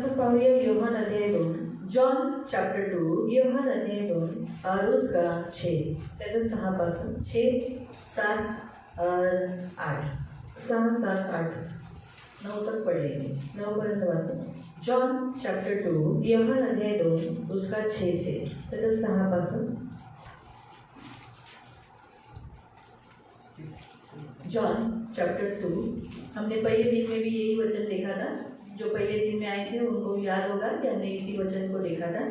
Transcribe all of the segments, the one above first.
आपण पाहूया योहान अध्याय 2, जॉन चैप्टर 2 योहान अध्याय 2 और उसका 6 त्याचं 6 पासून 6, 7 और 8 6, 7, 8 9 तक पढ़ेंगे। 9 पर्यंत वाचू। जॉन चैप्टर 2 योहान अध्याय 2 उसका 6 से त्याचं 6 पासून। जॉन चैप्टर 2 हमने पहले दिन में भी यही वचन देखा था। जो पहले दिन में आए थे उनको याद होगा कि हमने इसी वचन को देखा था।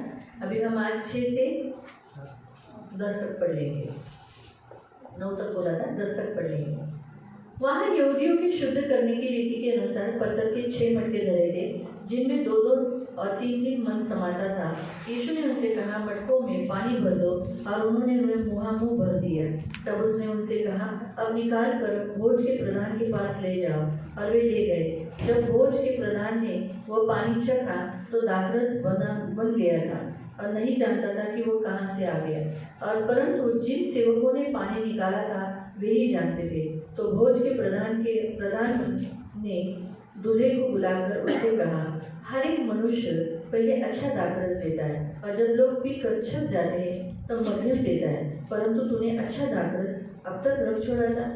अभी हम आज 6 से 10 तक पढ़ लेंगे। 9 तक बोला था, 10 तक पढ़ लेंगे। वहाँ यहूदियों की शुद्ध करने की रीति के अनुसार पत्थर के 6 मटके धरे थे, जिनमें 2-2 और 3-3 मन समाता था। यीशु ने उनसे कहा, मटकों में पानी भर दो, और उन्होंने उन्हें मुँह भर दिया। तब उसने उनसे कहा, अब निकाल कर भोज के प्रधान के पास ले जाओ। और वे ले गए। जब भोज के प्रधान ने वह पानी चखा तो दाखरस बन गया था, और नहीं जानता था कि वो कहाँ से आ गया। और परंतु जिन सेवकों ने पानी निकाला था वे ही जानते थे। तो भोज के प्रधान ने दूल्हे को बुलाकर उससे कहा, हर एक मनुष्य पहले अच्छा दाखरस देता है, और जब लोग पीकर छक जाते हैं तब मधुर देता है, परंतु तूने अच्छा दाखरस अब तक रख छोड़ा था।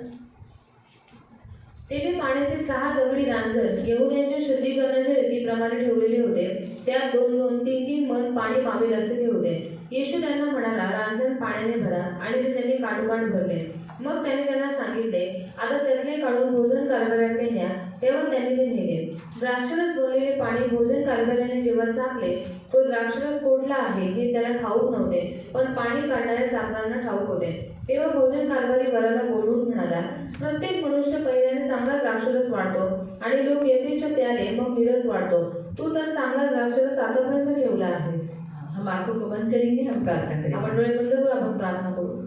तेथे पाण्याचे 6 दगडी रांजण यहुद्यांच्या शुद्धीकरणाच्या रीतीप्रमाणे ठेवलेले होते। त्यात 2-2, 3-3 मन पाणी मावेल असे ते होते। येशू त्यांना म्हणाला, रांजण पाण्याने भरा, आणि ते त्यांनी काठोकाठ भरले। मग त्याने त्यांना सांगितले, आता त्यातले काढून भोजन कारभाऱ्याकडे न्या। तेव्हा त्यांनी ते नेले। द्राक्षरस बनलेले पाणी भोजन कारभाऱ्याने जेव्हा चाखले, तो द्राक्षरस कोठला आहे हे त्याला ठाऊक नव्हते, पण पाणी काढणाऱ्या चाकरांना ठाऊक होते। तेव्हा भोजन कारभारी वराला बोलवून म्हणाला, प्रत्येक मनुष्य पहिल्याने चांगला द्राक्षरस वाढतो, आणि लोक यथेच्छ प्याले मग नीरस वाढतो। तू तर चांगला द्राक्षरस आतापर्यंत ठेवला आहेस। हम आंखों को बंद करेंगे, हम प्रार्थना करेंगे। आपण डोळे बंद करू, आपण प्रार्थना करू।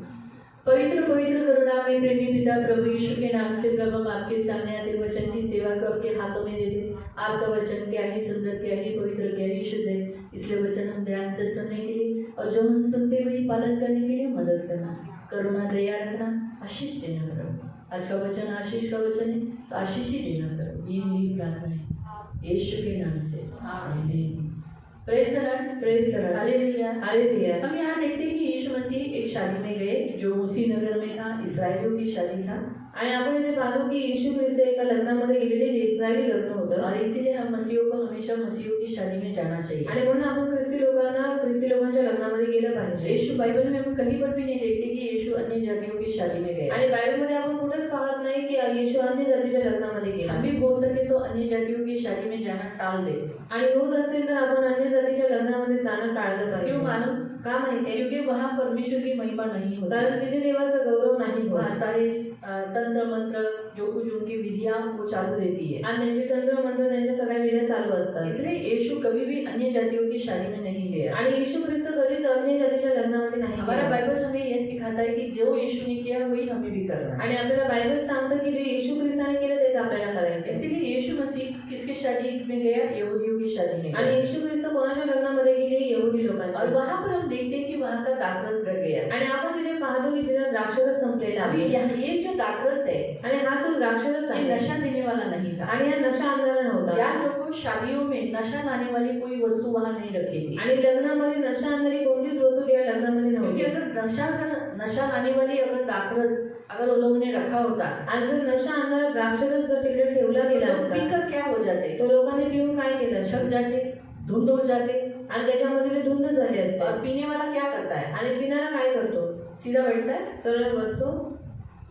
पवित्र पवित्र करुणा में प्रेमी पिता प्रभु यीशु के नाम से प्रभु हम आपके सामने आते वचन की सेवा को आपके हाथों में देते। आपका वचन क्या ही सुंदर, क्या ही पवित्र, क्या ही शुद्ध है। इसलिए वचन हम ध्यान से सुनने के लिए और जो हम सुनते वही पालन करने के लिए मदद करना, करुणा दया रखना, आशीष देना प्रभु। आज का वचन आशीष का वचन है, तो आशीष ही देना प्रभु। ये मेरी प्रार्थना है यीशु के नाम से, आमीन। Praise the lord, praise the lord, hallelujah, hallelujah. हम यहाँ देखते हैं कि यीशु मसीह एक शादी में गए जो उसी नगर में था, इस्राएलियों की शादी था। आणि आपण इथे पाहतो की येशू ख्रिस्त एका लग्नामध्ये गेलेले, जे इस्रायली लग्न होतं, और इसीलिए हम मसीहों को हमेशा मसीहों की शादी में जाना चाहिए। आणि म्हणून आपण ख्रिस्ती लोकांच्या लग्नामध्ये गेलं पाहिजे। यीशु बाइबल में हम कहीं पर भी नहीं देखते कि यीशु अन्य जातियों की शादी में गए। आणि बायबलमध्ये आपण कुठेच पाहत नाही की येशू अन्य जातीच्या लग्नामध्ये गेला। हम भी हो सके तो अन्य जातियों की शादी में जाना टाल दे। आणि होत असेल तर आपण अन्य जातीच्या लग्नामध्ये जाणं टाळलं पाहिजे। क्यों मालूम? का माहिती आहे? क्योंकि वहाँ परमेश्वर की महिमा नहीं होती, कारण तिथे देवाचा गौरव नाही होत। वहाँ सारे तंत्र मंत्र जो कुछ उनकी विधियां वो चालू रहती है, आणि त्यांचे तंत्र मंत्र, त्यांच्या सगळ्या विद्या चालू असतात। इसलिए यीशु कभी भी अन्य जातियों की शादी में नहीं गया। आणि येशू ख्रिस्त कधीच अन्य जातीच्या लग्नामध्ये नाही हमारा गेला। बाइबल हमें यह सिखाता है कि जो यीशु ने किया वही हमें भी करना है। आणि आपल्याला बायबल सांगतं की जे येशू ख्रिस्ताने केलं तेच आपल्याला करायचं। इसीलिए यीशु मसीह किसके शादी में गया? यहूदियों की शादी में। आणि येशू ख्रिस्त कोणाच्या लग्नामध्ये गेले? यहूदी लोकांच्या। और वहाँ पर हम देखते हैं कि वहाँ का दाखरस घट गया। आणि आपण तिथे पाहतो की तिथे द्राक्षरस संपलेला अभी आहे। यहाँ ये जो दाखरस है, आणि हा तो द्राक्षरस ये आहे, नशा देने वाला नहीं था। आणि हा नशा आणणारा नव्हता। याद रखो, शादियों में नशा लाने वाली कोई वस्तु वहाँ नहीं रखी थी। आणि लग्नामध्ये नशा आणणारी कोणतीच वस्तू त्या लग्नामध्ये क्योंकि नव्हती। अगर नशा लाने वाली अगर दाखरस अगर उन लोगों ने रखा होता, आणि जर नशा आणणारा द्राक्षरस जर तिकडे ठेवला गेला तो असता, पीकर क्या हो जाते? तो लोकांनी पिऊन काय केलं? छक जाते, धुंध हो जाते। आणि त्याच्यामध्ये ते धुंद झाले असते। और पीने वाला क्या करता है? आणि पिणारा काय करतो? सीधा बैठता है, सरळ बसतो।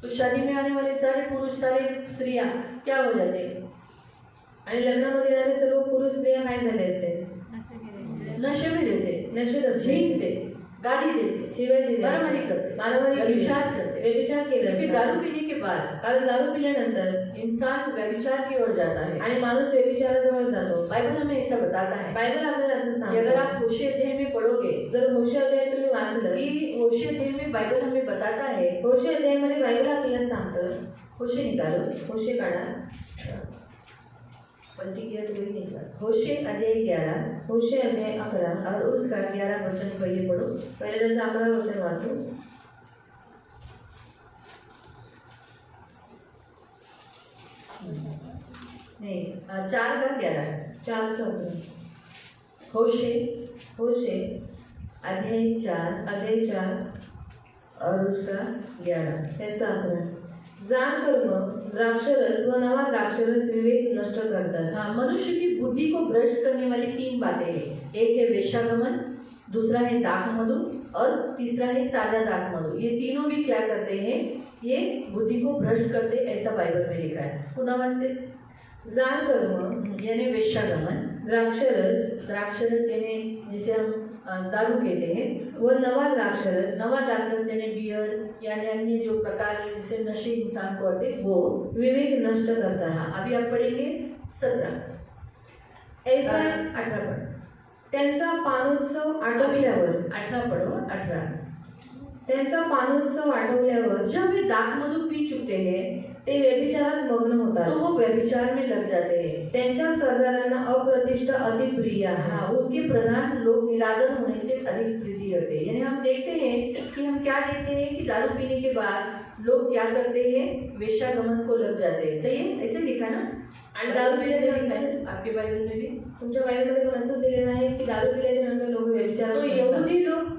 तो शादी में आने वाले सारे पुरुष, सारे स्त्रियां क्या हो जाते? आणि लग्नामध्ये येणारे सर्व पुरुष स्त्रिया काय झाले असते? नशे में रहते, नशेत झींकते, गाली देते, शिव्या दिल्या, मारामारी करते, मारामारी केली, व्यभिचार करते। व्यभिचार केला। क्योंकि दारू पीने के बाद कारण दारू पिल्यानंतर इंसान व्यभिचार की ओर जाता है। आणि माणूस व्यभिचाराजवळ जातो। बाइबल हमें ऐसा बताता है बायबल आपल्याला असं कि सांगतो, अगर आप होशे अध्याय में पढ़ोगे, जर होशे अध्याय तुम्ही वाचलं, कि होशे अध्याय में बाइबल हमें बताता है, होशे अध्यायामध्ये बायबल आपल्याला सांगतं, होशे निकालो, होशे काढा, पलटी किया तो वही निकाल। होशे अध्याय 11 होशे अध्याय 11 और उसका 11 वचन पहले पढ़ो। पहिले त्याचं 11 वचन वाचू। नहीं, 4 का 11, 4 चं वचन। होशे अध्याय 4 अध्याय 4 और उसका 11। त्याचा 11 जाण कर्म द्राक्षरस व नवा द्राक्षरस विवेक नष्ट करतात। हाँ, मनुष्य की बुद्धि को भ्रष्ट करने वाली 3 बातें हैं। एक है वेश्यागमन, दूसरा है दाख मधु और तीसरा है ताजा दाख मधु। ये तीनों भी क्या करते हैं? ये बुद्धि को भ्रष्ट करते, ऐसा बाइबल में लिखा है। पुनः वाचते जाण कर्म यानी वेश्यागमन, द्राक्षरस यानी जिसे हम दारू कहते हैं, व नवा द्राक्षरस नवा द्राक्षरस यानी बियर यानी अन्य जो प्रकार जिसे नशे इंसान को आते वो विवेक नष्ट करतात। हाँ, अभी आप पढ़ेंगे 17 18 पढ़ो। त्यांचा पानोत्सव आटोपल्यावर 18 पढ़ो 18। त्यांचा पानोत्सव आटोपल्यावर जब वे दाख मधु पी चुकते हैं ते व्यभिचारात मग्न तो होतात। वो व्यभिचार में लग जाते हैं। त्यांच्या सरदारांना अप्रतिष्ठा अति प्रिय आहे। हाँ, उनके प्रधान लोग निरादर होने से अधिक प्रीति रखते हैं। यानी हम देखते हैं कि हम क्या देखते हैं कि दारू पीने के बाद लोग क्या करते हैं? वेश्यागमन को लग जाते हैं। सही है, ऐसे लिखा ना? आणि दारू पिल्यानंतर आपके बाइबल में भी, तुमच्या बाइबलमध्ये पण असंच दिलेलं आहे की दारू पिल्याच्या नंतर लोक व्यभिचारात तो असतात। यहूदी लोग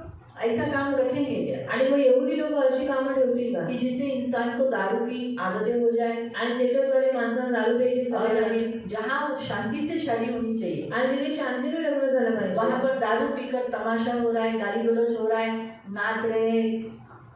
ऐसा काम रखेंगे क्या? आणि मग यहुदी लोक अशी कामं ठेवतील का कि जिससे इंसान को दारू की आदतें हो जाए आणि त्याच्याद्वारे माणसाला दारू प्यायची सवय और लागेल जहाँ शांति से शादी होनी चाहिए आणि तिथे शांतीने लग्न झालं पाहिजे, वहाँ पर दारू पीकर तमाशा हो रहा है, गाली गलौज हो रहा है, नाच रहे हैं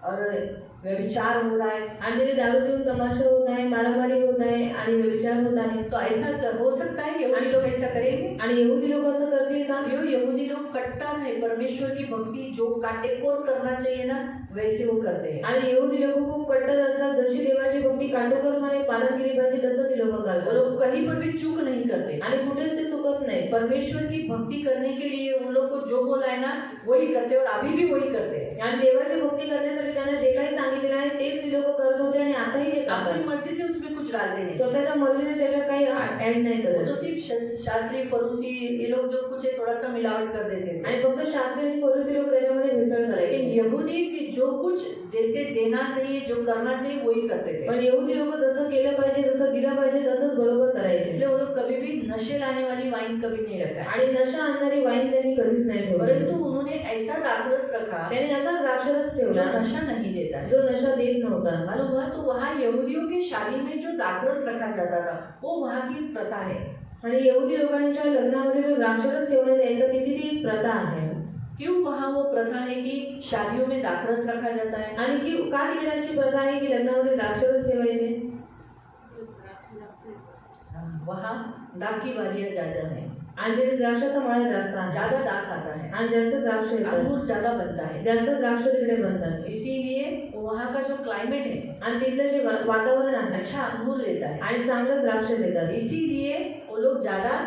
और व्यभिचार हो रहा है। आणि तिथे दारू पिऊन तमाशा होत आहे, मारामारी होत आहे आणि व्यभिचार होत आहे। तो ऐसा हो सकता है यहूदी लोग ऐसा करेंगे? आणि यहुदी लोक असं करतील का? यो यहूदी लोग कट्टर है, परमेश्वर की भक्ति जो काटेकोर करना चाहिए ना वैसे वो करते हैं। आणि यहुदी लोक खूप कट्टर असतात, जशी देवाची भक्ती काटेकोरपणे पालन केली पाहिजे तसं ती लोक वो करतात लोग कहीं पर भी चूक नहीं करते आणि कुठेच ते चुकत नाही। परमेश्वर की भक्ति करने के लिए उन लोग को जो बोला है ना वही करते और अभी भी वही करते हैं। आणि देवाची भक्ती करण्यासाठी त्यांना जे काही सांगितलेलं आहे तेच ती लोक करत होते आणि आताही ते अपनी करतात। मर्जी से उसमें कुछ डालते नहीं। स्वतःच्या मर्जीने त्याच्यात काही ऍड नाही वो करत तो सिर्फ शास्त्री फरूसी ये लोग जो कुछ है थोड़ा सा मिलावट कर देते थे। आणि फक्त शास्त्री आणि फरीसी लोक त्याच्यामध्ये मिसळ लेकिन करायचे। यहूदी की जो कुछ जैसे देना चाहिए जो करना चाहिए वही करते थे। पण यहुदी लोक जसं केलं पाहिजे, जसं दिलं पाहिजे तसंच बरोबर करायचे। इसलिए वो लोग कभी भी नशे लाने वाली वाइन कभी नहीं रखा है। आणि नशा आणणारी वाईन त्यांनी कधीच नाही ठेवली, परंतु उन्होंने ऐसा दाखरस रखा त्यांनी असा द्राक्षरस जो ठेवला नशा नहीं देता है। जो नशा देत नव्हता। मालूम हुआ? तो वहाँ यहूदियों की शादी में जो दाखरस रखा जाता था वो वहाँ की प्रथा है। आणि यहुदी लोकांच्या लग्नामध्ये जो द्राक्षरस ठेवण्यात यायचा ती एक प्रथा आहे। क्यों वहाँ वो प्रथा है कि शादियों में दाखरस रखा जाता है? आणि की का तिकडे अशी प्रथा आहे की लग्नामध्ये द्राक्षरस ठेवायचे? वहाँ दाख की वालियाँ ज्यादा है, आणि तिथे द्राक्षाचा मळा जास्त आहे ज्यादा दाख आता है, आणि जास्त द्राक्ष येतात, अंगूर ज्यादा बनता है। जास्त द्राक्ष तिकडे बनतात। इसीलिए वहाँ का जो क्लाइमेट है आणि तिथलं जे वातावरण आहे अच्छा अंगूर देता है। आणि चांगलं द्राक्ष देतात। इसीलिए वो लोग ज्यादा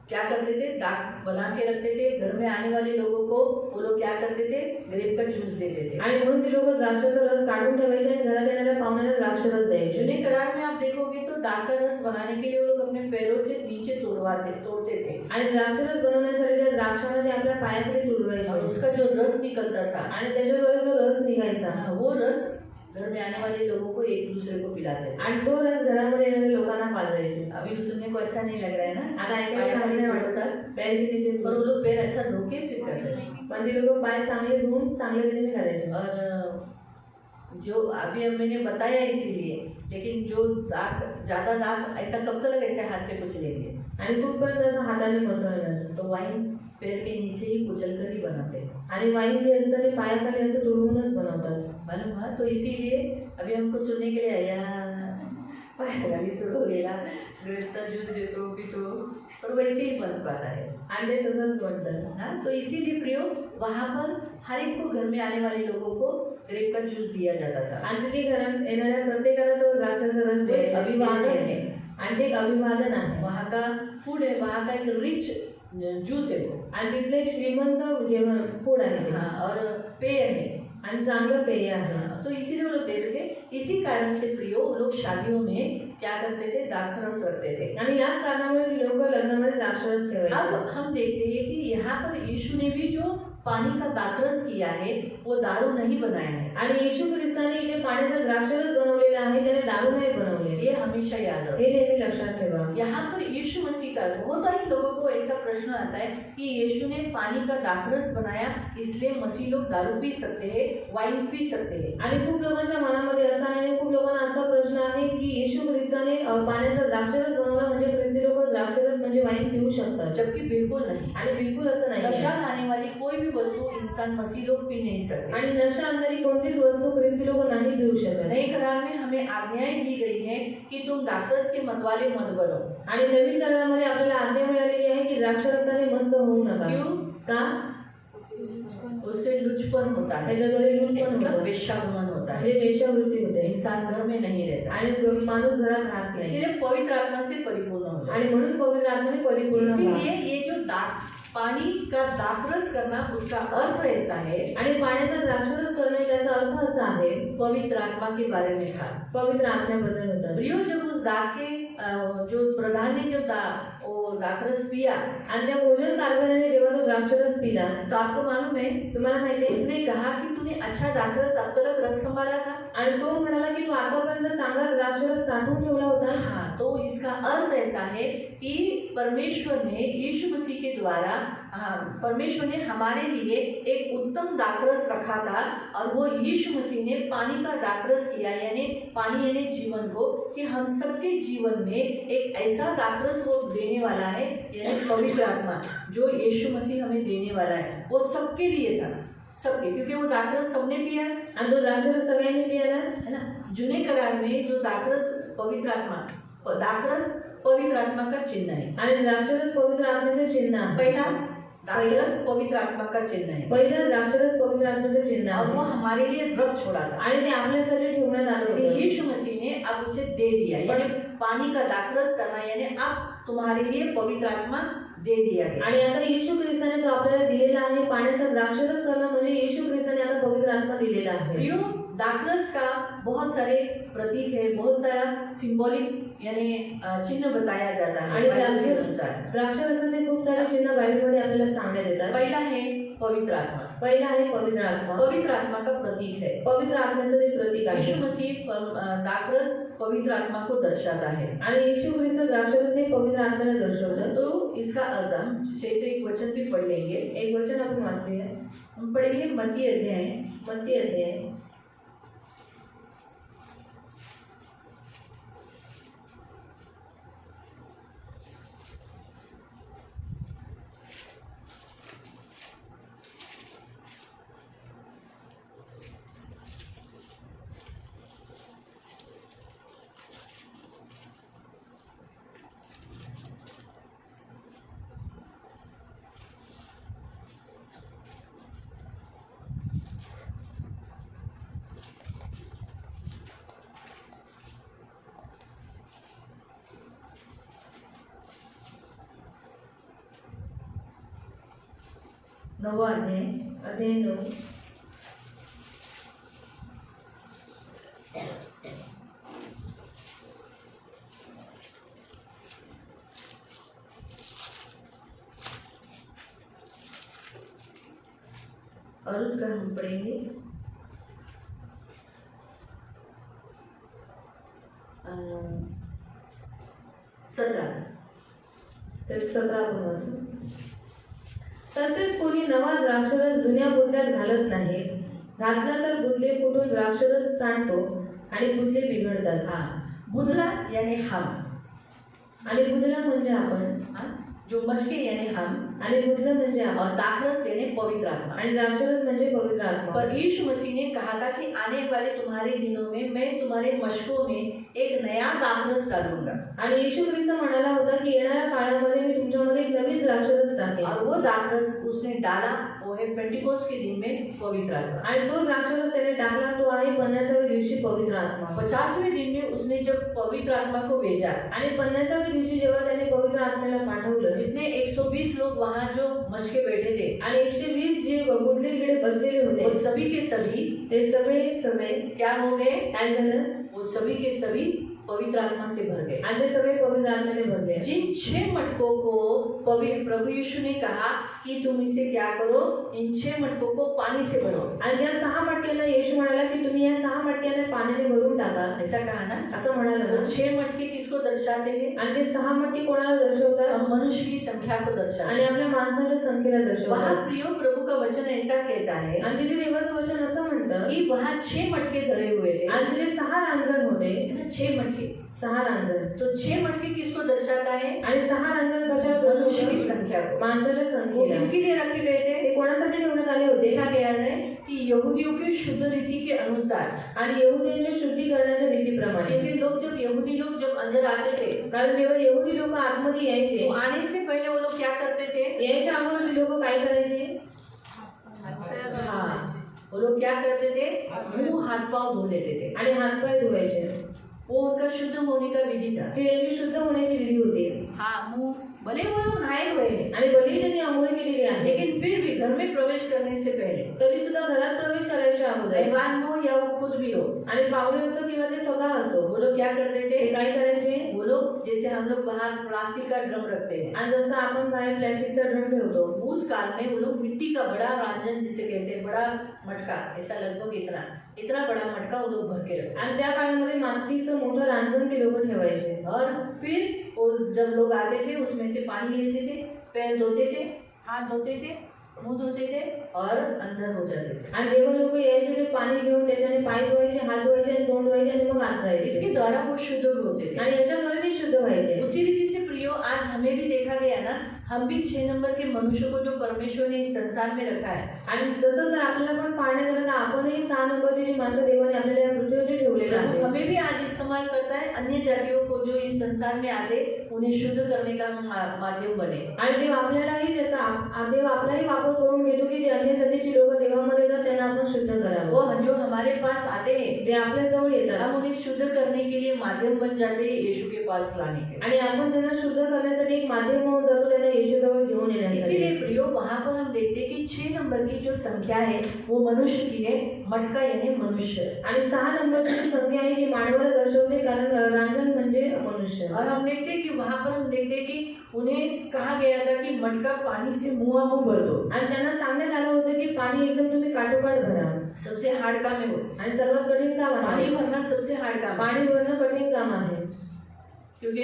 क्या करते थे? दाख बना के रखते थे। घर में आने वाले लोगों को वो लोग क्या करते थे? ग्रेप का जूस देते थे। आणि म्हणून ती लोक द्राक्षाचा रस काढून ठेवायचे आणि घरात येणाऱ्या पाहुण्यांना द्राक्ष रस द्यायचे। जुने करार में आप देखोगे तो दाख का रस बनाने के लिए वो लोग अपने पैरों से नीचे तोड़ते थे आणि द्राक्षरस बनवण्यासाठी त्या द्राक्षांना ते आपल्या पायाखाली और तुडवायचे उसका जो रस निकलता था आणि त्याच्याद्वारे जो रस निघायचा वो रस घर में आने वाले लोगों को एक दूसरे को पिलाते थे। आणि तो रस घरामध्ये येणाऱ्या लोकांना पाजायचे। अभी तो सुनने को अच्छा नहीं लग रहा है ना? आता ऐकायला चांगलं नाही वाटत, पैर कितीचे पर वो लोग पैर अच्छा धो के फिर करते थे। पण ती लोक पाय चांगले धुवून चांगल्या रीतीने करायचे। और जो अभी अब मैंने बताया इसीलिए, लेकिन जो दाख ज्यादा दाख ऐसा कब तक ऐसे हाथ से कुछ लेंगे? आणि कुठपर्यंत असं हाताने मसळणार? तो वाइन पैर के नीचे ही कुचल कर ही बनाते हैं। आणि वाईन जे असतं ते पायाखाली असं तुडवूनच बनवतात। मालूम हुआ? तो इसीलिए अभी हमको सुनने के लिए आया पायाखाली तुडवलेला ग्रेपचा ज्यूस देतो पितो, और वैसे ही बन पाता है। आणि ते तसंच बनतं। हाँ, तो इसीलिए प्रियो वहाँ पर हर एक को घर में आने वाले लोगों को ग्रेप का जूस दिया जाता था। आणि तिथे घरात येणाऱ्या प्रत्येकाला तो द्राक्षाचा रस द्यायचा। अभिवादन है, आणि ते एक अभिवादन आहे। वहाँ का फूड है, वहाँ का एक रिच जूस है वो, आणि तिथले एक श्रीमंत जेवण फूड आहे ते। हाँ, और पेय है। आणि चांगलं पेय आहे। तो इसीलिए वो लोग देते थे इसी कारण से प्रियो वो लोग शादियों में क्या करते थे, दाखरस रखते थे। आणि याच कारणामुळे ती लोक लग्नामध्ये द्राक्षरस अब ठेवायची. हम देखते हैं कि यहाँ पर यीशु ने भी जो पानी का दाखरस किया है वो दारू नहीं बनाया है। आणि येशू ख्रिस्ताने इथे पाण्याचा द्राक्षरस बनवलेला आहे, त्याने दारू नाही बनवले. ये हमेशा याद रखो। हे नेहमी लक्षात ठेवा. यहाँ पर यीशु मसीह का बहुत सारे लोगों को ऐसा प्रश्न आता है कि यीशु ने पानी का दाखरस बनाया इसलिए मसीह लोग दारू पी सकते हैं, वाइन पी सकते हैं। आणि खूप लोकांच्या मनामध्ये असा आहे, खूप लोकांना असा प्रश्न आहे की येशू ख्रिस्ताने पाण्याचा द्राक्षरस बनवला म्हणजे ख्रिस्ती लोक द्राक्षरस म्हणजे वाईन पिऊ शकतात. जबकि बिल्कुल नहीं। आणि बिलकुल असं नाही. नशा लाने वाली कोई भी वस्तु इंसान मसीह लोग पी नहीं सकते। आणि नशा आणणारी कोणतीच वस्तू ख्रिस्ती लोक नाही पिऊ शकत. नए करार में हमें आज्ञाएं दी गई है कि तुम दाखरस के मतवाले मत बनो। आणि नवीन करारामध्ये आपल्याला आज्ञा मिळालेली आहे की द्राक्षरसाने मस्त होऊ नका. क्यों? का? उससे लुचपन होता है, त्याच्याद्वारे लूटपण मतलब होतं, वेश्यागमन होता है, म्हणजे वेश्यावृत्ती होते इंसान घर में नहीं रहता आणि माणूस घरात राहत नाही. इसलिए पवित्र आत्मा से परिपूर्ण हो जाए। आणि म्हणून पवित्र आत्म्याने परिपूर्ण व्हा. इसीलिए ये जो पानी का दाखरस करना उसका अर्थ ऐसा है, आणि पाण्याचा द्राक्षरस करणे त्याचा अर्थ असा आहे, पवित्र आत्मा के बारे में था। पवित्र आत्म्याबद्दल होतं. प्रियो जब उस दाग के जो प्रधान ने जब वो दाखरस पिया आणि त्या भोजन कारभाराने जेव्हा तो द्राक्षरस पिला, तो आपको मालूम है तुम्हाला माहिती आहे, उसने कहा कि तूने अच्छा दाखरस अब तक रख संभाला था। आणि तो म्हणाला की तू आतापर्यंत चांगला द्राक्षरस साठवून ठेवला होता. हाँ, तो इसका अर्थ ऐसा है कि परमेश्वर ने यीशु मसीह के द्वारा परमेश्वर ने हमारे लिए एक उत्तम दाखरस रखा था और वो यीशु मसीह ने पानी का दाखरस किया, यानी पानी यानी जीवन को, कि हम सबके जीवन में एक ऐसा दाखरस वो देने वाला है, यानी पवित्र आत्मा जो यीशु मसीह हमें देने वाला है, वो सबके लिए था, सबके, क्योंकि वो दाखरस सबने पिया आणि तो द्राक्षरस सगळ्यांनी पियाला है ना। जुने करार में जो दाखरस पवित्र आत्मा, दाखरस पवित्र आत्मा का चिन्ह है। आणि द्राक्षरस पवित्र आत्म्याचं चिन्ह आहे. पहला दाखरस पवित्र आत्मा का चिन्ह है पहिलं द्राक्षरस पवित्र आत्म्याचं चिन्ह और वो आहे हमारे लिए रख छोड़ा था, आणि ते आपल्यासाठी ठेवण्यात आलं लेकिन होतं. यीशु मसीह ने अब उसे दे दिया, यानी पानी का दाखरस करना, यानी अब तुम्हारे लिए पवित्र आत्मा दे दिया गया। आणि आता येशू ख्रिस्ताने तो आपल्याला दिलेला आहे. पाण्याचा द्राक्षरस करणं म्हणजे येशू ख्रिस्ताने आता पवित्र आत्मा दिलेला आहे. प्रियो, दाखरस का बहुत सारे प्रतीक है, बहुत सारा सिंबॉलिक यानी चिन्ह बताया जाता है आणि बाइबल के अनुसार। द्राक्षरसाचे खूप सारे चिन्ह बायबलमध्ये आपल्याला सांगण्यात येतात. पहला है पवित्र आत्मा। पहिला आहे पवित्र आत्मा. पवित्र आत्मा का प्रतीक है, पवित्र आत्म्याचं ते प्रतीक आहे. यीशु मसीह दाखरस पवित्र आत्मा को दर्शाता है। आणि येशू ख्रिस्त द्राक्षरस हे पवित्र आत्म्याला दर्शवतं. तो इसका अर्थ हम चाहिए तो एक वचन भी पढ़ लेंगे। एक वचन आपण वाचूया. हम पढ़ेंगे मत्ती अध्याय, मत्ती अध्याय 9वां अध्याय, अध्याय 9. और उसका हम पढ़ेंगे 17। तर 17 आपण वाचू. तसेच कोणी नवा द्राक्षरस जुन्या बुदल्यात घालत नाही. घातला तर बुदले फुटून द्राक्षरस सांडतो आणि बुदले बिघडतात. हाँ, बुदला यानी हम, आणि बुदला म्हणजे आपण, हाँ, जो मशके यानी हम, आणि बुदलं म्हणजे आपण, और दाखरस यानी पवित्र आत्मा। आणि द्राक्षरस म्हणजे पवित्र आत्मा. पर यीशु मसीह ने कहा था कि आने वाले तुम्हारे दिनों में मैं तुम्हारे मशकों में एक नया दाखरस डालूंगा। आणि येशू ख्रिस्त म्हणाला होता की येणाऱ्या काळामध्ये मी तुमच्यामध्ये एक नवीन द्राक्षरस टाकेन. और वो दाखरस उसने डाला, वो है पेंटिकोस्ट के दिन में पवित्र आत्मा। आणि तो द्राक्षरस त्याने टाकला, तो आहे 50व्या दिवशी पवित्र आत्मा. 50वें दिन में उसने जब पवित्र आत्मा को भेजा, आणि 50व्या दिवशी जेव्हा त्याने पवित्र आत्म्याला पाठवलं, जितने 120 लोग वहाँ जो मशके बैठे थे आणि 120 जे गुंतले तिकडे बसलेले वो होते सभी के सभी ते सगळे क्या हो गए? काय झालं वो सभी के सभी पवित्र आत्मा से भर गए। आणि ते सगळे पवित्र आत्म्याने भरले जिन 6 मटकों को प्रभु यीशु ने कहा कि तुम इसे क्या करो, इन 6 मटकों को पानी से भरो। आणि ज्या 6 मटक्यांना येशू म्हणाला की तुम्ही या 6 मटक्यांना पाण्याने भरून टाका ऐसा कहा ना? असं म्हणाला वो ना 6 मटके किसको दर्शाते हैं? आणि ते 6 मटकी कोणाला दर्शवतात मनुष्य की संख्या को दर्शाते आणि हैं। आपल्या माणसाच्या संख्येला वहाँ दर्शवतात प्रियो प्रभु का वचन ऐसा कहता है आणि तिथे देवाचं वचन असं म्हणतं कि वहाँ 6 मटके धरे हुए थे, आणि तिथे 6 रांजण होते है ना? 6 मटके। 6 रांजण तो 6 मटके किसको दर्शाता है? आणि 6 रांजण कशाला मनुष्य की दर्शवतात संख्या को। माणसाच्या वो संख्येला किसके लिए रखे गए थे? ते कोणासाठी ठेवण्यात आले होते देखा गया है कि यहूदियों के शुद्ध रीति के अनुसार, आणि यहुदींच्या शुद्धीकरणाच्या रीतीप्रमाणे क्योंकि यहूदी लोग जब अंदर आते थे कारण जेव्हा यहुदी लोक आतमध्ये यायचे तो आने से पहले वो लोग क्या करते थे? यायच्या अगोदर लोक काय करायचे हाँ, वो लोग क्या करते थे? मुंह हाथ पाँव धो लेते थे। आणि हातपाय धुवायचे वो उनका शुद्ध होने का विधि था। ती यांची शुद्ध होण्याची विधी होती हाँ, मुंह भले वो लोग नहाए हुए हैं, आणि भलेही त्यांनी आंघोळ केलेली आहे लेकिन फिर भी घर में प्रवेश करने से पहले तरी सुद्धा घरात प्रवेश करायच्या अगोदर मेहमान हो या वो खुद भी हो, आणि पाहुणे असो किंवा ते स्वतः असो वो लोग क्या करते ते थे? काय करायचे वो लोग जैसे हम लोग बाहर प्लास्टिक का ड्रम रखते हैं, आणि जसं आपण बाहेर प्लॅस्टिकचा ड्रम ठेवतो उस काल में वो लोग मिट्टी का बड़ा रांझन जिसे कहते हैं, बड़ा मटका, ऐसा लगभग इतना बड़ा मटका वो लोग भर के रखते आणि त्या काळामध्ये मातीचं मोठं रांजण ते लोक ठेवायचे हैं। और फिर वो जब लोग आते थे उसमें से पानी लेते थे, पैर धोते थे, हाथ धोते थे, मुंह धोते थे और अंदर हो जाते थे। आणि जेव्हा लोक यायचे ते पाणी घेऊन त्याच्याने पाय धुवायचे हात धुवायचे आणि तोंड धुवायचे आणि मग आत जायचे इसके द्वारा वो शुद्ध होते थे। आणि याच्याद्वारे ते शुद्ध व्हायचे उसी रीति से प्रियो आज हमें भी देखा गया ना, हम भी 6 नंबर के मनुष्य को जो परमेश्वर ने इस संसार में रखा है, आणि तसं जर आपल्याला पण पाहण्यात आलं तर आपणही 6 नंबरची जी माणसं देवाने आपल्याला या पृथ्वीवरती ठेवलेलं प्रभु आहे हमें भी आज इस्तेमाल करता है अन्य जातियों को जो इस संसार में आते उन्हें शुद्ध करने का माध्यम बने। आणि देव आपल्यालाही त्याचा देव आपलाही वापर करून घेतो की जे अन्य जातीची लोक देवामध्ये येतात त्यांना आपण शुद्ध करावं वो जो हमारे पास आते हैं जे आपल्या जवळ येतात हम उन्हें शुद्ध करने के लिए माध्यम बन जाते हैं यीशु के पास लाने के। आणि आपण त्यांना शुद्ध करण्यासाठी एक माध्यम होऊन जातो त्यांना येशूजवळ घेऊन येण्यासाठी इसीलिए प्रियो वहाँ पर हम देखते हैं कि 6 नंबर की जो संख्या है वो मनुष्य की है, मटका यानी मनुष्य। आणि 6 नंबरची जी संख्या आहे ती मानवाला दर्शवते कारण रांजण म्हणजे मनुष्य और हम देखते हैं कि वहाँ पर हम देखते हैं कि उन्हें कहा गया था कि मटका पानी से मुंह भर दो। आणि त्यांना सांगण्यात आलं होतं की पाणी एकदम तुम्ही काठोकाठ भरा सबसे हार्ड काम है वो, आणि सर्वात कठीण काम पानी आहे भरना सबसे हार्ड काम है, पाणी भरणं कठीण काम आहे क्योंकि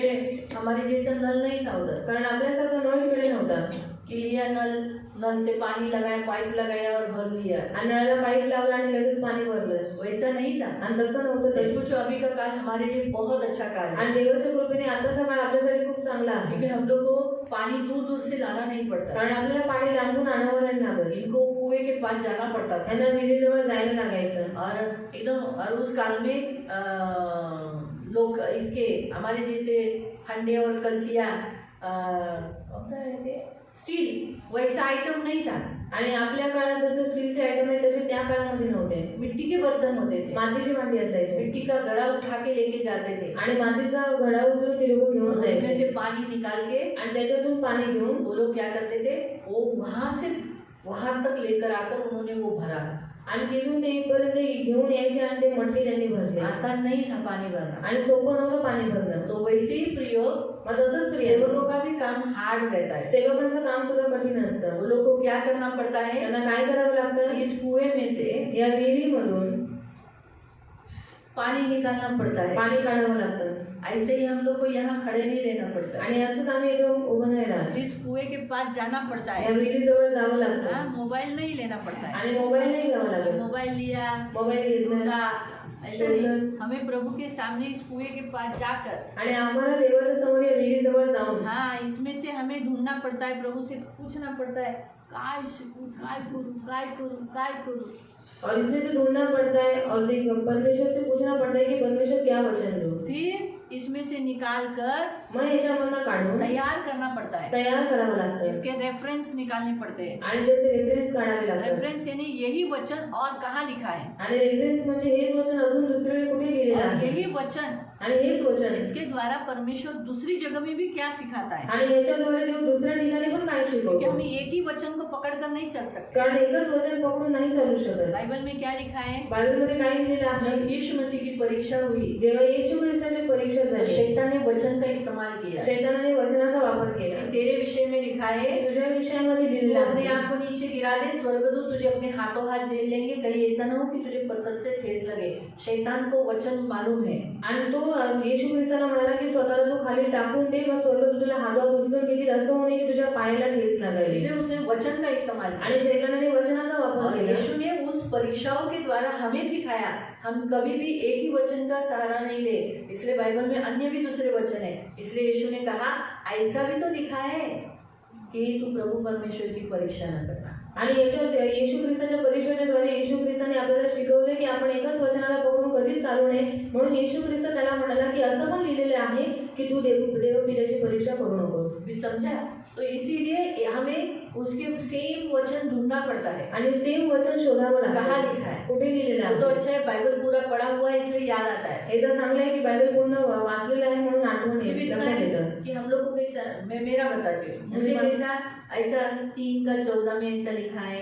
हमारे जैसा नल नहीं था उधर कारण आपल्यासारखा नळ तिकडे नव्हता कि लिया नल से पानी लगाया, पाइप लगाया और भर लिया, आणि नळाला पाईप लावला आणि लगेच पाणी भरलं वैसा नहीं था। आणि तसं नव्हतं सच ते. पूछो अभी का काल हमारे लिए बहुत अच्छा काल है, आणि देवाच्या कृपेने आताचा काळ आपल्यासाठी खूप चांगला आहे क्योंकि हम लोग को पानी दूर दूर से लाना नहीं पड़ता, कारण आपल्याला पाणी लांबून आणावं नाही लागत इनको कुएं के पास जाना पड़ता था। त्यांना विहिरीजवळ जायला लागायचं और एकदम और उस काल में लोग इसके हमारे जैसे हंडे और कलसिया कौन सा रहते स्टील वैसा आइटम नहीं था, आणि आपल्या काळात जसं स्टीलचे आयटम आहे तसे त्या काळामध्ये नव्हते मिट्टी के बर्तन होते थे, मातीची भांडी असायची मिट्टी का घड़ा उठा के लेके जाते थे, आणि मातीचा घडा उचलून ते लोक घेऊन उसमें जायचे से पानी निकाल के आणि त्याच्यातून पाणी घेऊन वो लोग क्या करते थे, वो वहां से वहां तक लेकर आकर उन्होंने वो भरा। आणि तिथून ते इथपर्यंत घेऊन यायचे आणि ते मटके त्यांनी भरले आसान नहीं था पानी भरना। आणि सोपं नव्हतं पाणी भरणं तो वैसे ही प्रियो मग तसंच प्रिय सेवकों का भी काम हार्ड रहता है। सेवकांचं काम सुद्धा कठीण असतं वो लोग को क्या करना पड़ता है, त्यांना काय करावं लागतं इस कुएं में से या विहिरीमधून पानी निकालना पड़ता है। पाणी काढावं लागतं ऐसे ही हम लोग को यहाँ खड़े नहीं रहना पड़ता है, आणि असंच आम्ही एकदम उभं नाही राहत इस कुएं के पास जाना पड़ता या है। विहिरीजवळ जावं लागतं हाँ, मोबाइल नहीं लेना पड़ता है, आणि मोबाईल नाही घ्यावा लागत मोबाइल लिया मोबाईल घेतला ढूंढा, ऐसा नहीं, हमें प्रभु के सामने इस कुएं के पास जाकर आणि आम्हाला देवाच्या समोर या विहिरीजवळ जाऊन हाँ इसमें से हमें ढूंढना पड़ता है, प्रभु से पूछना पड़ता है काय शिकू, काय करूँ, काय करूँ, काय करूँ। और इसमें से ढूंढना पड़ता है और परमेश्वर से पूछना पड़ता है कि परमेश्वर क्या वचन दो। फिर इसमें से निकाल कर मग ह्याच्यामधनं काढून तैयार करना पड़ता है, तयार करावं लागतं इसके रेफरेंस निकालने पड़ते हैं। आणि त्याचे रेफरन्स काढावे लागतात रेफरेंस यानी यही वचन और कहाँ लिखा है, आणि रेफरन्स म्हणजे हेच वचन अजून दुसरीकडे कुठे लिहिलेलं और आहे यही वचन आणि हेच वचन इसके द्वारा परमेश्वर दूसरी जगह में भी क्या सिखाता है, आणि ह्याच्याद्वारे देव दुसऱ्या ठिकाणी पण काय क्योंकि शिकवतो हम एक ही वचन को पकड़ कर नहीं चल सकते। कारण एकच वचन पकडून नाही चालू शकत बाइबल में क्या लिखा है, बायबलमध्ये काय लिहिलेलं आहे जब यीशु मसीह की परीक्षा हुई जेव्हा येशू ख्रिस्ताची परीक्षा तो झाली शैतान ने वचन का इस्तेमाल किया। शैतानाने वचनाचा वापर केला तेरे विषय में लिखा है, हे तुझ्या विषयामध्ये तू लिहिलेलं अपने आहे आप को नीचे गिरा दे, स्वर्गदूत तुझे अपने हाथों हाथ झेल लेंगे, कहीं ऐसा ना हो कि तुझे पत्थर से ठेस लगे। शैतान को वचन मालूम है, आणि तो येशू ख्रिस्ताला म्हणाला की स्वतःला तू खाली टाकून दे व स्वर्ग तुला हातावर उचलून घेतील असं होणे की तुझ्या पायाला ठेच लागावी इसलिए उसने वचन का इस्तेमाल किया। आणि शैतानाने वचनाचा वापर और केला यीशु ने उस परीक्षाओं के द्वारा हमें सिखाया हम कभी भी एक ही वचन का सहारा नहीं ले, इसलिए बाइबल में अन्य भी दूसरे वचन है। इसलिए यीशु ने कहा ऐसा भी तो लिखा है कि तू प्रभु परमेश्वर की परीक्षा न करना। आणि याच्यात येशू ख्रिस्ताच्या परीक्षेच्या द्वारे येशू ख्रिस्ताने आपल्याला शिकवले की आपण एकाच वचनाला पकडून कधीच चालू नये, म्हणून येशू ख्रिस्त त्याला म्हणाला की असं पण लिहिलेलं आहे की तू देवपित्याची परीक्षा करू नकोस। भी समझा? तो इसीलिए हमें उसके सेम वचन ढूंढना पड़ता है। आणि सेम वचन शोधावं कहाँ लागतं लिखा है? कुठे लिहिलेलं वो तो आहे अच्छा है, बाइबल पूरा पढ़ा हुआ है इसलिए याद आता है। हे तर चांगलं आहे की बायबल पूर्ण वाचलेलं आहे म्हणून आठवण सिर्फ येते, इतना लक्षात है येतं। कि हम लोग को कैसा, मैं मेरा बताती हूँ, मुझे कैसा ऐसा 3:14 में ऐसा लिखा है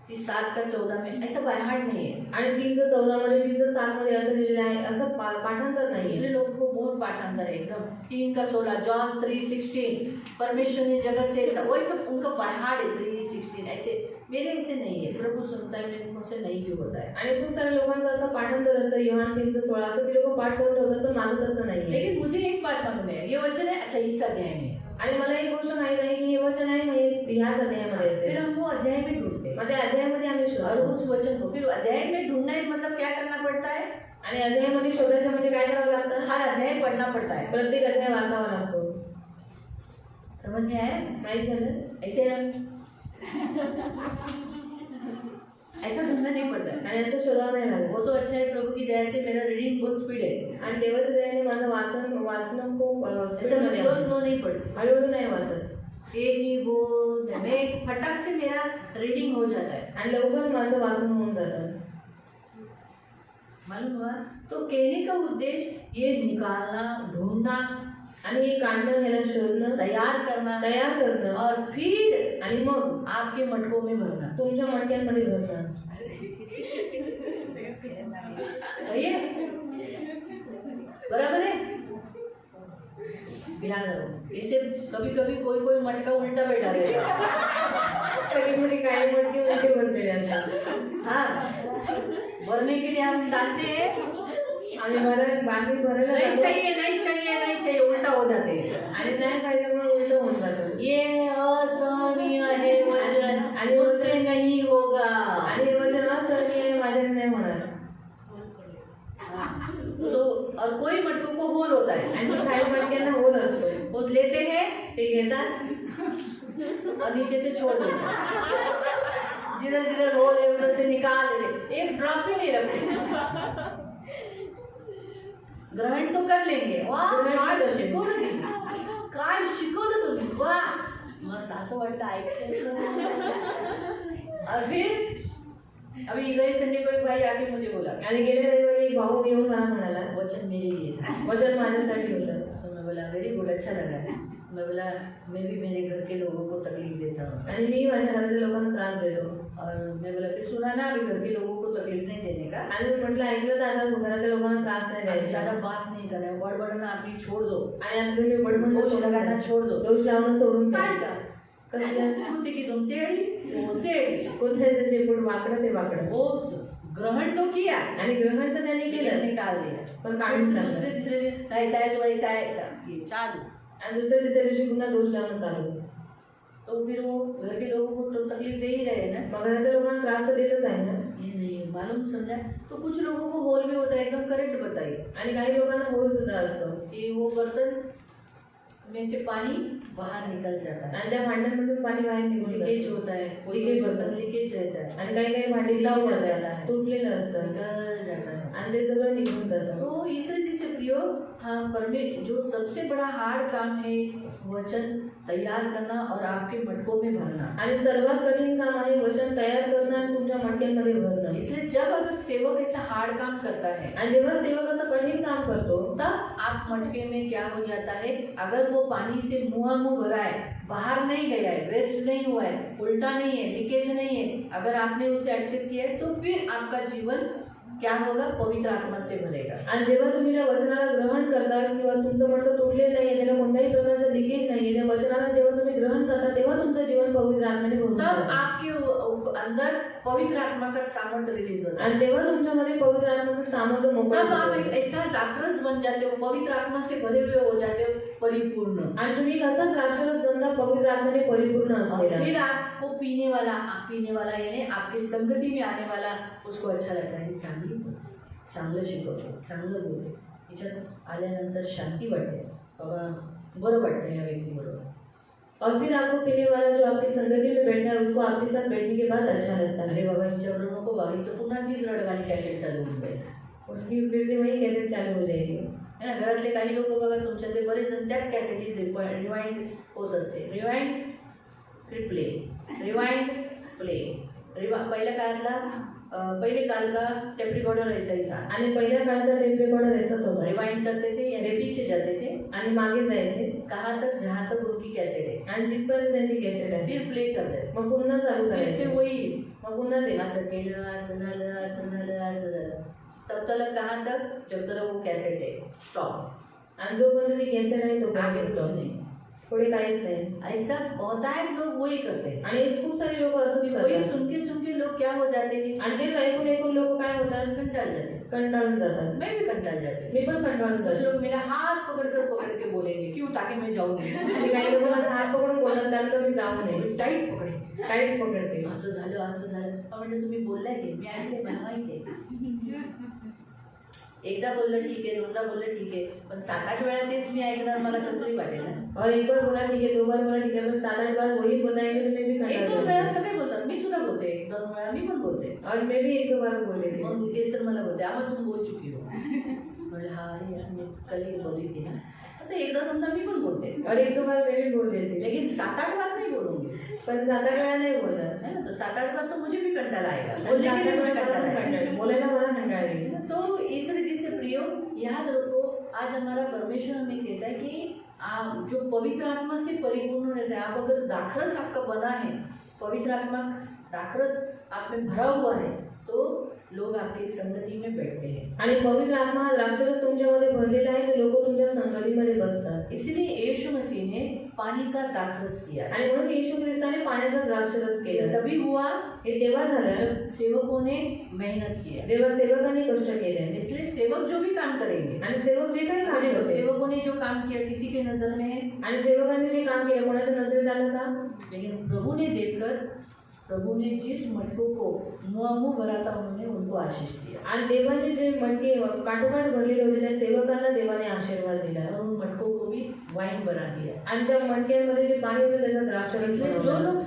कि 7:14 में ऐसा बाय हार्ट नहीं है। आणि 3:14 मध्ये 3:7 मध्ये असं लिहिलेलं आहे, असं पाठांतर दूसरे नाहीये। लोगों को बहुत पाठांतर है एकदम 3:16 जॉन 3:16 परमेश्वर ने जगत से ऐसा, वही सब उनका बाय हार्ट है 3:16 ऐसे। मेरे ऐसे नहीं है, प्रभु सुनता है, मेरे मुझसे नहीं क्यों होता है। आणि खूप साऱ्या लोकांचं असं पाठांतर असतं योहान 3:16 असं ते लोक पाठ करून ठेवतात, पण माझं तसं नाहीये। लेकिन मुझे एक बात मालूम है, ये वचन है अच्छा इस अध्याय में, आणि मला एक गोष्ट माहित आहे की हे वचन आहे म्हणजे ह्याच अध्यायामध्ये फिर असेल। हम वो अध्याय में ढूंढते हैं मग त्या अध्यायामध्ये आम्ही और शोधतो उस वचन को, फिर अध्याय में ढूंढना है मतलब क्या करना पड़ता है, आणि अध्यायामध्ये शोधायचं म्हणजे काय करावं लागतं, हर अध्याय पढ़ना पड़ता है। प्रत्येक अध्याय वाचावा लागतो। समझ में आया? माहित झालं? ऐसे ऐसा ढूंढना नहीं पड़ता है। आणि असं शोधावं नाही लागत। वो तो अच्छा है, प्रभु की दया से मेरा रीडिंग बहुत स्पीड है, आणि देवाच्या दयाने माझं वाचणं खूप ऐसा मैं स्लो स्लो नहीं पढ़ती, हळूहळू नाही वाचत एक ही बोल मैं फटाक से मेरा रीडिंग हो जाता है। आणि लवकर माझं वाचन होऊन जातं। मालूम हुआ? तो कहने का उद्देश्य ये निकालना, ढूंढना, आणि हे काढणं, ह्याला शोधणं, तैयार करना तयार करणं और फिर आणि मग आपके मटकों में भरना। तुमच्या मटक्यांमध्ये भरणं। सही है? बराबर है? ध्यान रखो, इसे कभी कभी कोई कोई मटका उल्टा बैठा देगा। कधी कधी काही मटके उलटे बनते असतात। हाँ, भरने के लिए हम डालते हैं, आणि बाकी भरायला नहीं जातो चाहिए नहीं चाहिए नहीं चाहिए, उल्टा हो जाते हैं। आणि नाही पाहिजे मग उलट होऊन जातं। ये असहनीय है वचन, मुझसे नहीं होगा। आणि हे वचन असहनीय आहे, माझ्याने नाही होणार। तो और कोई मटकों को होल होता है, आणि काही मटक्यांना होल असतो, वो लेते हैं ते घेतात और नीचे से छोड़ देते हैं, जिधर जिधर होल है उधर से निकाल देते, एक ड्रॉप भी नहीं रखते। ग्रहण तो कर लेंगे, वाह काय शिकवलं, काय शिकवलं तुम्ही, वाह मस्त असं वाटतं ऐकतं। और फिर अभी गए संडे को एक भाई आके मुझे बोला, आणि गेल्या रविवारी एक भाऊ येऊन मला म्हणाला वचन मेरे लिए था। वचन माझ्यासाठी होतं। तो मैं बोला वेरी गुड, अच्छा लगा। मैं बोला मैं भी मेरे घर के लोगों को तकलीफ देता हूँ, आणि मी माझ्या घरातल्या लोकांना त्रास देतो। और मैं बोला फिर सुना ना अभी घर के लोगों को तकलीफ नहीं देने का, आणि मी म्हटलं ऐकलं तर आता घरातल्या लोकांना त्रास नाही ज़्यादा द्यायचा बात नहीं करना है, बड़बड़ना अपनी छोड़ दो, आणि आता तुम्ही बडबड दोष लगाना छोड़ दो। दोष लावणं सोडून द्या। काय का कसलं खुद की तुम टेढ़ी वो टेढ़ी, कोथ्याचं शेपूट वाकडं ते वाकडं। वो ग्रहण तो किया, आणि ग्रहण तर त्यांनी केलं निकाल दिया, पण काढून टाकलं। दूसरे तीसरे दिन ऐसा है तो ऐसा है, ऐसा ये चालू। आणि दुसऱ्या तिसऱ्या दिवशी पुन्हा दोष लावणं चालू। तो फिर वो घर के लोगों को तो तकलीफ दे ही रहे ना, मग घरातल्या लोकांना त्रास तर देतच आहे ना। ये नहीं मालूम समझा? तो कुछ लोगों को होल भी होता है, एकदम करेक्ट बताइए। आणि काही लोकांना होल सुद्धा असतो कि वो बर्तन में से पानी बाहर निकल जाता है, आणि त्या भांड्यांमधून पाणी बाहेर निघून लीकेज जातं। होता है, कोई लीकेज बर्तन होतं। लीकेज रहता है, आणि काही काही भांडी ढिला लीकेज हो असतात, जाता है, तुटलेलं असतं निकल जाता है। आणि ते सगळं निघून जातं। तो इस रीति से प्रियो, हाँ जो सबसे बड़ा हार्ड काम है वचन तैयार करना और आपके मटकों में भरना। आणि सर्वात कठीण काम आहे वचन तयार करणं आणि तुमच्या मटक्यांमध्ये भरणं. इसलिए जब अगर सेवक ऐसा हार्ड काम करता है, आणि जेव्हा सेवक असं कठीण काम करतो तब आप मटके में क्या हो जाता है, अगर वो पानी से मुंह भरा है, बाहर नहीं गया है, वेस्ट नहीं हुआ है, उल्टा नहीं है, लीकेज नहीं है, अगर आपने उसे एक्सेप्ट किया है तो फिर आपका जीवन क्या होगा, पवित्र आत्मा से भरेगा. आणि जेव्हा तुम्ही त्या वचनाला ग्रहण करता किंवा तुमचं मटकं तुटलेलं नाहीये, त्याला कोणत्याही प्रकारचं लिकेज नाहीये, त्या वचनाला जेव्हा तुम्ही ग्रहण करता तेव्हा तुमचं जीवन पवित्र आत्म्याने भरून तब जातं. आपके अंदर पवित्र आत्मा का सामर्थ्य रिलीज होता है. आणि तेव्हा तुमच्यामध्ये पवित्र आत्म्याचं सामर्थ्य मोकळं तब आप होतं. एक ऐसा दाखरस बन जाते हो, पवित्र आत्मा से भरे हुए हो जाते हो, परिपूर्ण. आणि तुम्ही कसं द्राक्षरस बनता पवित्र आत्म्याने परिपूर्ण और असलेला. फिर आपको पीने वाला यानी आपकी संगति में आने वाला उसको अच्छा लगता है. चांगलं शिकवतो, चांगलं बोलतो, याच्यात आल्यानंतर शांती वाटते, बाबा बरं वाटतं या व्यक्तीबरोबर. और फिर आपको पीने वाला जो आपकी संगति में बैठा है उसको आपके साथ बैठने के बाद अच्छा लगता है. अरे बाबा यांच्याबरोबर नको बाबा, पुन्हा तीच रडगाणी कॅसेट चालू होऊन जाईल. उसकी फिर से वही कैसे चालू हो जाएगी. है ना. घरातले काही लोक बघा तुमच्यातले बरेच जण त्याच कॅसेटी रिवाइंड होत असते. Rewind play, rewind play. पहिल्या काळातला पहले काल का टेप रिकॉर्डर ऐसा ही था. आणि पहिल्या काळाचा टेप रेकॉर्डर ऐसाच होता. रिवाइंड करते थे यानी पीछे जाते थे आणि मागे जायचे कहाँ तक, जहाँ तक उनकी कैसेट है, आणि जिथपर्यंत त्यांची कॅसेट आहे फिर प्ले करते थे. मग पुन्हा चालू फिर करायचे. से वही मग पुन्हा ते असं केलं, असं झालं, असं झालं, असं झालं. तब तक कहाँ तक, जब तक वो कैसेट है स्टॉप. आणि जोपर्यंत ती कॅसेट आहे तो आगे कुछ नहीं. पुढे काहीच नाही. ऐसा होता है, लोग वही करते हैं. आणि खूप सारे लोक असं वही करतात. सुन के लोग क्या हो जाते हैं, आणि तेच ऐकून लोक काय होतात, कंटाळ जाते. कंटाळून जातात. मैं भी कंटाळ जाते. मी पण कंटाळून कुछ जाते. लोग मेरा हाथ पकड़ के बोलेंगे, क्यों, ताकि मैं जाऊँ नहीं. आणि काही लोक माझा हात पकडून बोलत त्यानंतर मी जाऊ नये. टाईट पकडे, टाईट पकडते. असं झालं, असं झालं. म्हणजे तुम्ही बोललाय की मी ऐकले, मला माहिती आहे. एकदा बोललं ठीक आहे, दोनदा बोललं ठीक आहे, पण 7-8 वेळा तेच मी ऐकणार, मला कसं तरी वाटेल ना. और एक बार बोला ठीक है, 2 बार बोला ठीक है, पण 7-8 बार वही बताएंगे तो मैं भी कंटाळ 1-2 जाऊंगी. वेळा सगळे बोलतात, मी सुद्धा बोलते. 1-2 वेळा मी पण बोलते. और मैं भी 1-2 बार बोले थे. मग तेच तर मला बोलते, आम्हा तुम बोल चुकी हो. म्हणलं हा अरे यार मी कल ही बोली थी ना. असं 1-2 मी पण बोलते. और 1-2 बार मैं भी बोल देती. लेकिन 7-8 बार नहीं बोलूंगी. पण 7-8 वेळा नाही बोला. है ना. तो 7-8 बार तो मुझे भी कंटाला आएगा. बोलने के लिए मुझे कंटाला आएगा. बोलायला मला कंटाळा येईल. तो इस रीति से प्रियो याद रखो, आज हमारा परमेश्वर हमें कहता है कि आप जो पवित्र आत्मा से परिपूर्ण रहता है, आप अगर दाखरस आपका बना है, पवित्र आत्मा दाखरस आप में भरा हुआ है, तो लोग आपकी संगति में बैठते हैं. आणि पवित्र आत्मा हा द्राक्षरस तुमच्यामध्ये भरलेला आहे, तर लोक तुमच्या संगतीमध्ये बसतात. इसलिए यीशु मसीह ने पानी का दाखरस किया. आणि म्हणून येशू ख्रिस्ताने पाण्याचा द्राक्षरस ये केला. तभी हुआ हे तेव्हा झालं जब सेवकों ने मेहनत किया. जेव्हा सेवकांनी कष्ट केले. इसलिए सेवक जो भी काम करेंगे, आणि सेवक जे काही काम करते, सेवकों ने जो काम किया किसी के नजर में है, आणि सेवकांनी जे काम केलं कोणाच्या नजरेत आलं का, लेकिन प्रभु ने देखकर, प्रभु ने जिस मटकों को मुँह भरा था उन्होंने उनको आशीष दिया. आणि देवाने जे मटके काठोकाठ भरलेले होते त्या सेवकांना देवाने आशीर्वाद दिला. और उन मटकों को भी वाइन बना दिया. आणि त्या मटक्यांमध्ये जे पाणी होतं त्याचा द्राक्षरस इसलिए जो बनवला. लोग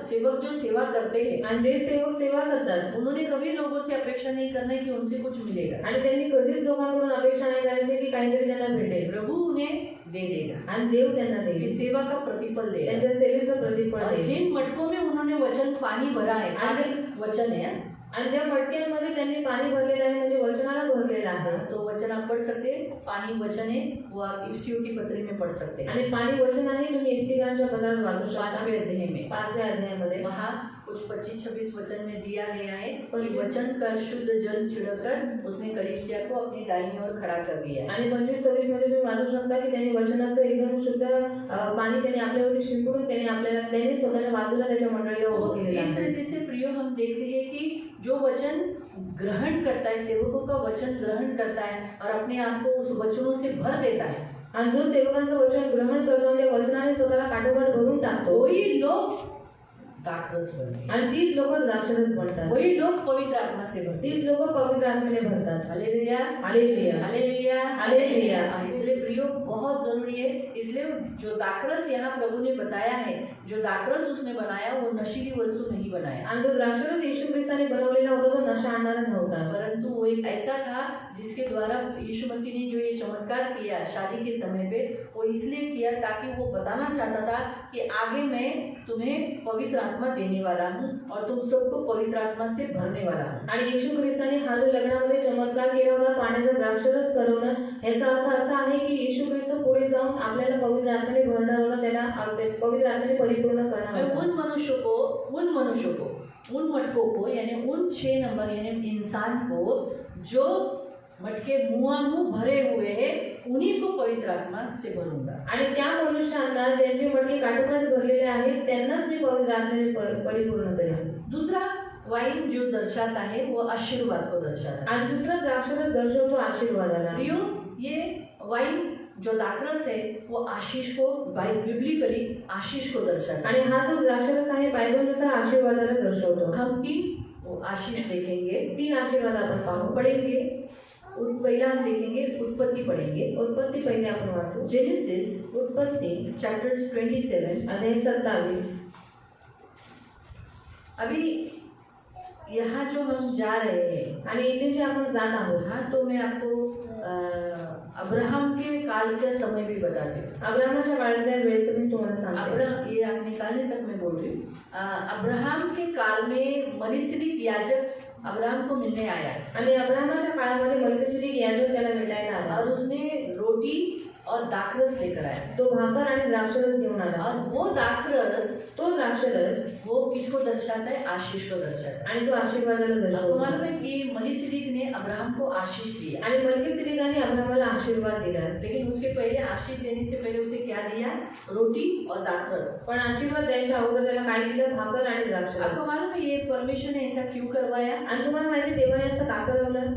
सेवक जो सेवा करते हैं, आणि जे सेवक सेवा करतात उन्होंने कभी लोगों से अपेक्षा नहीं करना है कि उनसे कुछ मिलेगा. आणि त्यांनी कधीच लोकांकडून अपेक्षा नाही करायची की काहीतरी त्यांना भेटेल. प्रभु उन्हें दे देगा. आणि देव त्यांना कि देईल. सेवा का प्रतिफल देगा. त्यांच्या सेवेचं प्रतिफळ और देईल. जिन मटकों में उन्होंने वचन पानी भरा है, आज वचन है, आणि ज्या मटक्यांमध्ये त्यांनी पाणी भरलेलं आहे म्हणजे वचनाला भरलेलं आहे. तो वचन आप पढ़ सकते हैं. पानी वचन है, वो आप इफ्सियों की पत्री में पढ़ सकते हैं. आणि पाणी वचन आहे, तुम्ही इफ्सिकांच्या पत्रात वाचू शकता. 5वें अध्याय में, 5व्या अध्यायामध्ये वहाँ कुछ 25-26 वचन में दिया गया है कि वचन का शुद्ध जल छिड़कर उसने कलीसिया को अपनी दाहिनी ओर खड़ा कर दिया. आणि 25-26 मध्ये तुम्ही वाचू शकता की त्यांनी वचनाचं एकदम शुद्ध पाणी त्यांनी आपल्यावरती शिंपडून त्यांनी स्वतःच्या बाजूला त्याच्या मंडळीला उभं केलेलं इस आहे. रीति से प्रियो हम देखते हैं कि जो वचन ग्रहण करता है, सेवकों का वचन ग्रहण करता है और अपने आप को उस वचनों से भर देता है, आणि जो सेवकांचं वचन ग्रहण करतो आणि त्या वचनाने स्वतःला काठोकाठ भरून टाकतो, वही लोग दाखरस बनते हैं। आणि तीच लोक द्राक्षरस बनतात, वही लोग पवित्र आत्मा से भरते हैं। तीच लोक पवित्र आत्मेने भरतात। Hallelujah, hallelujah, hallelujah, hallelujah. इसलिए प्रियो बहुत जरूरी है। इसलिए जो दाखरस यहाँ प्रभु ने बताया है, जो दाखरस उसने बनाया वो नशीली वस्तु नहीं बनाया, आणि तो द्राक्षरस येशू ख्रिस्ताने बनवलेला होता तो नशा आणणारा नव्हता, परंतु वो एक ऐसा था जिसके द्वारा यीशु मसीह ने जो ये चमत्कार किया शादी के समय पे, वो इसलिए किया ताकि वो बताना चाहता था कि आगे मैं तुम्हें पवित्र आत्मा देने वाला हूँ और तुम सबको पवित्र आत्मा से भरने वाला हूँ। आणि येशू ख्रिस्ताने हा जो लग्नामध्ये चमत्कार केला होता पाण्याचा द्राक्षरस करवणं, याचा अर्थ असा आहे की येशू ख्रिस्त पुढे जाऊन आपल्याला पवित्र आत्म्याने भरणार होता, त्याला पवित्र आत्म्याने परिपूर्ण करणार मैं होता। उन मटकों को यानी उन 6 नंबर यानी इंसान को जो मटके मुंह भरे हुए हैं उन्हीं को पवित्र आत्मा से भरूंगा। आणि त्या मनुष्यांना ज्यांचे मटके काटोकाट भरलेले आहेत त्यांनाच मी पवित्र आत्म्याने परिपूर्ण करेन। दूसरा वाइन जो दर्शाता है वो आशीर्वाद को दर्शाता है। आणि दुसरा द्राक्षरस दर्शवतो आशीर्वादाला। प्रियो, ये वाइन जो दाखरस है वो आशीष को बिब्लिकली आशीष को दर्शाता है। आणि हा जो द्राक्षरस आहे बायबलनुसार आशीर्वादाला दर्शवतो। हम 3 आशीष देखेंगे, 3 आशीर्वाद आपण पाहू। पढ़ेंगे। पहला हम देखेंगे उत्पत्ति पढ़ेंगे। उत्पत्ति पहिले आपण वाचू। जेनेसिस उत्पत्ति चैप्टर्स 27 अध्याय 27। अभी यहाँ जो हम जा रहे हैं आणि इथे जे आपण जात आहोत, हाँ, तो मैं आपको अब्राहम के काल का समय भी बता दूँ। अब्राहमाच्या काळातल्या वेळेचं मी तुम्हाला सांगते। ये आप निकालने तक मैं बोल रही हूँ। अब्राहम के काल में मलिसिदिक याजक अब्राहम को मिलने आया आणि अब्राहमाच्या काळामध्ये मलकीसिदिक याजक त्याला भेटायला आला और उसने रोटी और दाखरस लेकर आया। तो भाकर आणि द्राक्षरस घेऊन आला और वो दाखरस, तो द्राक्षरस वो किसको दर्शाता है? आशीष को दर्शाता है। आणि तो आशीर्वादाला आपको दर्शवतो। मालूम है कि मलिसिदिक ने अब्राहम को आशीष दिया, आणि मलकीसिदिकाने अब्राहमाला आशीर्वाद दिला, लेकिन उसके पहले आशीष देने से पहले उसे क्या दिया? रोटी और दाखरस। पण आशीर्वाद द्यायच्या अगोदर त्याला काय दिलं? भाकर आणि द्राक्षरस। आपको मालूम है ये परमेश्वर ने ऐसा क्यों करवाया? आणि तुम्हाला माहिती देवाने असं का करवलं?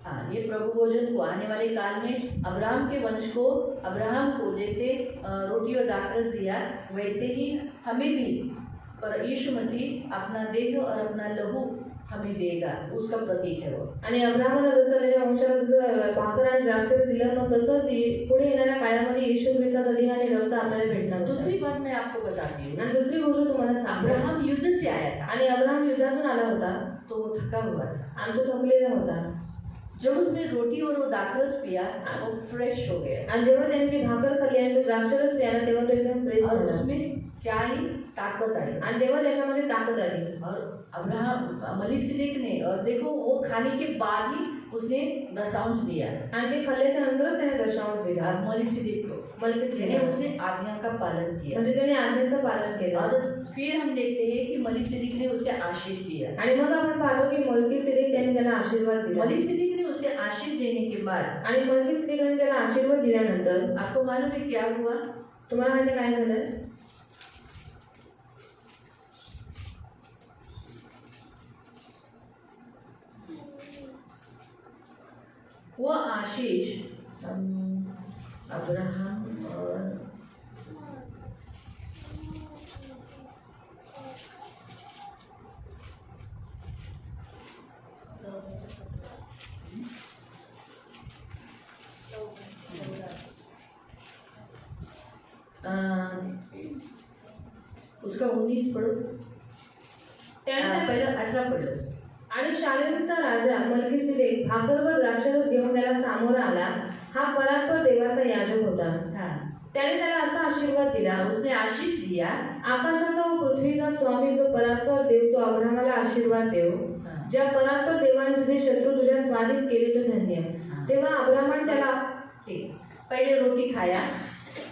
हाँ, ये प्रभु भोजन को आने वाले काल में अब्राहम के वंश को, अब्राहम को जैसे रोटी और दाखरस दिया वैसे ही हमें भी पर यीशु मसीह अपना देह और अपना लहू हमें देगा, उसका प्रतीक है वो। आणि अब्राहमाला जसं त्याच्या वंशाला जसं भाकर आणि द्राक्षरस दिलं, मग तसंच पुढे येणाऱ्या काळामध्ये येशू ख्रिस्ताचा देह आणि रक्त आपल्याला भेटणार होता। दूसरी बात मैं आपको बताती हूँ। आणि दुसरी गोष्ट तुम्हाला सांगतो, अब्राहम युद्ध से आया था आणि अब्राहम युद्धातून आला होता, तो वो थका हुआ था। आणि तो थकलेला होता। जब उसने रोटी और वो दाखरस पिया वो फ्रेश हो गया, आणि जेव्हा त्याने ती भाकर खाल्ली आणि तो द्राक्षरस प्याला तेव्हा तो एकदम फ्रेश और झाला उसमें क्या ही ताकत आई। आणि तेव्हा त्याच्यामध्ये ताकद आली। और अब्राहम मलिसिदिक ने, और देखो वो खाने के बाद ही उसने दशांश दिया, आणि ते खाल्ल्याच्या नंतरच त्याने दशांश दिला मलिसिदिक को, मलकीसिदिक, यानी उसने आज्ञा का पालन किया। म्हणजे त्याने आज्ञेचं पालन केलं। और फिर हम देखते हैं कि मलिसिदिक ने उसे आशीष दिया। आणि मग आपण पाहतो की मलकीसिदिक त्याने त्याला आशीर्वाद दिला। मलिसिदिक ने उसे आशीष देने के बाद, आणि मलकीसिदिकाने त्याला आशीर्वाद दिल्यानंतर आपको मालूम है क्या हुआ? तुम्हाला माहिती काय झालं? वो आशीष अब्राहम और उसका 19 पढ़ो, पहले 18 पढ़ लो। आणि शालेमचा राजा मलकीसिदेक भाकर व द्राक्षरस घेऊन त्याला सामोरा आला। हा परात्पर देवाचा याजक होता। हाँ, त्याने त्याला असा आशीर्वाद दिला, उसने आशीष दिया। आकाशाचा व पृथ्वीचा स्वामी जो परात्पर देव तो अब्राहमाला आशीर्वाद देव, ज्या परात्पर देवाने तुझे शत्रू तुझ्या स्वाधीन केले तो धन्य। तेव्हा अब्राहमाने त्याला ठीक, पहले रोटी खाया,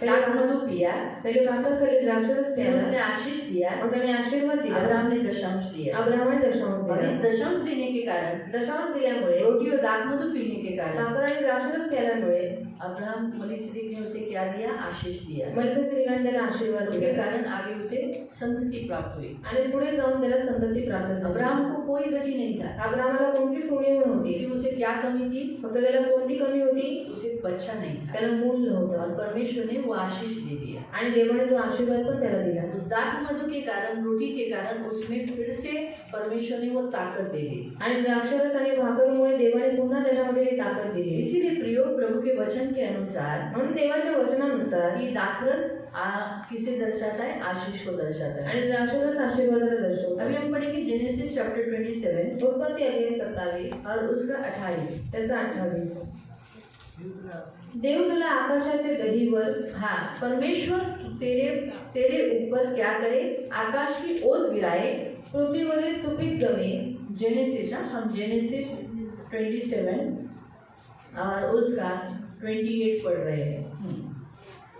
मधु पिया, पहिले भाकर खाल्ली, द्राक्षरस फिर प्याला, उसने आशीष दिया, मग त्याने आशीर्वाद दिला। अब्राहम ने दशांश दिया। अब्राहमाने दशांश और दिला। इस दशांश देने के कारण, दशांश दिल्यामुळे, रोटी और दाखमधु पीने के कारण भाकर आणि द्राक्षरस प्याल्यामुळे अब्राहम मलिसिदिक ने उसे क्या दिया? आशीष दिया। मल्कसीदिकाने त्याला आशीर्वाद उसके दिला कारण आगे उसे संतति प्राप्त हुई। आणि पुढे जाऊन त्याला संतती प्राप्त झाली। अब्राहम को कोई गति नहीं था। अब्राहमाला कोणतीच उणीव नव्हती। सिर्फ उसे क्या कमी थी? फक्त त्याला कोणती कमी होती? उसे बच्चा नहीं था त्याला मूल और नव्हतं परमेश्वर ने वो आशीष दे दिया। आणि देवाने तो आशीर्वाद पण त्याला दिला। उस दाखमधु के कारण, रोटी के कारण उसमें फिर से परमेश्वर ने वो ताकत दे दी। आणि द्राक्षरस आणि भाकरमुळे देवाने पुन्हा त्याच्यामध्ये ती ताकद दिली। इसीलिए प्रियो, प्रभु के वचन के अनुसार म्हणून देवाच्या वचनानुसार ये दाखरस किसे दर्शाता है? आशीष को दर्शाता है। आणि द्राक्षरस आशीर्वादाला दर्शवतो। अभी हम पढ़ेंगे जेनेसिस चैप्टर 27 उत्पत्ती अध्याय 27 और उसका 28। त्याचा 28। देव तुला आकाशाचे गहीवर हाँ, परमेश्वर तेरे ऊपर क्या करे? आकाश की ओस गिराए। पृथ्वीवरील सुपीक जमीन। जेनेसिस, हम जेनेसिस 27 और उसका 28 पढ़ रहे हैं।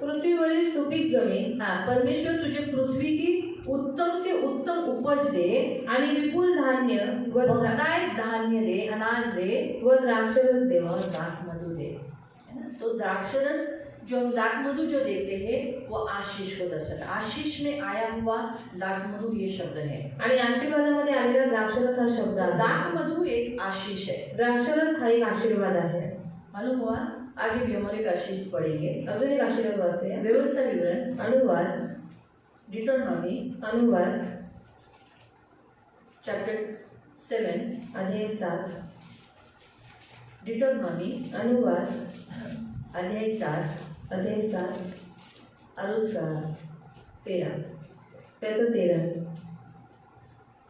पृथ्वीवरील सुपीक जमीन। हाँ, परमेश्वर तुझे पृथ्वी की उत्तम से उत्तम उपज दे आणि विपुल धान्य व बहुतायत धान्य दे, अनाज दे व द्राक्षरस देवा। और दाखमधु दे। है ना? तो द्राक्षरस जो हम दाखमधु जो देते हैं वो आशीष को दर्शाता है। आशीष में आया हुआ दाखमधु ये शब्द है। आणि आशीर्वादामध्ये आलेला द्राक्षरस हा शब्द आहे। दाखमधु एक आशीष है। द्राक्षरस हा एक आशीर्वाद आहे। मालूम हुआ? आगे भी हम और एक आशीष पढ़ेंगे। अजून एक आशीर्वाद वाचूया। व्यवस्था विवरण, अनुवाद, डिटोनॉमी अनुवाद चैप्टर 7, अध्याय 7, डिटोनॉमी अनुवाद अध्याय 7 अध्याय 7 और उसका 13। त्याचं 13।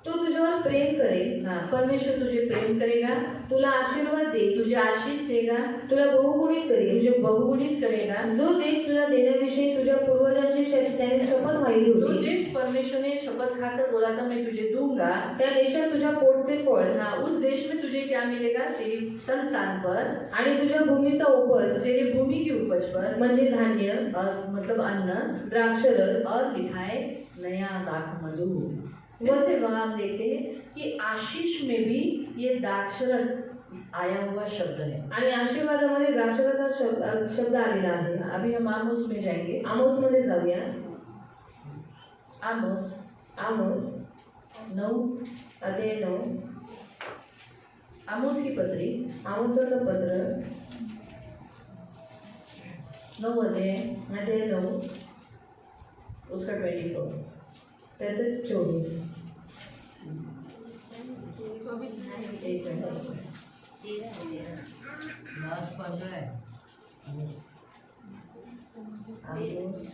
तो तुझ्यावर प्रेम करेल। हाँ, परमेश्वर तुझे प्रेम करेगा, तुला आशीर्वाद देईल, तुझे आशीष देगा, तुला बहुगुणित करेल, तुझे बहुगुणित करेगा। जो देश तुला देण्याविषयी तुझ्या पूर्वजांची त्याने शपथ वाहिली जो होती, देश परमेश्वर ने शपथ खाकर बोला था मैं तुझे दूंगा, त्या देशात तुझ्या पोटचे फळ हाँ, उस देश में तुझे क्या मिलेगा? तेरी संतान पर, आणि तुझ्या भूमीचा उपज तेरी भूमि की उपज पर, म्हणजे धान्य और मतलब अन्न, द्राक्षरस और लिखा है नया दाखमधु। वैसे वहाँ हम देखते हैं कि आशीष में भी ये दाक्षरस आया हुआ शब्द है। आणि आशीर्वादामध्ये द्राक्षरस हा शब्द आलेला आहे। अभी हम आमोस में जाएंगे। आमोस मध्ये जाऊया। आमोस आमोस 9 अध्याय 9। आमोस की पत्री आमोसाचं पत्र 9 अध्याय अध्याय 9 उसका 24। त्याचं 24। एक मिनट। आमोस,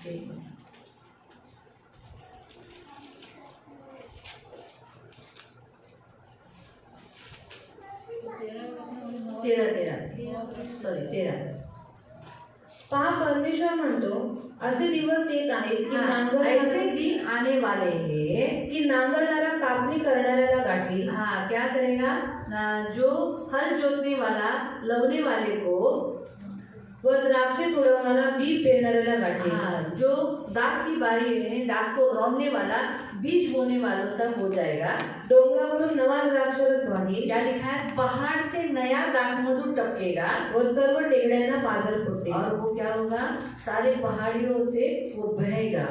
एक मिनट। तेरा। पहा परमेश्वर म्हणतो असे दिवस येत आहेत की ऐसे दिन आने वाले हैं की नांगरणारा कापणी करणाऱ्याला गाठी। हाँ, क्या करेगा? जो हल जोतने वाला लवने वाले को व द्राक्षे तुडवणारा बी पेरणाऱ्याला गाठी। हाँ, जो दाख की बारी है, दाख को रौंदने वाला बीज बोने वालों सब हो जाएगा। डोंगरावरून नवा द्राक्षरस वाही। क्या लिखा है? पहाड़ से नया दाखमधु टपकेगा व सर्व टेकड्यांना पाझर फुटते। और वो क्या होगा? सारे पहाड़ियों से वो बहेगा।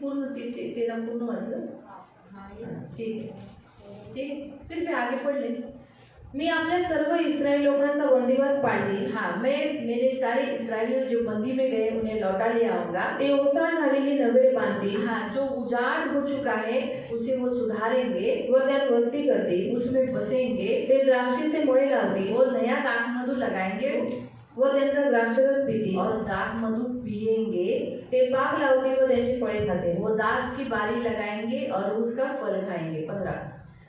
पूर्ण तेरा पूर्ण वाचलं? ठीक है, ठीक है। फिर मैं आगे पढ़ ले। मी आपल्या सर्व इस्रायल लोकांचा बंदिवास पाडली। हाँ, मैं मेरे सारे इस्राएलियों जो बंदी में गए उन्हें लौटा ले आऊंगा। ते ओसाड झालेली नगरे बांधतील। हाँ, जो उजाड़ हो चुका है उसे वो सुधारेंगे, व त्यात वस्ती करतील। उसमें बसेंगे, ते द्राक्षीचे मळे लावतील वो नया दाखमधु लगाएंगे व त्यांचा द्राक्षरस पितील। और दाखमधु पिएंगे। ते पाक लावतील व त्यांची फळे खातील। वो दाख की बारी लगाएंगे और उसका फल खाएंगे। 15।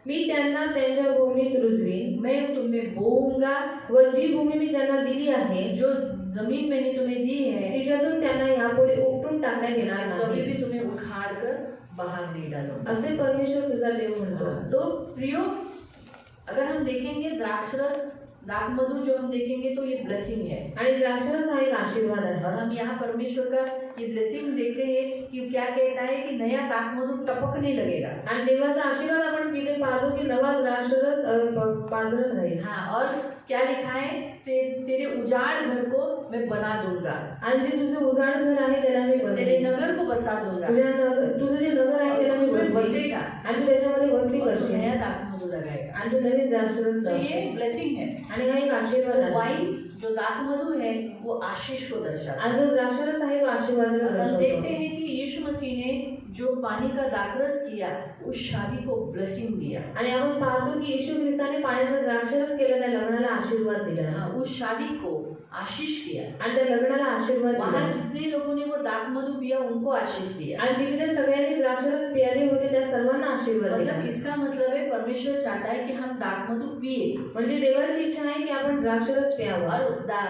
मी त्यांना त्यांच्या भूमीत रुजवीन। मैं तुम्हें बोऊंगा, व जी भूमी मी त्यांना दिली आहे, जो जमीन मैंने तुम्हें दी है, तिच्यातून त्यांना यापुढे उपटून टाकण्यात येणार कभी नाही, भी तुम्हें उखाड़ कर बाहर नहीं डालूंगा। असे परमेश्वर तुझा देव म्हणतो। तो प्रियो, अगर हम देखेंगे द्राक्षरस दाखमधु जो हम देखेंगे तो ये ब्लेसिंग है। आणि द्राक्षरस हा एक आशीर्वाद आहे. और हम यहाँ परमेश्वर का ये ब्लेसिंग देखते हैं कि क्या कहता है कि नया दाखमधु टपकने लगेगा। आणि देवाचा आशीर्वाद आपण तिथे पाहतो की नवा द्राक्षरस पाजरत राहील. हाँ, और क्या लिखा है, तेरे उजाड़ घर को मैं बना दूंगा, आणि जे तुझं उजाड घर आहे त्याला मी तेरे बनवेन. नगर को बसा दूंगा, तुझं जे नगर आहे त्याला मी उसमें बनवेन बसेगा आणि तू त्याच्यामध्ये वस्ती और तू करशील नया दाखमधु लगाएगा। आणि तू नवीन द्राक्षरस तो ये लावशील. ब्लेसिंग है। आणि हा एक आशीर्वाद आहे. वाइन जो दाखमधु है वो आशीष को दर्शाता है। आणि जो द्राक्षरस आहे तो आशीर्वादाला हम दर्शवतो. देखते हैं कि यीशु मसीह ने जो पानी का दाखरस किया उस शादी को ब्लेसिंग दिया। आणि आपण पाहतो की येशू ख्रिस्ताने पाण्याचा द्राक्षरस केला, त्या लग्नाला आशीर्वाद दिला हाँ, उस शादी को आशीष किया। आणि त्या लग्नाला आशीर्वाद वहाँ दिला. जितने लोगों ने वो दाखमधु पिया उनको आशीष दिया। आणि तिथे सगळ्यांनी द्राक्षरस प्याले होते त्या सर्वांना आशीर्वाद दिला. मतलब इसका मतलब है परमेश्वर चाहता है कि हम दाखमधु पिए, म्हणजे देवाची इच्छा आहे की आपण द्राक्षरस प्यावं. और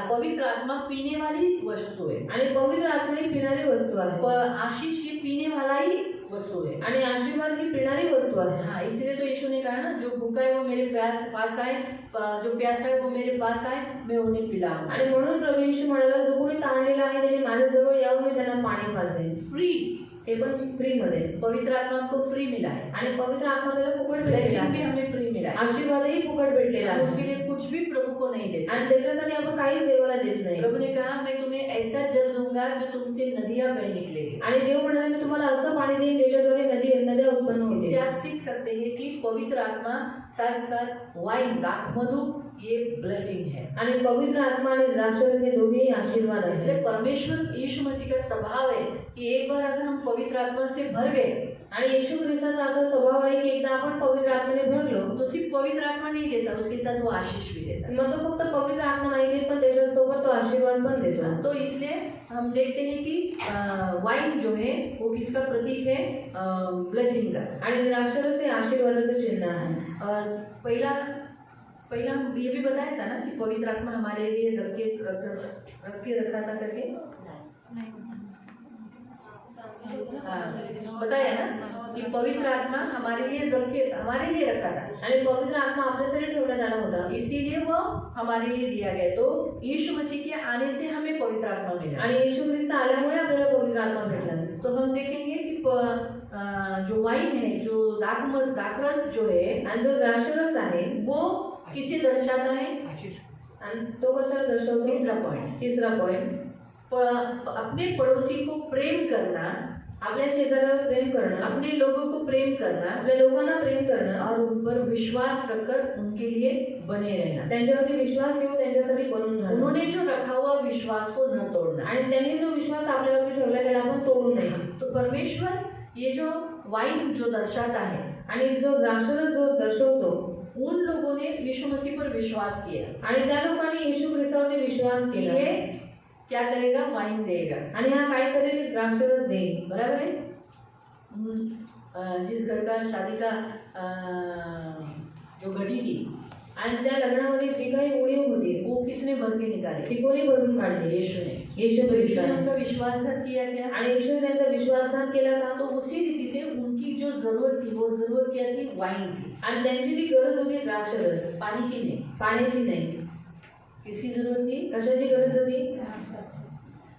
पवित्र आत्मा पीने वाली वस्तु है, आणि पवित्र आत्मा ही पिणारी वस्तू आहे आशीष ये पीने वाला ही वस्तु है। आणि आशीर्वाद ही पिणारी वस्तू आहे. हाँ, इसलिए तो यीशु ने कहा ना, जो भूखा है वो मेरे पास आए, जो प्यासा है वो मेरे पास आए, मैं उन्हें पिलाऊंगा। आणि म्हणून प्रभू येशू म्हणाला, जो कोणी ताणलेला आहे त्याने माझ्याजवळ यावं, मी त्यांना पाणी पाजेन. फ्री, ते पण फ्री मध्ये. पवित्र आत्मा हमको फ्री मिला है, आणि पवित्र आत्मा त्याला फुकट भेटलेला ब्लेसिंग भी आहे. हमें फ्री मिला है। आशीर्वादही फुकट भेटलेला हम उसके आहे. लिए कुछ भी प्रभु को नहीं देते। आणि त्याच्यासाठी आपण काहीच देवाला देत नाही. प्रभु ने कहा, मैं तुम्हें ऐसा जल दूंगा जो तुमसे नदियां बह निकलेगी। आणि देव म्हणाले, मी तुम्हाला असं पाणी देईन ज्याच्याद्वारे नद्या उत्पन्न इससे होतील. आप सीख सकते हैं कि पवित्र आत्मा साथ साथ वाइन दाखमधु ये ब्लेसिंग है। आणि पवित्र आत्मा आणि द्राक्षरस हे दोघेही आशीर्वाद इसलिए आहेत. परमेश्वर यीशु मसीह का स्वभाव है कि एक बार अगर हम पवित्र आत्मा से भर गए आणि येशू ख्रिस्ताचा असा स्वभाव आहे की एकदा आपण पवित्र आत्म्याने भरलो, तो सिर्फ पवित्र आत्मा नहीं देता, उसके साथ वो आशीष भी देता। मग तो फक्त पवित्र आत्मा नाही देत, पण त्याच्यासोबत तो आशीर्वाद पण देतो. तो इसलिए हम देखते हैं कि वाइन जो है वो किसका प्रतीक है, ब्लेसिंग का। आणि द्राक्षरस हे आशीर्वादाचं चिन्ह आहे. और पहला हम ये भी बताया था ना कि पवित्र आत्मा हमारे लिए रख के रखा था करके, हाँ, बताया ना कि पवित्र आत्मा हमारे लिए रखा था, आणि पवित्र आत्मा आपल्यासाठी ठेवण्यात आला होता. इसीलिए वो हमारे लिए दिया गया। तो यीशु मसीह के आने से हमें पवित्र आत्मा मिला। आणि येशू ख्रिस्त आल्यामुळे आपल्याला पवित्र आत्मा भेटला. तो हम देखेंगे कि जो वाइन है, जो दाखरस जो है, आणि जो द्राक्षरस आहे वो किसे दर्शाता है, आणि तो कशाला दर्शवतो. तिसरा पॉइंट, अपने पड़ोसी को प्रेम करना, आपल्या शेजाऱ्यावर प्रेम करणं, अपने लोगों को प्रेम करना, आपल्या लोकांना प्रेम करणं, और उन पर विश्वास रखकर उनके लिए बने रहना। त्यांच्यावरती विश्वास ठेवून त्यांच्यासाठी बनून राहणं. उन्होंने जो रखा हुआ विश्वास को न तोड़ना। आणि त्यांनी जो विश्वास आपल्यावरती ठेवला त्याला आपण तोडू नये. तो परमेश्वर ये जो वाइन जो दर्शाता है, आणि जो द्राक्षरस जो दर्शवतो, उन लोगों ने यीशु मसीह पर विश्वास किया, आणि त्या लोकांनी येशू ख्रिस्तावरती विश्वास कि केला. ये क्या करेगा, वाइन देगा। आणि हा काय करेल, द्राक्षरस देईल. बराबर है। जिस घर का शादी का जो घटी थी, आणि त्या लग्नामध्ये जी काही उणीव होती वो किसने भर के निकाली, ती कोणी भरून काढली. यीशु ने। येशू तो यीशु ने ख्रिस्ताने. उनका विश्वासघात किया गया, आणि येशूने त्यांचा विश्वासघात केला का. तो उसी रीति से उनकी जो जरूरत थी वो जरूरत क्या थी, वाइन की। आणि त्यांची ती गरज होती द्राक्षरस, पानी की नहीं, पाण्याची नाही. किसकी जरूरत थी, कशाची गरज होती.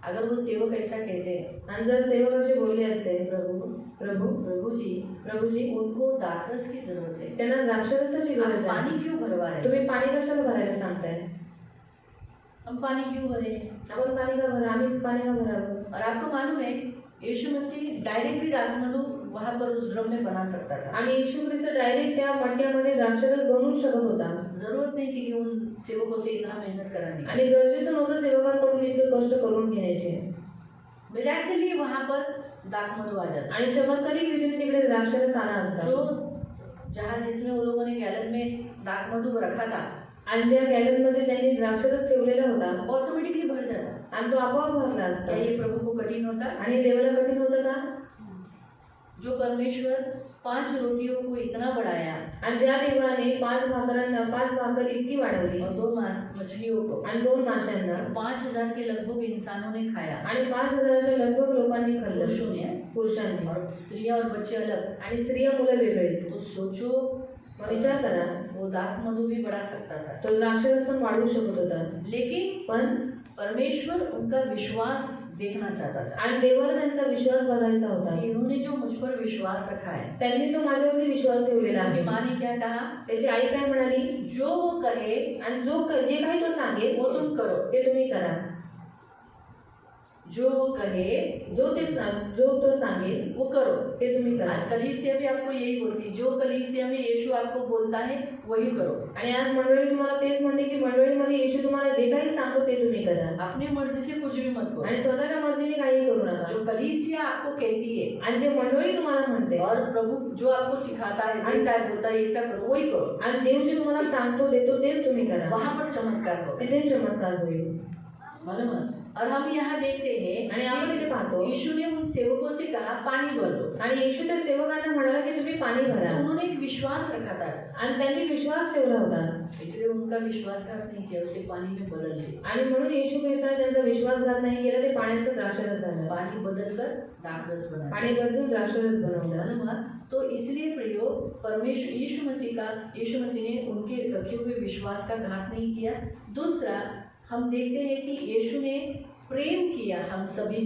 अगर वो सेवक ऐसा कहते हैं, आणि जर सेवक असे बोलले असते, प्रभुजी उनको दाखरस की जरूरत है, त्यांना द्राक्षरसाची आप गरज आहे, पानी क्यों भरवा रहे, तुम्ही पाणी कशाला भरायला सांगताय. हम पानी क्यों भरे, आपण पाणी का भरा, आम्ही पाणी का भरावं. और आपको मालूम है यीशु मसीह डायरेक्टली दाखमधु वहां पर उस ड्रम में बना सकता था। आणि येशू ख्रिस्त डायरेक्ट त्या मटक्यामध्ये द्राक्षरस बनवू शकत होता. जरूरत नहीं थी कि उन सेवकों से इतना मेहनत करानी। आणि गरजेचं नव्हतं सेवकांकडून इतके कष्ट करून घ्यायचे. मिराकली वहां पर दाखमधु आ जाता, आणि चमत्कारिक रीतीने तिकडे द्राक्षरस आला असता. जो जहाँ जिसमें उन लोगों ने गैलन में दाखमधु रखा था, आणि ज्या गॅलनमध्ये त्यांनी द्राक्षरस ठेवलेला होता, ऑटोमेटिकली भर जाता। आणि तो आपोआप भरला असता. क्या ये प्रभु को कठिन होता, आणि देवाला कठीण होतं का. जो परमेश्वर 5 रोटियों को इतना बढ़ाया, आणि ज्या देवाने 5 भाकर इतकी वाढवली, और 2 मछलियों को, आणि 2 माशांना, 5000 के लगभग इंसानों ने खाया, आणि 5000च्या लगभग लोकांनी पुरुषों खाल्लं, ने, पुरुषांनी, और स्त्रियां और बच्चे अलग। आणि स्त्रिया मुलं वेगळीच. तो सोचो, मग विचार करा, वो दाख मधु भी बढ़ा सकता था, तो द्राक्षरस पण वाढवू शकत होता, लेकिन पण परमेश्वर उनका विश्वास देखना चाहता था। आणि देवाला त्यांचा विश्वास बघायचा होता। इन्होंने जो मुझ पर विश्वास रखा है, त्यांनी जो माझ्यावरती विश्वास ठेवलेला उसकी आहे, माँ ने क्या कहा, त्याची आई काय म्हणाली, जो वो कहे आणि जे काही तो सांगेल वो तुम करो, ते तुम्ही करा। जो वो कहे जो तो सांगेल वो करो। ते तुम्ही करा। आज कलीसिया भी आपको यही बोलती है, जो कलीसिया में यीशु आपको बोलता है वही करो। आणि आज मंडळी तुम्हाला तेच म्हणते की मंडळीमध्ये येशू तुम्हाला जे काही सांगतो ते तुम्ही करा, अपनी मर्जी से कुछ भी मत करो, आणि स्वतःच्या मर्जीने काही करू नका। जो कलीसिया आपको कहती है आणि जे मंडळी तुम्हाला म्हणते और प्रभु जो आपको सिखाता है, देता है, बोलता है ऐसा करो, वही करो, आणि देव जे तुम्हाला सांगतो देतो तेच तुम्ही करा, वहां पर चमत्कार होगा। तिथे चमत्कार होईल। मालूम है? और हम यहाँ देखते हैं आणि आपण इथे पाहतो यीशु ने उन सेवकों से कहा पानी भर दो, आणि येशू त्या सेवकांना म्हणाला की तुम्ही पाणी भरा, तो उन्होंने एक विश्वास रखा था, आणि त्यांनी विश्वास ठेवला होता, इसलिए उनका विश्वासघात नहीं किया, उसे पानी में बदल दिया, आणि म्हणून येशू ख्रिस्ताने त्यांचा विश्वासघात नाही केला, ते पाण्याचं द्राक्षरस झालं, पानी बदलकर दाखरस बना। पाणी बदलून द्राक्षरस बनवलं। मालूम है? तो इसलिए प्रियो, परमेश्वर यीशु मसीह ने उनके रखे हुए विश्वास का घात नहीं किया। दूसरा, हम देखते हैं कि यीशु ने प्रेम किया हम सभी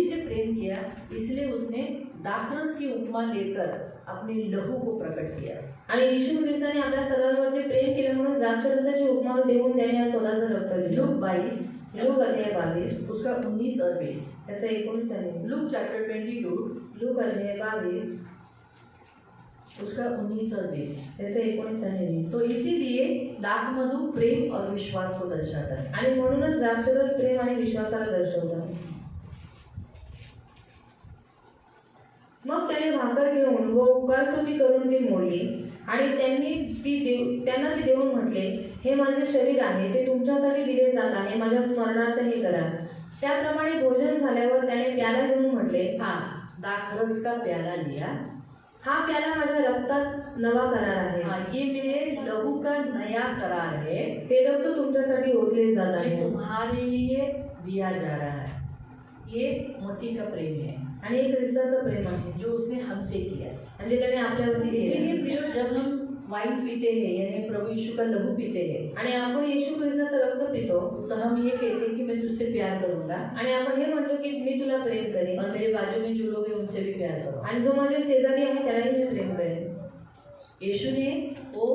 से प्रेम किया, इसलिए उसने दाखरस की उपमा लेकर अपने लहू को प्रकट किया। आणि येशू ख्रिस्ताने आपल्या सर्वांवरती प्रेम केलं म्हणून द्राक्षरसाची उपमा देऊन त्याने स्वतःचं रक्त दिलं। लूक 22 लूक अध्याय 22 उसका 19 और 20, त्याचा 19 आणि लूक चैप्टर 22 लूक अध्याय 22 उसका 19 और 20, त्याचा 19 आणि 20। तो इसीलिए दाख मधु प्रेम और विश्वास को दर्शाता है। आणि म्हणूनच द्राक्षरस प्रेम आणि विश्वासाला दर्शवतं। मग त्याने भाकर घेऊन व उकारसुटी करून ती मोडली आणि त्यांना ती देऊन म्हटले, हे माझे शरीर आहे, ते तुमच्यासाठी दिले जात आहे, माझ्या स्मरणार्थ हे करा। त्याप्रमाणे भोजन झाल्यावर त्याने प्याला घेऊन म्हटले, दाखरस का प्याला लिया, हा प्याला माझ्या रक्तात नवा करार आहे, ये मेरे लहू का नया करार है, ते रक्त तुमच्यासाठी ओतले जात ये आहे, तुम्हारे लिए दिया जा रहा है। ये मसीह का प्रेम है, आणि हे ख्रिस्ताचं प्रेम आहे जो उसने हमसे किया। म्हणजे त्याने आपल्यावरती इसीलिए केलं। प्रियो, जब हम वाइन पीते हैं यानी प्रभु यीशु का लहू पीते हैं, आणि आपण येशू ख्रिस्ताचं रक्त पितो, तो हम ये कहते हैं कि मैं तुझसे प्यार करूंगा, आणि आपण हे म्हणतो की मी तुला प्रेम करेन, और मेरे बाजू में जो लोग हैं उनसे भी प्यार करो। आणि जो माझे शेजारी आहे त्यालाही मी प्रेम करेन। यीशु ने वो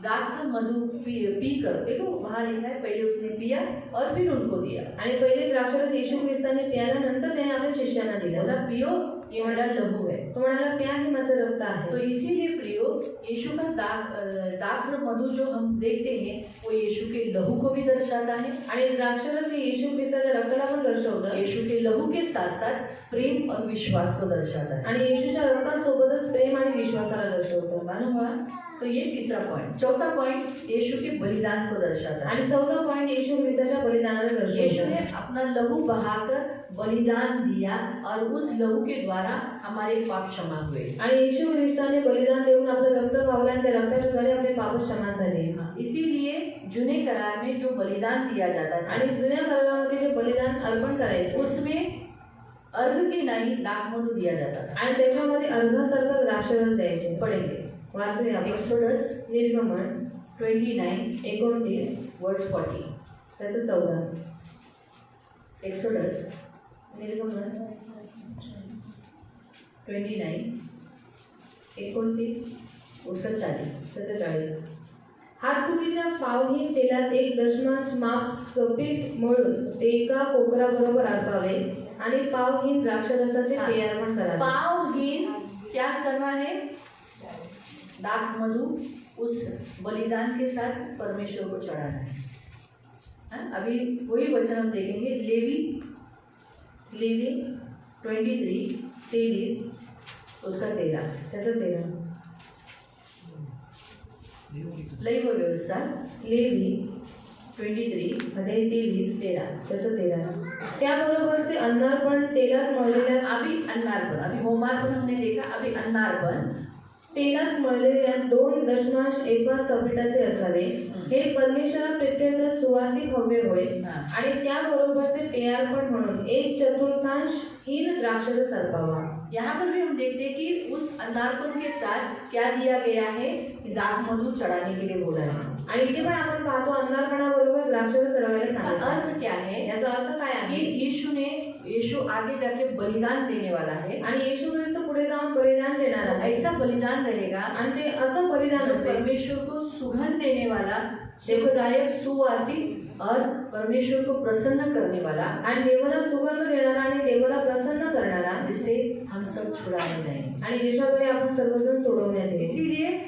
दाख मधु पी कर, देखो वहाँ लिखा है, पहले उसने पिया और फिर उनको दिया, आणि पहिले द्राक्षरस येशू ख्रिस्ताने प्याला, नंतर त्याने आपल्या शिष्यांना दिला। बोला पियो, ये मेरा लहू है। तो म्हणाला, प्या, हे माझं रक्त तो आहे। इसीलिए प्रियो, यीशु का दाख मधु जो हम देखते हैं वो यीशु के लहू को भी दर्शाता है, आणि द्राक्षरस हे येशू ख्रिस्ताच्या रक्ताला पण दर्शवतं, यीशु के लहू के साथ साथ प्रेम और विश्वास को दर्शाता है। आणि येशूच्या रक्तासोबतच प्रेम आणि विश्वासाला दर्शवतं। मालूम हुआ? तो ये तीसरा पॉइंट। चौथा पॉइंट यीशु के बलिदान को दर्शाता है। आणि चौथा पॉइंट येशू ख्रिस्ताच्या बलिदानाला यीशु ने दर्शवतं। अपना लहू बहाकर बलिदान दिया और उस लहू के द्वारा हमारे पाप क्षमा हुए। आणि येशू ख्रिस्ताने बलिदान देऊन आपलं रक्त पावलं आणि त्या रक्ताच्या द्वारे आपले पाप क्षमा झाले। इसीलिए जुने करार में जो बलिदान दिया जाता था, आणि जुन्या करारामध्ये जे बलिदान अर्पण करायचे, उसमें अर्घ के नहीं दाख मधु दिया जाता था। आणि त्याच्यामध्ये अर्घासारखं द्राक्षरस द्यायचे। पढ़ेंगे वाचूया आपण। एक्सोडस निर्गमन 29 29 वर्स 40। त्याचं 14। एक्सोडस निर्गमन 29 29 उसका 40। त्याचं 40। हातपुटीच्या पावहीन तेलात 1 दशमांश माप सपीठ मळून ते एका कोकराबरोबर अर्पावे आणि पावहीन द्राक्षरसाचे पेय अर्पण करावे। पावहीन क्या करना है? दाख मधु उस बलिदान के साथ परमेश्वर को चढ़ाना है। अभी वही वचन हम देखेंगे। लेवी 23 उसका 13 त्याचं 13। लैव व्यवस्था लेवी 23 मध्ये 23 13 त्याचं 13। त्याबरोबरचे अन्नार्पण तेलात मळलेल्या अभी अन्नार्पण, अभी होमार्पण हमने देखा, अभी अन्नार्पण तेलात मळलेल्या 2 दशमांश एका सपीठाचे असावे। हे परमेश्वराप्रित्यर्थ सुवासिक हवे होय। आणि त्याबरोबर ते पेयार्पण म्हणून 1/4 हीन द्राक्षरस अर्पावा। यहाँ पर भी हम देखते हैं कि उस अंधारपन के साथ क्या दिया गया है कि दाख मधु चढ़ाने के लिए बोला है। आणि इथे पण आपण पाहतो अंधारपणाबरोबर द्राक्षरस चढवायला इसका सांगितलं. अर्थ क्या है? याचा अर्थ काय कि आहे? यीशु आगे जाके बलिदान देने वाला है। आणि येशू ख्रिस्त पुढे जाऊन बलिदान देणार आहे. ऐसा बलिदान रहेगा आणि ते असं बलिदान जो असेल परमेश्वर को सुगंध देने वाला, सुखदायक, सुवासिक और परमेश्वर को प्रसन्न करने वाला, आणि देवाला सुगंध देणारा आणि देवाला प्रसन्न करणारा, जिसे हम सब छुड़ाने जाएंगे। आणि ज्याच्याद्वारे आपण सर्वजण सोडवण्यात येईल. इसीलिए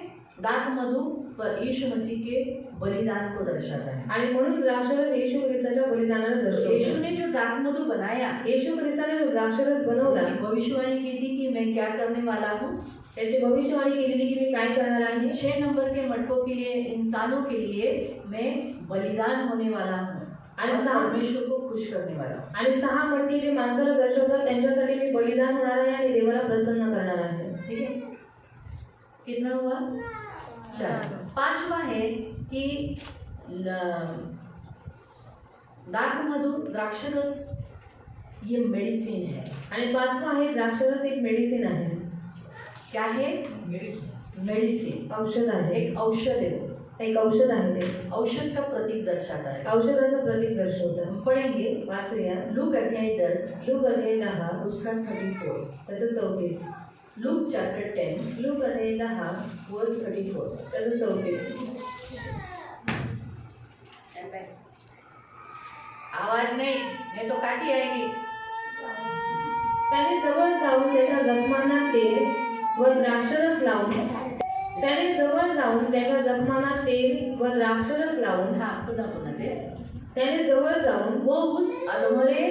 दाख मधु पर यीशु मसीह के बलिदान को दर्शाता है। आणि म्हणून द्राक्षरस येशू ख्रिस्ताच्या बलिदानाला यीशु दर्शवतो. ने जो दाख मधु बनाया, येशू ख्रिस्ताने जो द्राक्षरस बनवला, उसकी भविष्यवाणी की थी कि मैं क्या करने वाला हूँ। त्याची भविष्यवाणी केलेली की मी काय करणार आहे. 6 नंबर के मटकों के लिए, इंसानों के लिए मैं बलिदान होने वाला हूँ आणि और 6 परमेश्वर को खुश करने वाला हूँ। आणि 6 मटके जे माणसाला दर्शवतात त्यांच्यासाठी मी बलिदान होणार आहे आणि देवाला प्रसन्न करणार आहे. ठीक है, कितना हुआ? 4। 5वां है कि दाख मधु, द्राक्षरस ये मेडिसिन है। आणि 5वा आहे द्राक्षरस एक मेडिसिन आहे. क्या है? मेडिसिन, औषध आहे. एक औषध है वो। एक औषध आहे. ते औषध का प्रतीक दर्शाता है। औषधाचं प्रतीक दर्शवतं. हम पढ़ेंगे वाचूया. लूक अध्याय 10 लूक अध्याय 10 उसका 34, त्याचं 34. लूक चैप्टर 10 लूक अध्याय 10 वर्स 34। त्याचं 34. आवाज नहीं तो काटी आएगी। त्याने जवळ जाऊन त्याच्या जखमांना तेल व द्राक्षरस लावून त्याने जवळ जाऊन त्याच्या जखमांना तेल व द्राक्षरस लावून हाँ, पुनः पुनः दे। त्याने जवळ जाऊन वो उस अधमरे,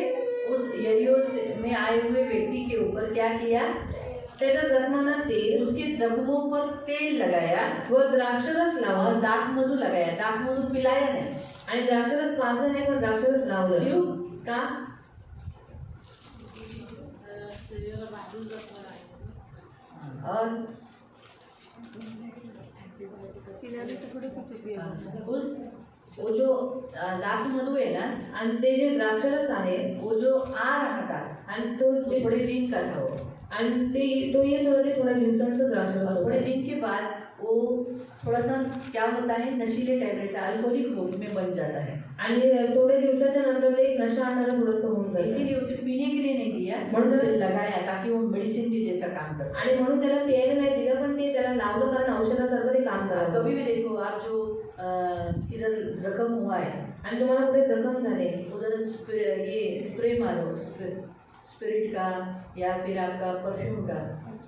उस यरीहो में आए हुए व्यक्ति के ऊपर क्या किया? त्याच्या जखमांना तेल उसके जख्मों पर तेल लगाया व द्राक्षरस और लावून दाख मधु लगाया। दाख मधु पिलाया नहीं। आणि द्राक्षरस पाजलं नाही पण द्राक्षरस लावलं. क्यों? का? और उस वो जो दाख मधु है ना, आणि ते जे द्राक्षरस आहे वो जो आ रहा था आणि तो वो जे थोड़े दिन का था वो। आणि तो येत होता ते थोड्या दिवसांचं द्राक्षरस और होतं. थोड़े दिन के बाद वो थोड़ा सा क्या होता है, नशीले टैबलेट, अल्कोहलिक रूप में बन जाता है। आणि थोडे दिवसाच्या नंतर ते नशा आणणारं थोडंसं होऊन जाईल. इसीलिए उसे पीने के लिए नहीं दिया, म्हणून उसे लगाया ताकि वो मेडिसिन के जैसा काम कर सके। आणि म्हणून त्याला प्यायला नाही दिलं पण ते त्याला लावलं कारण औषधासारखं ते काम करावं. कभी भी देखो आप जो इधर जख्म हुआ है, आणि तुम्हाला कुठे जखम झाले उधर ये स्प्रे मारो, स्पिरिट का या फिर आपका परफ्यूम का,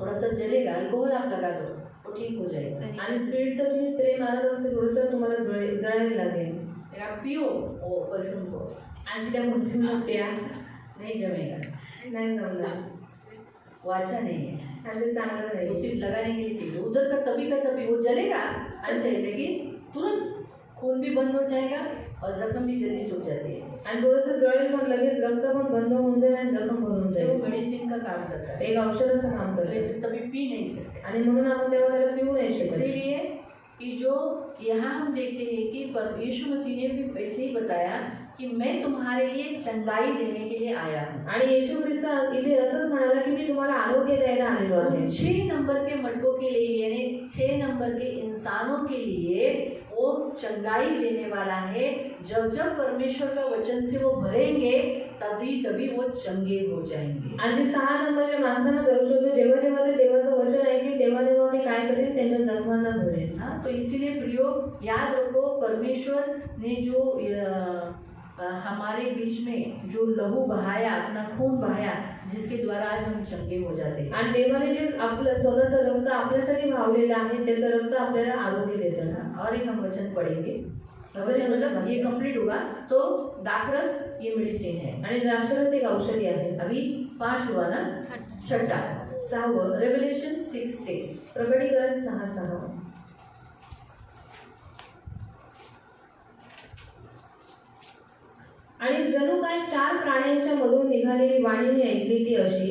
थोड़ा सा जलेगा, अल्कोहल आप लगा दो, वो ठीक हो जाएगा। आणि स्पिरिटचं तुम्ही स्प्रे मारत तर ते थोडंसं तुम्हाला जळायला लागेल. फिर आप पियो वो परफ्यूम को, आणि त्या परफ्यूम प्या, नहीं जमेगा, नाही जमणार. वो अच्छा नहीं है। आणि ते चांगलं वो नाही. सिर्फ लगाने के लिए चाहिए, उधर का तभी वो जलेगा अच्छा है, लेकिन तुरंत खून भी बंद हो जाएगा और जख्म भी जल्दी सूख जाती है। आणि थोडंसं जळेल पण लगेच रक्त पण बंद होऊन जाईल आणि जखम भरून वो जाईल. मेडिसिन का काम करता है, एक औषधाचं काम तो करते इसे तभी पी नहीं सकते। आणि म्हणून आपण तेव्हा त्याला पिऊ नाही शकत. इसीलिए कि जो यहाँ हम देखते हैं कि यीशु मसीह ने भी वैसे ही बताया कि मैं तुम्हारे लिए चंगाई देने के लिए आया हूँ। आणि येशू ख्रिस्त इथे असंच म्हणाला की मी तुम्हाला आरोग्य द्यायला आलेलो आहे. 6 नंबर के मटकों के लिए यानी 6 नंबर के इंसानों के लिए वो चंगाई देने वाला है। जब जब परमेश्वर का वचन से वो भरेंगे तभी वो चंगे हो जाएंगे। आणि 6 नंबरच्या माणसांना दर्शवतो जेव्हा जेव्हा ते देवाचं वचन ऐकतील तेव्हा तेव्हा मी काय करेन त्यांच्या जखमांना भरेन. हाँ, तो इसीलिए प्रियो याद रखो, परमेश्वर ने जो हमारे बीच में जो लहू बहाया, अपना खून बहाया, जिसके द्वारा आज हम चंगे हो जाते हैं। आणि देवाने जे आपलं स्वतःचं रक्त आपल्यासाठी वाहलेलं आहे त्याचं रक्त आपल्याला आरोग्य देतं ना. और एक हम वचन पढ़ेंगे, वचन मतलब ये कंप्लीट होगा तो दाखरस ये मेडिसिन है। आणि द्राक्षरस एक औषधी आहे. अभी 5 हुआ ना, छठा 6वं रेवलेशन 6:6 प्रकटीकरण 6:6. आणि जणू काय 4 प्राण्यांच्या मधून निघालेली वाणी मी ऐकली ती अशी,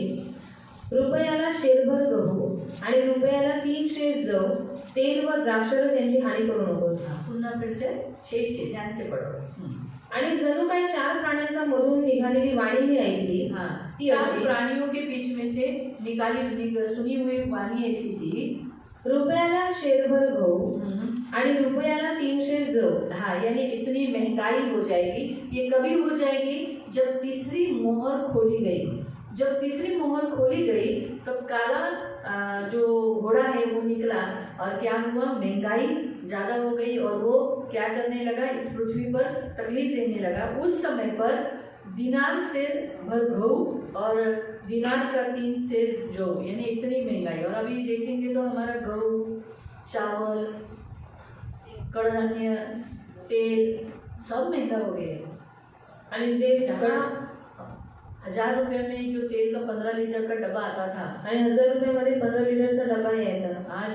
रुपयाला शेरभर गहू आणि रुपयाला 3 शेर जव, तेल व द्राक्षरस यांची हानी करू नकोस. पुन्हा फिर से 6 ध्यान से पढ़ो। आणि जणू काय 4 प्राण्यांच्या मधून निघालेली वाणी मी ऐकली, हाँ, ती चार अशी, प्राणियों के बीच में से सुनी हुई वाणी ऐसी थी। रुपयाला शेरभर गहू आणि रुपयाला 300 जव। हाँ, यानी इतनी महंगाई हो जाएगी। ये कभी हो जाएगी जब तीसरी मोहर खोली गई। जब तीसरी मोहर खोली गई तब काला जो घोड़ा है वो निकला और क्या हुआ, महंगाई ज़्यादा हो गई और वो क्या करने लगा, इस पृथ्वी पर तकलीफ देने लगा। उस समय पर दिनार से भर गहू और दिनार का 3 सेर जौ, यानी इतनी महंगाई। और अभी देखेंगे तो हमारा गहू, चावल, कड़धान्य, तेल सब महंगा हो गया है। आणि जे जहाँ 1000 रुपये में जो तेल का 15 लीटर का डब्बा आता था, आणि 1000 रुपयामध्ये 15 लिटरचा डबा यायचा। आज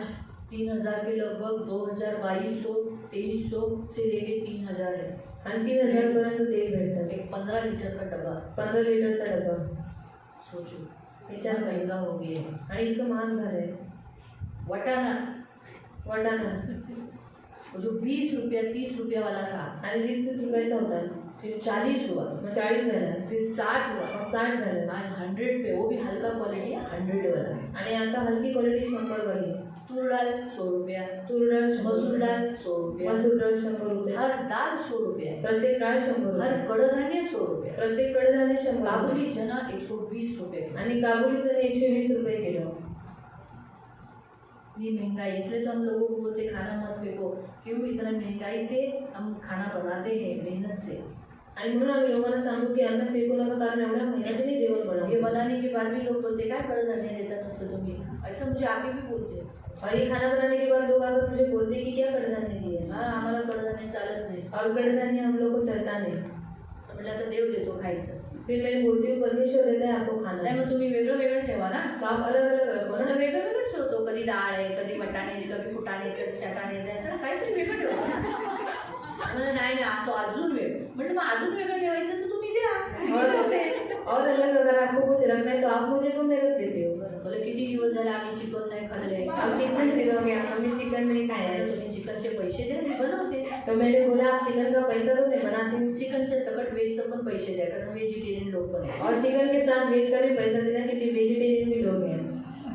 3000 के लगभग 2000, 2200, 2300 से लेके 3000 है। आणि 3000 पर्यंत तेल भेटतं। एक 15 लीटर का डब्बा, 15 लिटरचा डबा सोचो विचार इतना महंगा हो गया है। आणि इतकं महाग झालंय। वटाना वाटाणा वो जो 20 रुपया 30 रुपया वाला था, आणि 20-30 रुपयाचा होता, फिर 40 हुआ, मग 40 झाला, फिर 60 हुआ, मग 60 झालं, आज 100 पे, वो भी हल्का क्वालिटी है, 100 वाला है। आणि आता हलकी क्वालिटी 100 वाली। तूर दाल 100 रुपया, तूर डाळ 100 मसूर रुपये, दाल 100 रुपया, मसूर डाळ 100 रुपये, हर दाल 100 रुपया है, प्रत्येक डाळ 100 हर रुपये, कडधान्य 100 रुपया, प्रत्येक कडधान्य 100 रुपये, काबुली चना 120 रुपये। आणि काबुली चणे 120 रुपये किलो। ये महंगाई, इसलिए तो हम लोगों को बोलते खाना मत फेंको। क्यों? इतना महंगाई से हम खाना बनाते हैं मेहनत से। आणि म्हणून आम्ही लोकांना सांगू की अन्न फेकू नका, कारण एवढ्या मेहनतीने जेवण बनवा। ये बनाने के बाद भी लोग बोलते क्या कडधान्य देता तुझसे तुम्ही, ऐसा मुझे आगे भी बोलते। और ये खाना बनाने के बाद लोग आकर मुझे बोलते हैं कि क्या कडधान्य दिए। हाँ, आम्हाला कडधान्य चालत नाही। और कडधान्य हम लोग को चलता नहीं। म्हटलं आता देव देतो खायचं, फिर मैं बोलती हूँ परमेश्वर देता है आपको खाना, नाही मग तुम्ही वेगळं वेगळं ठेवा ना। तो आप अलग अलग रखो ना। म्हटलं वेगळं वेगळंच ठेवतो, कधी डाळ आहे, कधी वटाणे, कधी फुटाणे, कधी चटाणे, असं काहीतरी वेगळं ठेवतो ना। म्हटलं नाही नाही असं अजून वेगळं, म्हटलं मग अजून वेगळं ठेवायचं तर तुम्ही द्या। और अलग अगर आपको कुछ रखना है तो आप मुझे क्यों मेहनत देते हो। बोले किती दिवस झाले आम्ही चिकन नाही खाल्ले, अब कितने दिन हो गया हमें चिकन नहीं खाया है। तुम्ही चिकनचे पैसे द्या मी बनवते। तो मैंने बोला आप चिकन का पैसा दो, मैं बनाती हूँ। चिकनचे सकट वेजचं पण पैसे द्या, कारण व्हेजिटेरियन लोक पण आहे। और चिकन के साथ वेज का भी पैसा देना, क्योंकि वेजिटेरियन भी लोग हैं।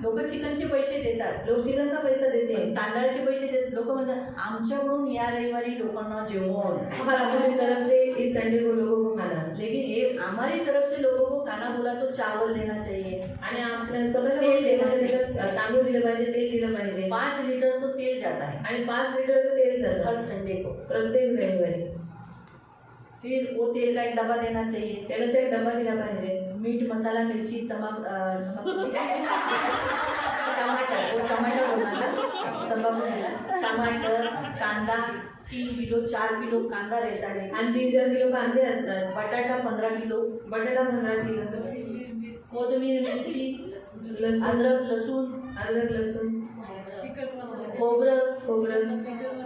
लोक चिकनचे पैसे देतात, लोग चिकन का पैसा देते हैं। तांदळाचे पैसे देतात। लोक म्हणतात आमच्याकडून या रविवारी लोकांना जेवण, और हमारी तरफ से इस संडे को लोगों को खाना, लेकिन एक हमारी तरफ से लोगों को खाना बोला तो चावल देना चाहिए, आणि आपल्या स्वतःच्या तेल दिलं पाहिजे, तांदूळ दिलं पाहिजे, तेल दिलं पाहिजे, 5 लीटर तो तेल जाता है आणि 5 लिटरचं तेल जातं हर संडे को। प्रत्येक रविवारी। फिर वो तेल का एक डब्बा देना चाहिए, त्याला ते एक डबा दिला पाहिजे। मीठ मसाला मिर्ची टमाटर, वो टमाटर होना था, तंबाकू दिला, टमाटर, कांदा 3 किलो 4 किलो कांदा रहता है, आणि 3-4 किलो कांदे असतात, बटाटा 15 किलो, बटाटा 15 किलो, कोथिंबीर, मिरची, लसूण, अदरक, लसूण, लसूण, खोबरं,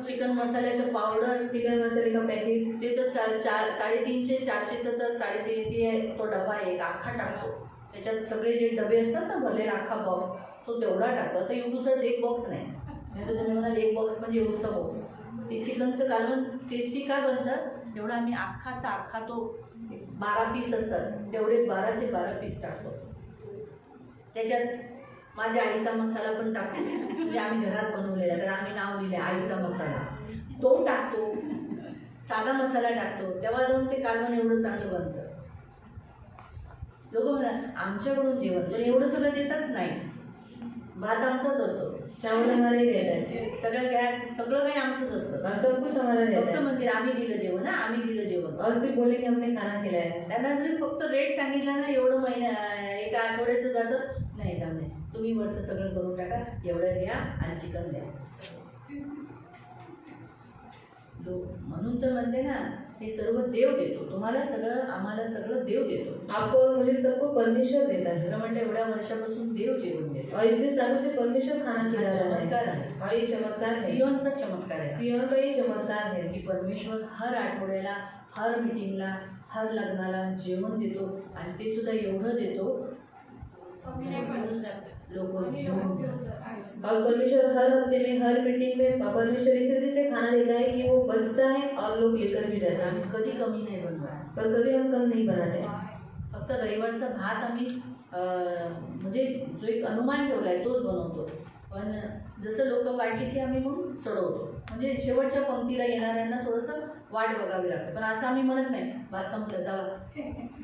चिकन मसाल्याचं पावडर, चिकन मसाले का पॅकेट, ते तर 350 400चं तर 350 आहे। तो डबा एक अख्खा टाकतो, त्याच्यात सगळे जे डबे असतात ना भरलेला अख्खा बॉक्स, तो तेवढा टाकतो। असं एवढूसं एक बॉक्स नाही, नाही तर तुम्ही म्हणाल एक बॉक्स म्हणजे एवढूसा बॉक्स। ते चिकनचं कालवण टेस्टी का बनतं, तेवढा आम्ही अख्खाचा अख्खा तो 12 पीस असतात, तेवढे 12चे 12 पीस टाकतो। त्याच्यात माझ्या आईचा मसाला पण टाकतो, म्हणजे आम्ही घरात बनवलेला, तर आम्ही नाव लिहिले आईचा मसाला, तो टाकतो, साधा मसाला टाकतो, तेव्हा जाऊन ते कालवण एवढं चांगलं बनतं। लोक म्हणतात आमच्याकडून जेवण, पण एवढं सगळं देतात नाही, भात आमचाच असतो, चावल हमारे ही रहता है, सगळं गॅस सगळं काही आमचंच असतं, और सब कुछ हमारा रहता फक्त है। म्हणते आम्ही दिलं जेवण ना, आम्ही दिलं जेवण। और सिर्फ बोले कि हमने खाना खिलाया है। त्यांना जरी फक्त रेट सांगितला ना, एवढं एका आठवड्याचं जातं, नाही जाऊ नये, तुम्ही वरचं सगळं करून टाका, एवढं घ्या आणि चिकन द्या। म्हणून तर म्हणते ना, हे सर्व देव देतो, तुम्हाला सगळं आम्हाला सगळं देव देतो। आपको और मुझे सबको परमेश्वर देता है। खरं म्हणतं एवढ्या वर्षापासून देव जेवण देतो, और इतने सालों से परमेश्वर खाना हा खिला रहा चमत्कार है, आहे, और ये चमत्कार है, सियोनचा चमत्कार आहे सियोन का ये चमत्कार है की परमेश्वर हर आठवड्याला, हर मीटिंगला, हर लग्नाला जेवण देतो, आणि ते सुद्धा एवढं देतो लोक घेऊन जातात। और परमेश्वर हर हफ्ते में, हर मीटिंग में परमेश्वर इस रीति से खाना देता है कि वो बचता है और लोग लेकर भी जाते हैं। आम्ही कधी कमी नाही बनवत, पर कभी हम कम नहीं बनाते। फक्त रविवारचा भात आम्ही म्हणजे जो एक अनुमान ठेवला आहे तोच बनवतो, पण जसं लोक वाढली की आम्ही मग चढवतो. म्हणजे शेवटच्या पंक्तीला येणाऱ्यांना थोडंसं वाट बघावी लागते, पण असं आम्ही म्हणत नाही भात संपलं जावा.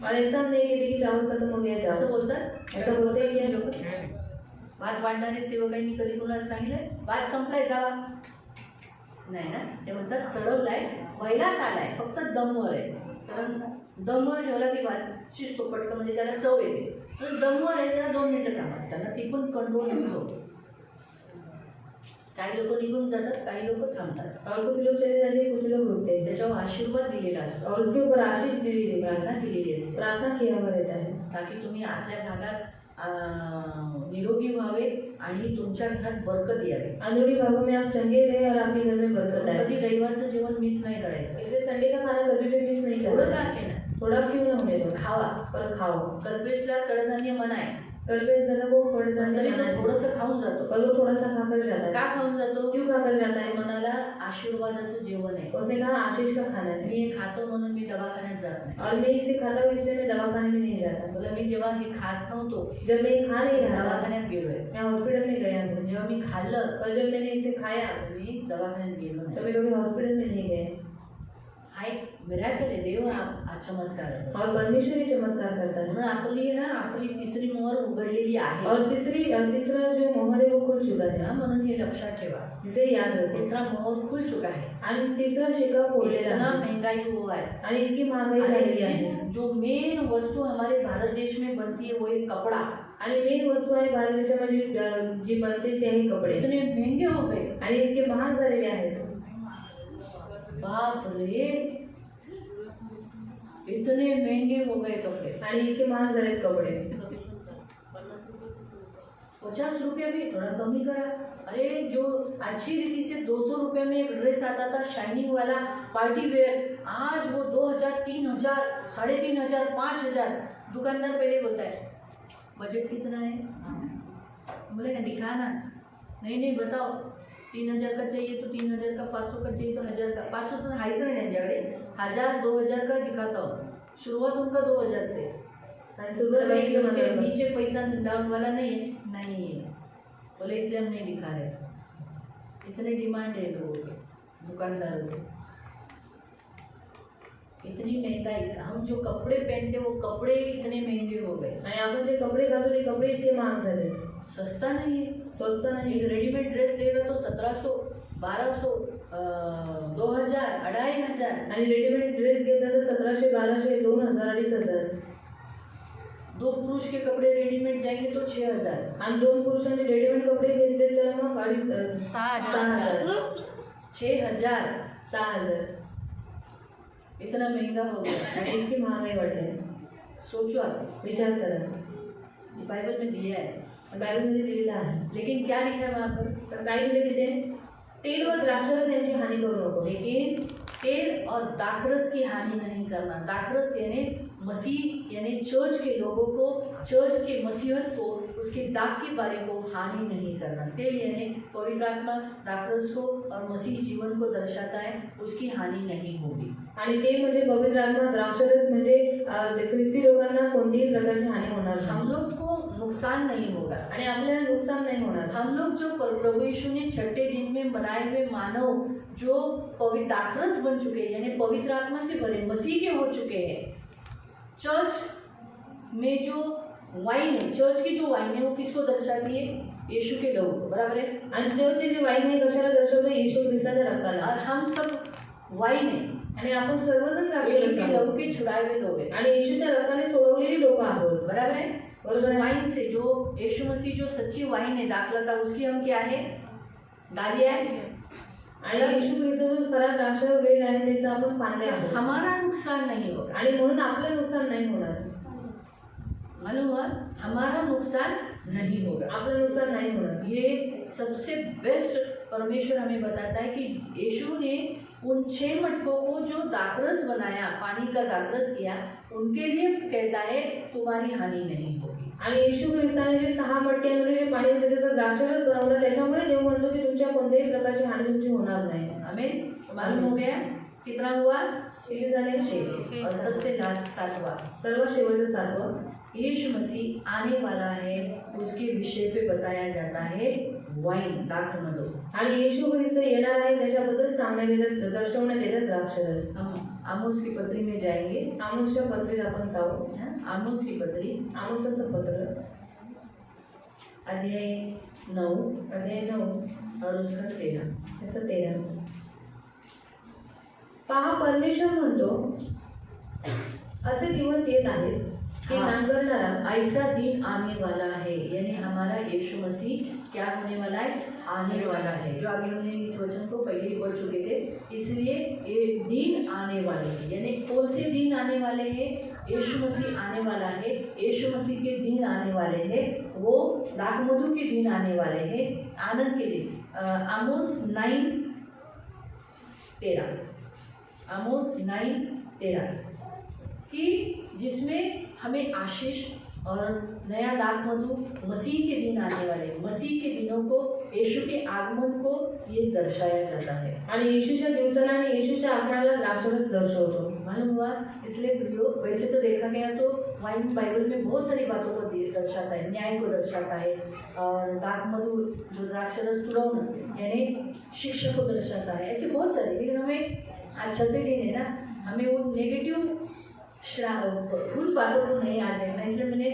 और ऐसा नहीं कहते कि चावल खत्म हो गया असं जाओ, बोलतात. ऐसा बोलते हैं क्या लोग? भात वाढणारे सेवकांनी कधी कोणाला सांगितलंय भात संपलाय जावा? नाही ना, ते म्हणतात चढवलाय, पहिलाच आलाय, फक्त दमवर आहे. कारण दमवर ठेवला की भात शिजतो पटकन, म्हणजे त्याला चव येते. तर दमवर आहे त्याला 2 मिनिटं थांबा, त्यांना ती पण कंट्रोल नसतो. काही लोक निघून जातात, काही लोक थांबतात. और कुछ लोग चले जाते हैं, कुछ लोग रुकते हैं, त्याच्यावर आशीर्वाद दिलेला असतो, और उसके ऊपर आशीष दी हुई है, प्रार्थना केलेली असते, प्रार्थना किया हुआ रहता है, ताकी तुम्ही आतल्या भागात निरोगी व्हावे आणि तुमच्या घरात बरकत यावी. अंदरूनी भागों में आप चंगे रहे और आपके घर में बरकत आए. कधी रविवारचं जेवण मिस नाही करायचं. इसलिए संडे का खाना कभी भी मिस नहीं थोडं करना. का असे ना, थोड़ा क्यों ना होने दो, खावा. पर खाओ. कल्पेशला कडधान्य मना आहे, कल्पेश दादा को पण तरी तो पड़ता थोडंसं खाऊन जातो. पर वो थोड़ा सा खाकर जाता है. का खाऊन जातो? क्यों खाकर जाता है? मनाला आशीर्वादाचं जेवण आहे. उसने कहा आशीष का खाना है, मी हे खातो म्हणून मी दवाखान्यात जात नाही. और मैं इसे खाता हूँ इसलिए मैं दवाखाने में नहीं जाता. बोला मी जेव्हा हे खात नव्हतो जब मैं खा नहीं रहा था, दवाखान्यात गेलोय. मैं हॉस्पिटल में गया हूँ. जेव्हा मी खाल्लं और जब मैंने इसे खाया मी दवाखान्यात गेलो तो नाही. मैं कभी हॉस्पिटल में नहीं गए. हा एक मिराकल आहे, देव हा चमत्कार आहे. और परमेश्वर ही चमत्कार करता है. म्हणून आपली तिसरी मोहर उघडलेली आहे. और तीसरा जो मोहर है वो खुल चुका है. म्हणून हे लक्षात ठेवा, इसे याद रखो. तिसरा मोहर खुल चुका है आणि तिसरा शिक्का फोडलेला इतना आहे. महंगाई हुआ है. आणि इतकी महागाई झालेली आहे. जो मेन वस्तु हमारे भारत देश में बनती है वो एक कपड़ा. आणि मेन वस्तू आहे भारत देशामध्ये जी बनते ते आहे कपडे. इतने महंगे हो गए, आणि इतके महाग झालेले आहेत. बाप रे, इतने महंगे हो गए कपड़े. आणि इतके महाग झालेत कपडे. 50 रुपये भी थोड़ा कम ही करा. अरे जो अच्छी रीति से 200 रुपये में एक ड्रेस आता था शाइनिंग वाला पार्टी वेयर, आज वो 2000, 3000, 3500, 5000. दुकानदार पहले बोलता है बजट कितना है, बोलेगा दिखाना. नहीं बताओ, 3000 का चाहिए तो 3000 का, 500 का चाहिए तो 1000 का. 500 तो हाईच नाही त्यांच्याकडे, 1000, 2000 का दिखाता हूँ. शुरुआत उनका 2000 से. आणि सुरुवात उसके नीचे पैसा डाउन वाला नहीं है. बोले इसलिए हम नहीं दिखा रहे. इतने डिमांड है लोगों के, दुकानदारों के. इतनी महंगाई, हम जो कपड़े पहनते वो कपड़े इतने महंगे हो गए. आणि आपण जे कपडे घालतो ते कपडे इतके महाग झाले. सस्ता नहीं है. स्वस्त नाही. एक रेडीमेड ड्रेस लेगा तो 1700, 1200, 2000, 2500. आणि रेडीमेड ड्रेस घेतला तर 1700, 1200, 2000, 2500. 2 पुरुष के कपड़े रेडीमेड जाएंगे तो 6000. आणि 2 पुरुषांचे रेडीमेड कपडे घेतले तर मग 6000. 6000. इतना महंगा हो गया. आणि इतकी महागाई वाढली. सोचो आप, विचार करा. बाइबल में दिया है, बायबलमध्ये दिलेलं आहे. लेकिन क्या लिखा है वहाँ पर? तर काय दिले तिथे? तेल व द्राक्षरस यांची हानी करू नको. लेकिन तेल और दाखरस की हानि नहीं करना. दाखरस यानी मसीह, यानी चर्च के लोगों को, चर्च के मसीहत को, उसके दाग की बारी को हानि नहीं करना. तेल यानी पवित्र आत्मा दाखरस को और मसीह जीवन को दर्शाता है, उसकी हानि नहीं होगी. आणि ते म्हणजे पवित्र आत्मा, द्राक्षरस म्हणजे ख्रिस्ती लोकांना कोणतीही प्रकारची हानी होणार नाही. हम लोग को नुकसान नहीं होगा. आणि आपल्याला नुकसान नाही होणार. हम लोग जो प्रभु यीशु ने छठे दिन में बनाए हुए मानव जो पवित्र दाखरस बन चुके हैं, यानी पवित्र आत्मा से भरे मसीह के हो चुके हैं. चर्च में जो वाइन है, चर्च की जो वाइन है वो किसको दर्शाती है? यीशु के लहू को. बराबर है. आणि चर्चचे जे वाईन आहे कशाला दर्शवतो? येशू ख्रिस्ताच्या रक्ताला. और हम सब वाइन है, आणि आपण सर्वजण यीशु के द्राक्षरस लहू आहोत. के छुड़ाए हुए लोग हैं. आणि येशूच्या रक्ताने सोडवलेली लोक आहोत. बराबर है. उस बरोबर है. वाइन से जो यीशु मसीह जो सच्ची वाइन है दाखलता, उसकी हम क्या है? डालियाँ है. आणि येशू ख्रिस्त जो खरा द्राक्ष वेल आहे त्याचा आपण पांदे आहोत. हमारा नुकसान नहीं होगा. आणि म्हणून आपलं नुकसान नाही होणार. मालूम हुआ? हमारा नुकसान नहीं होगा. आपलं नुकसान नाही होणार. ये सबसे बेस्ट परमेश्वर हमें बताता है कि यीशु ने उन 6 मटकों को जो दाखरस बनाया, पानी का दाखरस किया, उनके लिए कहता है तुम्हारी हानि नहीं होगी. आणि येशू ख्रिस्ताने जे 6 मटक्यांमध्ये जे पाणी होते त्याचा द्राक्षरस बनवलं, त्याच्यामुळे देव म्हणतो की तुमच्या कोणत्याही प्रकारची हानी तुमची होणार नाही. हमें मालूम हो गया कितना हुआ? किती झाले? 6 और सबसे लास्ट 7वां, सर्वात शेवटचं 7वं, यीशु मसीह आने वाला है, उसके विषय पे बताया जाता है वाइन दाखमधु। आणि येशू ख्रिस्त येणार आहे त्याच्याबद्दल सांगण्यात येतात, दर्शवण्यात येतात द्राक्षरस. हम आमोस की पत्री में जाएंगे। आमोसच्या पत्रीत आपण जाऊ. आमोस की पत्री आमोसाचं पत्र अध्याय 9 अध्याय 9 और उसका 13। त्याचं 13. पहा, परमेश्वर म्हणतो, असे दिवस येत आहेत की हाँ। नांगरणारा ऐसा दिन आने वाला है, यानी हमारा यीशु मसीह क्या होने वाला है? आने वाला है। जो आगे हमने इस वचन को पहले ही पढ़ चुके थे, इसलिए ये दिन आने वाले हैं। यानी कौन से दिन आने वाले हैं? यीशु मसीह आने वाला है, यीशु मसीह के दिन आने वाले हैं, वो दाखमधु के दिन आने वाले हैं, आनंद के दिन। आमोस 9:13, आमोस 9:13 कि जिसमें हमें आशीष और नया दाखमधु मसीह के दिन आने वाले, मसीह के दिनों को, यीशु के आगमन को ये दर्शाया जाता है। आणि येशूच्या दिवसाला आणि येशूच्या आगमनाला द्राक्षरस दर्शवतो. मालूम हुआ? इसलिए प्रियो, वैसे तो देखा गया तो वाइन बाइबल में बहुत सारी बातों को दर्शाता है, न्याय को दर्शाता है, और दाखमधु जो द्राक्षरस तुड़ौन यानी शिक्षा को दर्शाता है, ऐसे बहुत सारे। लेकिन हमें आज चलते दिन है ना, हमें वो नेगेटिव उन बातों को नहीं याद रखना, इसलिए मैंने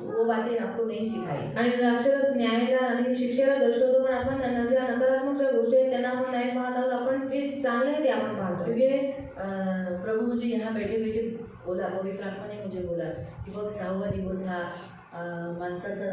वो बातें आपको नहीं सिखाई। आणि द्राक्षरस न्यायाला आणि शिक्षेला दर्शवतो, पण आपण ज्या नकारात्मक ज्या गोष्टी आहेत त्यांना आपण नाही पाहत आहोत, आपण जे चांगले आहे ते आपण पाहतो. क्योंकि प्रभु मुझे यहाँ बैठे बैठे बोला, पवित्र आत्मा ने मुझे बोला की बघ 6वा दिवस हा माणसाचा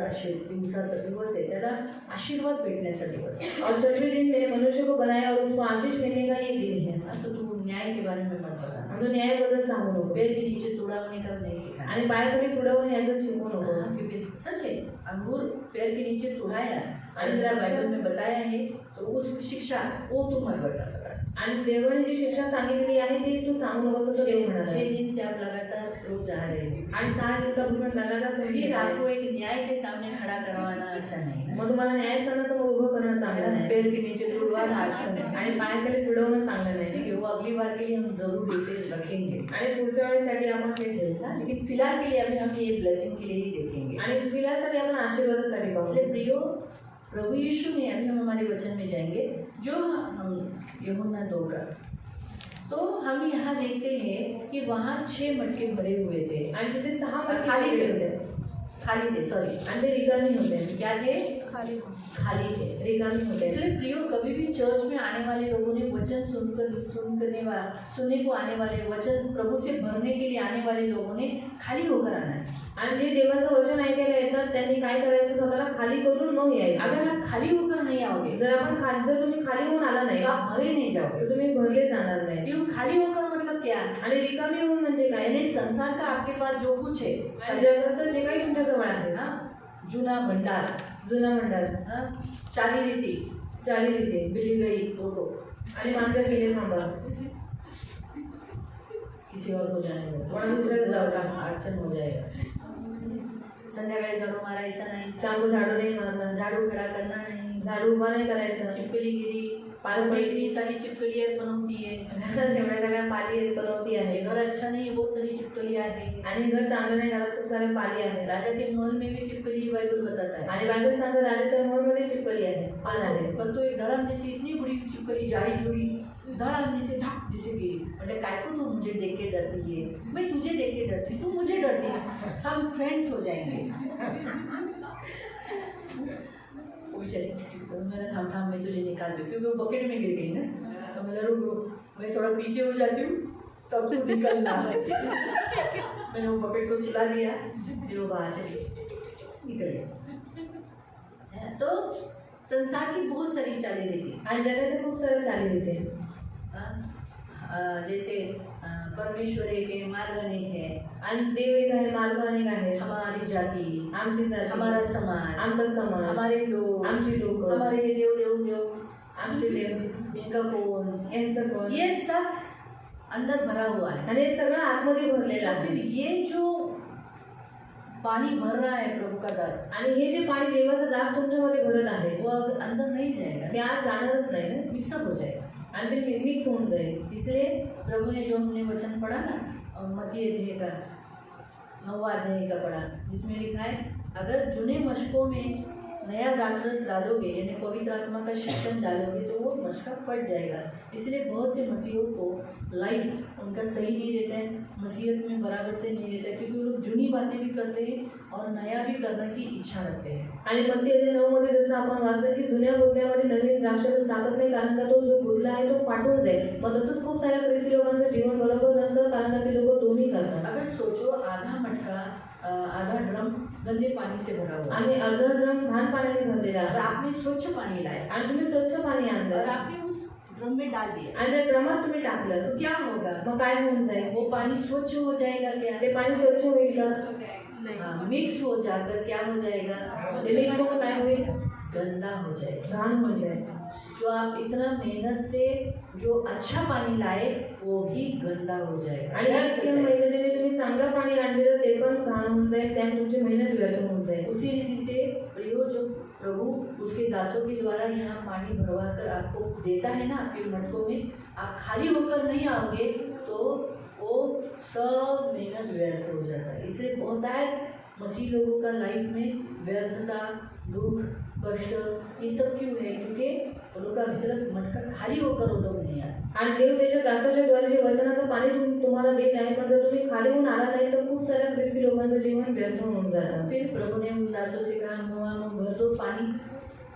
दिवसाचा दिवस आहे, त्याला आशीर्वाद भेटण्याचा दिवस है। और 6वें दिन में मनुष्य को बनाया और उसको आशीष मिलने का ये दिन है. तो तू न्याय के बारे में मत बता, हम तो न्यायाबद्दल सांगू नको पैर के नीचे तुड़ावने का नहीं सिखाया। आणि पायाखाली तुडवणे याचं शिकू नको. क्योंकि सच है, अंगूर पैर के नीचे तुड़ाया और आणि जरा बाइबल में बताया है, तो उस शिक्षा वो तुम मत बता। आणि देवाने जी शिक्षा सांगितलेली आहे ती तू सांगू नकोस असं देव म्हणत 6 आहे. दिन से आप लगातार रोज आ रहे हो, आणि 6 दिवसापासून लगातार तुम्ही फिर येत आहे. आपको एक न्याय के सामने खड़ा करवाना अच्छा नहीं है, मग तुम्हाला न्यायस्थानासमोर उभं करणं चांगलं नाही पैर के नीचे तुड़वाना अच्छा नहीं है। आणि पायाखाली तुडवणं चांगलं नाही. ठीक है, वो अगली बार के लिए हम जरूर इसे रखेंगे, आणि पुढच्या वेळेसाठी आपण ते ठेवू. लेकिन फिलहाल के लिए अभी हम ये ब्लेसिंग के लिए ही देखेंगे। आणि फिलहालसाठी आपण आशीर्वादासाठी पाहू. इसलिए प्रियो, प्रभु यीशु ने, अभी हम हमारे वचन में जाएंगे, जो हम यूहन्ना 2 का, तो हम यहाँ देखते हैं कि वहाँ 6 मटके भरे हुए थे, आणि तिथे 6 मटके खाली भरले थे, होते खाली थे, सॉरी, आणि ते रिकामी होते. क्या थे? खाली थे, रिकामी होते. इसलिए प्रियो, कभी भी चर्च में आने वाले लोगों ने वचन सुनने को आने वाले, वचन प्रभु से भरने के लिए आने वाले लोगों ने खाली होकर आना है। आणि जे देवाचं वचन ऐकायला येतात त्यांनी काय करायचं, स्वतःला खाली करून मग यायचं. अगर आप खाली होकर नहीं आओगे, जर तुम्ही खाली होऊन आला नाही तो आप भरे नहीं जाओगे। तर तुम्ही भरले जाणार नाही. क्यों? खाली होकर मतलब क्या? आणि रिकामी होऊन म्हणजे काय? यानी संसार का आपके पास जो कुछ है, जगाचं जे काही तुमच्या जवळ आहे, जुना भंडार, जुना मंडळ, चाली रीति, 40 रीती बिली गई फोटो, आणि माणसं गेले थांबा, किसी और को जाने दो, कोणा दुसऱ्याला जाऊ का? अड़चन हो जाएगा। संध्याकाळी झाडू मारायचा नाही, शाम को झाडू नहीं मारना, झाडू खड़ा करना नहीं, झाडू उभा नाही करायचा, चिपकली गिरी, पालक इतनी सारी चिपकलियाँ बनवती है, घरात एवढ्या सगळ्या पाली बनवती आहे. घर अच्छा नहीं है, बहुत सारी चिपकलियाँ है। आणि घर चांगलं नाही, घरात खूप सारे पाली आहेत. राजा के महल में भी चिपकली, बाइबल बताता है। आणि बायबल सांगते राजाच्या महलमध्ये चिपकली आहे, पाल आहे. कल तो एक धड़ाम जैसी इतनी बड़ी चिपकली जाड़ी जुड़ी धड़ाम जैसे धप जैसे गिरी, बोले काय को तू मुझे देख के डरती है, मैं तुझे देख के डरती, तू मुझे डरती है, हम फ्रेंड्स हो जाएंगे। वो बेचारी मेरा थाम मैं तुझे निकाल दूँ, क्योंकि वो बकेट में गिर गई ना, तो मैं रुक, मैं थोड़ा पीछे हो जाती हूँ तब तो निकलना है। मैंने वो बकेट को सुला दिया, फिर वो बाहर से निकल गया। तो संसार की बहुत सारी चालें रहती, आणि जगाच्या खूप साऱ्या चाली देते. जैसे परमेश्वर एक है, मार्ग अनेक है, आणि देव एक आहे, मार्ग अनेक आहेत. हमारी जाति, आमची जाती, हमारा समाज, आमचा समाज, हमारे लोग, आमची लोक, हमारे ये देव देव देव, आमचे देव, इनका कौन, यांचं कोण, ये सब अंदर भरा हुआ है। आणि हे सगळं आतमध्ये भरलेलं आहे. फिर ये जो पानी भर रहा है प्रभु का दास, आणि हे जे पाणी देवाचा दास तुमच्यामध्ये भरत आहे वो अंदर नहीं जाएगा, ते आज जाणारच नाही ना, मिक्सअप हो जाएगा। आणि ते मिक्स होऊन जाईल. इसलिए प्रभु ने जो हमने वचन पढ़ा ना, मत्ती अध्याय का 9वां अध्याय का पढ़ा, जिसमें लिखा है अगर जुने मशकों में नया दाखरस डालोगे यानी पवित्र आत्मा का शिक्षण डालोगे तो वो मशका फट जाएगा। इसलिए बहुत से मसीहों को लाइफ उनका सही नहीं रहता है, मसीहत में बराबर से नहीं रहता है, क्योंकि वो लोग जुनी बातें भी करते हैं और नया भी करने की इच्छा रखते हैं। आणि मत्ती अध्याय 9 मध्ये जसं आपण वाचलं की जुन्या बोलण्यामध्ये नवीन द्राक्षारस टाकत नाही, कारण का तो जो बुधला आहे तो फाटून जाईल. मग तसंच खूप साऱ्या ख्रिस्ती लोकांचं जीवन बरोबर नसतं, कारण का ते लोक दोन्ही करतात. अगर सोचो आधा मटका आधा ड्रम गंदे पानी से भरा हुआ है, आणि अर्धा ड्रम घाण पाण्याने भरलेला और आहे आपने स्वच्छ पानी लाया आणि तुम्ही स्वच्छ पाणी और आणलं आपने उस ड्रम में डाल दिया, आणि त्या ड्रमात तुम्ही टाकलं, तो क्या होगा? मग काय होऊन जाईल? वो पानी स्वच्छ हो जाएगा क्या? ते पाणी स्वच्छ होईल का? हाँ, मिक्स हो जाकर क्या हो जाएगा? ते मिक्स होऊन काय होईल? गंदा हो जाएगा। घाण होऊन जाईल. जो आप इतना मेहनत से जो अच्छा पानी लाए वो भी गंदा हो जाएगा। आणि इतक्या मेहनतीने तुम्ही चांगलं पाणी आणलेलं ते पण घाण होऊन जाईल, त्यात तुमची मेहनत व्यर्थ होऊन जाईल. उसी रीति से प्रियो जो प्रभु उसके दासों के द्वारा यहाँ पानी भरवा कर आपको देता है ना आपके मटकों में, आप खाली होकर नहीं आओगे तो वो सब मेहनत व्यर्थ हो जाता है। इसलिए बहुत है मसीह लोगों का लाइफ में व्यर्थता, दुख, कष्ट ये सब क्यों है? क्योंकि वो लोग का भीतर मटका खाली होकर वो लोग नहीं आते। आणि देव त्याच्या दासाच्या द्वारे जे वचनाचं पाणी तुम्हाला देत आहे, पण जर तुम्ही खाली होऊन आला नाही तर खूप साऱ्या ख्रिस्ती लोकांचं जीवन व्यर्थ होऊन जातं. फिर प्रभु ने उन दासों से कहा मुआ मुँह भर दो पानी।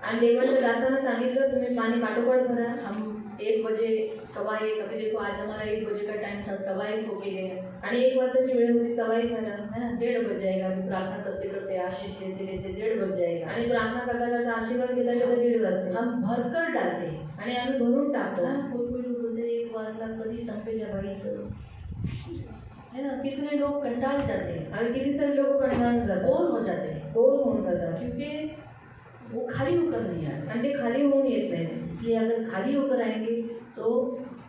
आणि देवाच्या दासांना सांगितलं तुम्ही पाणी काटोकाट भरा. हम 1 बजे 1:15, अभी देखो आज हमारा 1 बजे का टाइम था, 1:15 होके गया आणि 1 वाजताची वेळ होती, 1:15 झाला है ना, 1:30 बज जाएगा। अभी प्रार्थना करते करते आशीष लेते लेते 1:30 बज जाएगा। आणि प्रार्थना करता करता आशीर्वाद घेता घेता 1:30 वाजते. हम भरकर डालते हैं, आणि आम्ही भरून टाकतो. कोई कोई लोग बोलते 1 वाजला कधी संपेल या बाईचं, है ना, कितने लोग कंटाल जाते हैं, आणि किती सारे लोक कंटाळून जातात, बोर हो जाते हैं, बोर होऊन जातात, क्योंकि वो खाली होकर नहीं आते। आणि ते खाली होऊन येत नाही. इसलिए अगर खाली होकर आएंगे तो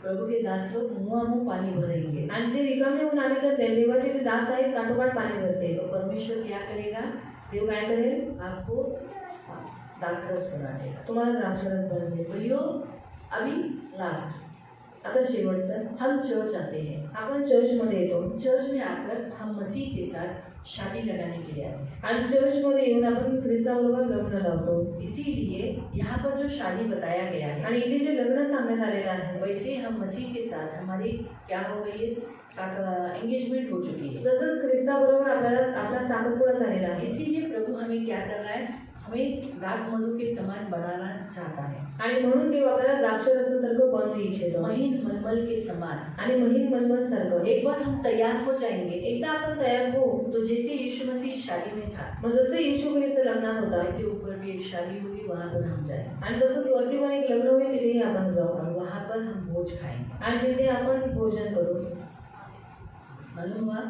प्रभु के दास लोग मुँह पानी भरेंगे, आणि ते रिकामे होऊन आले तर देवाचे जे दास आहेत काठोकाठ पाणी भरते. तो परमेश्वर क्या करेगा? देव काय करेल? आपको दाखरस बना देगा। तुम्हाला द्राक्षरस बनते. प्रियो अभी लास्ट आता शेवटचं, हम चर्च आते हैं, आपण चर्चमध्ये येतो. चर्च में आकर हम मसीह के साथ शादी लगाने के लिए आते हैं। आणि चर्चमध्ये येऊन आपण ख्रिस्ताबरोबर लग्न लावतो. इसीलिए यहाँ पर जो शादी बताया गया है, आणि इथे जे लग्न सांगण्यात आलेलं आहे, वैसे हम मसीह के साथ हमारी क्या हो गई है, एंगेजमेंट हो चुकी है। तसंच ख्रिस्ताबरोबर आपल्याला आपला साखरपुडा झालेला आहे. इसीलिए प्रभु हमें क्या कर रहा है, हमें दाख मधु के समान बनाना चाहता है, आणि म्हणून देव आपल्याला द्राक्षरसासारखं बनवू इच्छितो, महीन मलमल के समान। आणि महीन मलमल सारखं. एक बार हम तैयार हो जाएंगे एकदा आपण तयार हो, तो जैसे यीशु मसीह शादी में था, मग जसं येशू ख्रिस्त लग्नात होता, वैसे ऊपर भी एक शादी होगी, वहाँ पर हम जाएंगे आणि तसंच वरती पण एक लग्न होईल, तिथेही आपण जाऊ और वहाँ पर हम भोज खाएंगे। आणि तिथे आपण भोजन करू. मालूम हुआ?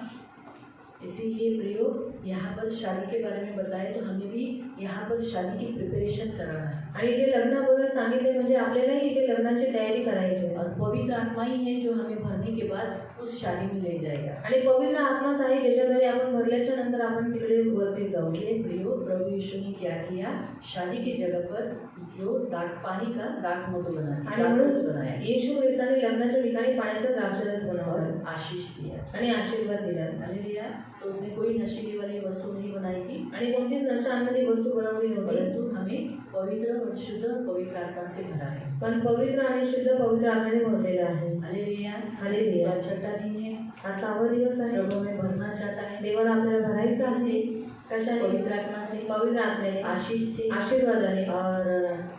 इसीलिए प्रियो यहाँ पर शादी के बारे में बताए तो हमें भी यहाँ पर शादी की प्रिपरेशन कराना है, आणि इथे लग्नाबद्दल सांगितले म्हणजे आपल्यालाही इथे लग्नाची तयारी करायची आहे. और पवित्र आत्मा ही है जो हमें भरने के बाद उस शादी में ले जाएगा। आणि पवित्र आत्माच आहे ज्याच्याद्वारे आपण भरल्याच्या नंतर आपण तिकडे वरती जाऊ. इसलिए प्रियो प्रभु यीशु ने क्या किया, शादी की जगह पर जो दाख पानी का दाख मधु आणि बनाया, म्हणून बनाया येशू ख्रिस्ताने लग्नाच्या ठिकाणी पाण्याचा द्राक्षरस बनवला और आशीष दिया। आणि आशीर्वाद दिला. हालेलुया। तो उसने कोई नशीली वाली वस्तु नहीं बनाई थी, आणि कोणतीच नशा आणणारी वस्तू बनवली नव्हती, परंतु हमें पवित्र और शुद्ध पवित्र आत्मा से भरा है। पण पवित्र आणि शुद्ध पवित्र आत्म्याने भरलेला आहे. हालेलुया। हालेलुया. आज छठा दिन है, हा 6वा दिवस आहे. प्रभु में भरना चाहता है, देवाला आपल्याला भरायचं आहे. कशाने? पवित्र आत्मा से, पवित्र आत्म्याने, आशीष से, आशीर्वादाने, और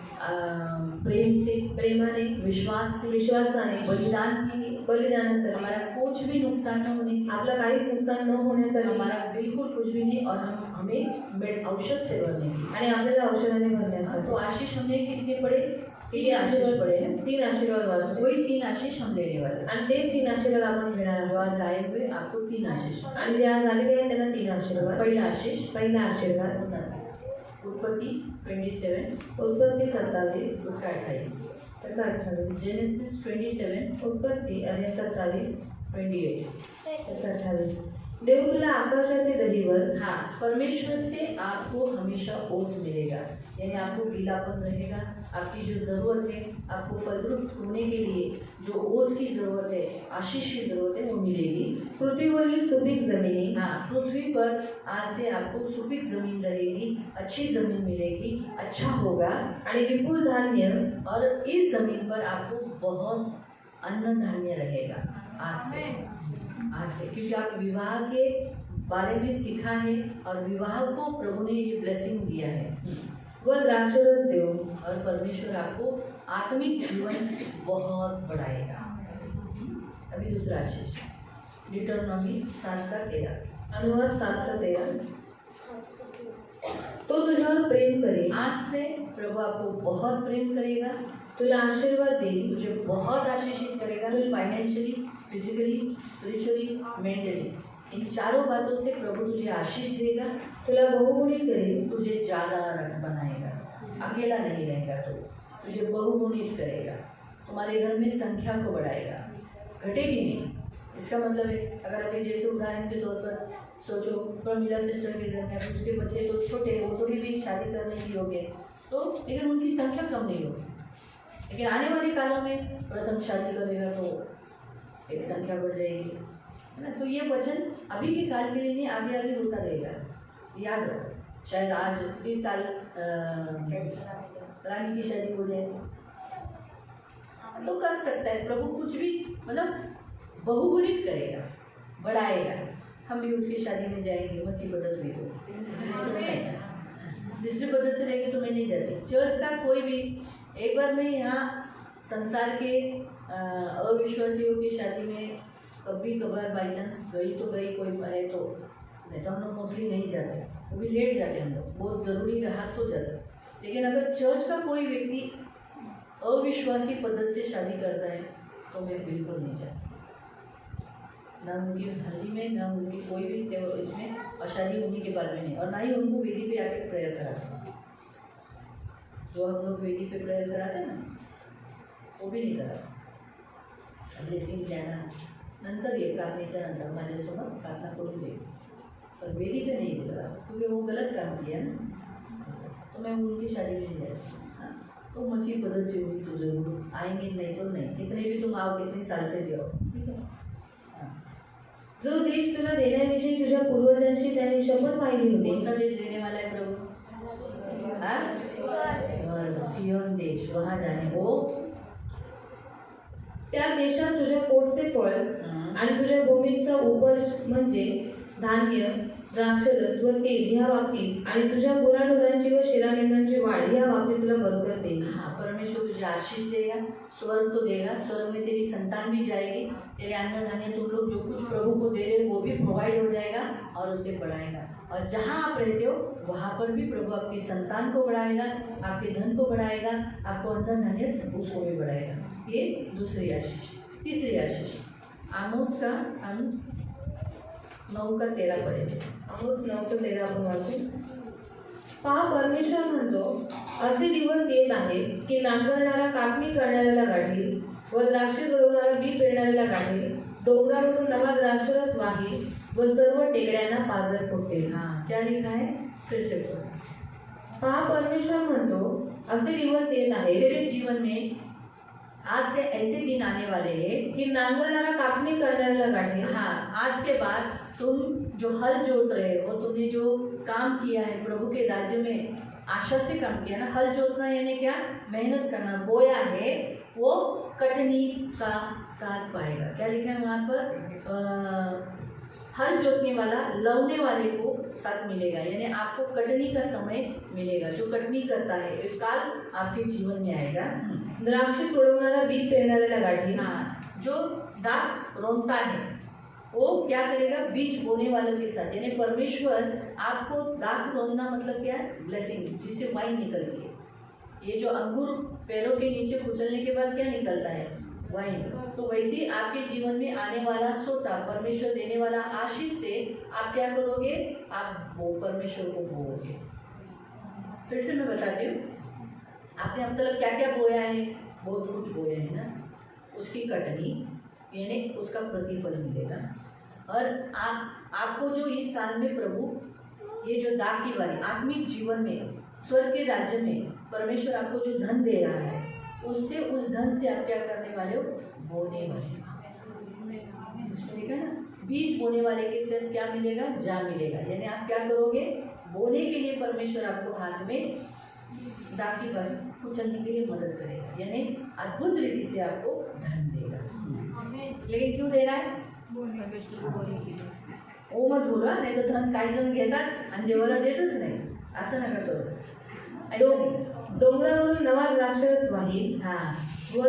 प्रेम से, प्रेमाने, विश्वास से, विश्वासाने, बलिदान के लिए, बलिदानासाठी, हमारा कुछ भी नुकसान न होने की, आपला काहीच नुकसान न होण्यासाठी, हमारा बिल्कुल कुछ भी नहीं, और हमें औषध से भरने की। आणि आपल्याला औषधाने भरण्यासाठी. तो आशीष हमने कितने पढ़े? 3 आशीष पढ़े हैं। 3 आशीर्वाद वाचले वही 3 आशीष हम लेने वाले हैं। आणि ते 3 आशीर्वाद आपण घेणार जो आहोत. आज आए हुए आपको 3 आशीष। आणि जे आज आलेले आहेत त्यांना 3 आशीर्वाद. पहला आशीष, पहिला आशीर्वाद उत्पत्ति 27, उत्पत्ती 27 उसका 28, त्याचा 28, जेनेसिस 27, उत्पत्ती अध्याय 27 28, त्याचा 28, देव तुला आकाशाचे दहीवर हाँ, परमेश्वर से आपको हमेशा ओस मिलेगा, यानी आपको गीलापन रहेगा। आपकी जो ज़रूरत है, आपको फलद्रुप होने के लिए जो ओस की ज़रूरत है, आशीष की ज़रूरत है, वो मिलेगी। पृथ्वीवरील सुपीक जमिनी हाँ, पृथ्वी पर आज से आपको सुपीक ज़मीन रहेगी, अच्छी ज़मीन मिलेगी, अच्छा होगा। आणि विपुल धान्य और इस ज़मीन पर आपको बहुत अन्न धान्य रहेगा आज से, क्योंकि आप विवाह के बारे में सीखा है और विवाह को प्रभु ने ये ब्लेसिंग दिया है। व द्राक्षरस देव और परमेश्वर आपको आत्मिक जीवन बहुत बढ़ाएगा। अभी दूसरा आशीष, डिटरनॉमी 7:13। अनुवाद 7:13। तो तुझ्यावर प्रेम करेल, आज से प्रभु आपको बहुत प्रेम करेगा, तुला आशीर्वाद देईल, तुझे बहुत आशीषित करेगा, financially, physically, spiritually, mentally. In चारों बातों से प्रभु तुझे आशीष देगा, तुला बहुगुणित करेल, तुझे ज़्यादा बनाएगा, अकेला नहीं रहेगा, तो तुझे बहुगुणित करेगा, तुम्हारे घर में संख्या को बढ़ाएगा, घटेगी नहीं। इसका मतलब है, अगर अभी जैसे उदाहरण के तौर पर सोचो, प्रमिला सिस्टर के घर में उसके बच्चे तो छोटे, वो थोड़ी भी शादी करने की योग्य है, तो लेकिन उनकी संख्या कम नहीं होगी। लेकिन आने वाले कालों में प्रथम शादी करेगा तो एक संख्या बढ़ जाएगी, है ना। तो ये वचन अभी के काल के लिए नहीं, आगे आगे होता रहेगा, याद रखो। शायद आज इस साल रानी की शादी हो जाए तो कर सकता है प्रभु, कुछ भी मतलब बहुगुणित करेगा, बढ़ाएगा। हम भी उसकी शादी में जाएंगे, मसीह बदल हुई तो दूसरी बदल से रहेंगे तो मैं नहीं जाती। चर्च का कोई भी, एक बार मैं यहाँ संसार के अविश्वासियों की शादी में कभी कभार बाई चांस गई तो गई, कोई है तो, नहीं तो हम लोग मोस्टली नहीं जाते, वो भी लेट जाते हम लोग, बहुत ज़रूरी रहा तो जाते। लेकिन अगर चर्च का कोई व्यक्ति अविश्वासी पद्धति से शादी करता है तो मैं बिल्कुल नहीं जाती, ना उनकी हल्दी में, ना उनकी कोई भी इसमें, और शादी होने के बाद में नहीं, और ना ही उनको वेदी पे आके प्रेयर कराते हैं। जो हम लोग वेदी पे प्रेयर कराते हैं ना, वो भी नहीं कराते। ब्लेसिंग द्यायला नंतर ये प्रार्थनेच्या नंतर माझ्यासमोर प्रार्थना करून दे, पर वेदी पे नहीं दिला, क्योंकि वो गलत काम किया ना। तो मैं उनकी शादी में नहीं जाती। हाँ, तो मसीह बदल से हुई तो जरूर आएंगे, नहीं तो नहीं। कितने भी तुम आओ, कितने साल से भी आओ, ठीक है। जो देश तुला देण्याविषयी तुझ्या पूर्वजांशी त्यांनी शपथ वाहिली होती, कौन सा देश देने वाला है प्रभु? सियोन देश, वहाँ जाने वो। त्या देशात तुझ्या पोटचे फळ आणि तुझ्या भूमीचा उपज म्हणजे धान्य, द्राक्षरस व तेल ह्या बाबतीत, आणि तुझ्या गुराढोरांची व शिरामेंढ्यांची वाढ ह्या बाबतीत तुला बरकत देईल। हाँ, परमेश्वर तुझे आशीष देगा, स्वर्ग तो देगा, स्वर्ग में तेरी संतान भी जाएगी, तेरे अन्न धान्य तुम लोग जो कुछ प्रभु को दे रहे हो वो भी प्रोवाइड हो जाएगा और उसे बढ़ाएगा। और जहाँ आप रहते हो वहाँ पर भी प्रभु आपकी संतान को बढ़ाएगा, आपके धन को बढ़ाएगा, आपको अन्न धान्य उसको भी बढ़ाएगा। ये दूसरी आशीष। तीसरी आशीष आमोस का हम 9:13 पढ़े। आमोस 9:13 आपण वाचू। पहा, परमेश्वर म्हणतो, असे दिवस येत आहेत की नांगरणारा कापणी करणाऱ्याला गाठील व द्राक्षे घडवणारा बी पेरणाऱ्याला गाठील, डोंगरावरून नवा द्राक्षरस वाहील व सर्व टेकड्यांना पाझर फुटेल। हाँ, क्या लिखा है? फिर से पढ़ो। पहा, परमेश्वर म्हणतो, असे दिवस येत आहेत तेरे जीवन में आज से ऐसे दिन आने वाले हैं कि नांगरणारा कापणी करणाऱ्याला गाठील। हाँ, आज के बाद तुम जो हल जोत रहे हो, तुमने जो काम किया है प्रभु के राज्य में, आशा से काम किया ना। हल जोतना यानी क्या? मेहनत करना, बोया है वो कटनी का साथ पाएगा। क्या लिखा है वहाँ पर? हल जोतने वाला लवने वाले को साथ मिलेगा, यानी आपको कटनी का समय मिलेगा। जो कटनी करता है एक काल आपके जीवन में आएगा। द्राक्ष तोडवणारा बी पेरणाऱ्याला गाठील। हाँ, जो दाख रोनता है वो क्या करेगा? बीज बोने वालों के साथ, यानी परमेश्वर आपको दाख रोनना मतलब क्या है? ब्लेसिंग, जिससे वाइन निकलती है। ये जो अंगूर पैरों के नीचे कुचलने के बाद क्या निकलता है? वाइन। तो वैसे ही आपके जीवन में आने वाला सोता, परमेश्वर देने वाला आशीष से आप क्या करोगे? आप वो परमेश्वर को बोओगे। फिर से मैं बताती हूँ, आपने अब तक क्या क्या बोया है? बहुत कुछ बोया है ना। उसकी कटनी यानी उसका प्रतिफल मिलेगा। और आप आपको जो इस साल में प्रभु ये जो दाग की वाली आत्मिक जीवन में स्वर्ग के राज्य में परमेश्वर आपको जो धन दे रहा है, उससे उस धन से आप क्या करने वाले हो? बोने वाले। उसमें लिखा ना, बीज बोने वाले के साथ क्या मिलेगा? जा मिलेगा। यानी आप क्या करोगे? बोने के लिए परमेश्वर आपको हाथ में दाग की वाली कुचलने के लिए मदद करेगा, यानी अद्भुत रीति से आपको धन देगा। लेकिन क्यों दे रहा है? ओ मत बोलवा, नाही तो धन काही जण घेतात आणि देवाला देतच नाही, असं नका करू। डोंगरावरून नवा द्राक्षरस वाहील। हाँ, व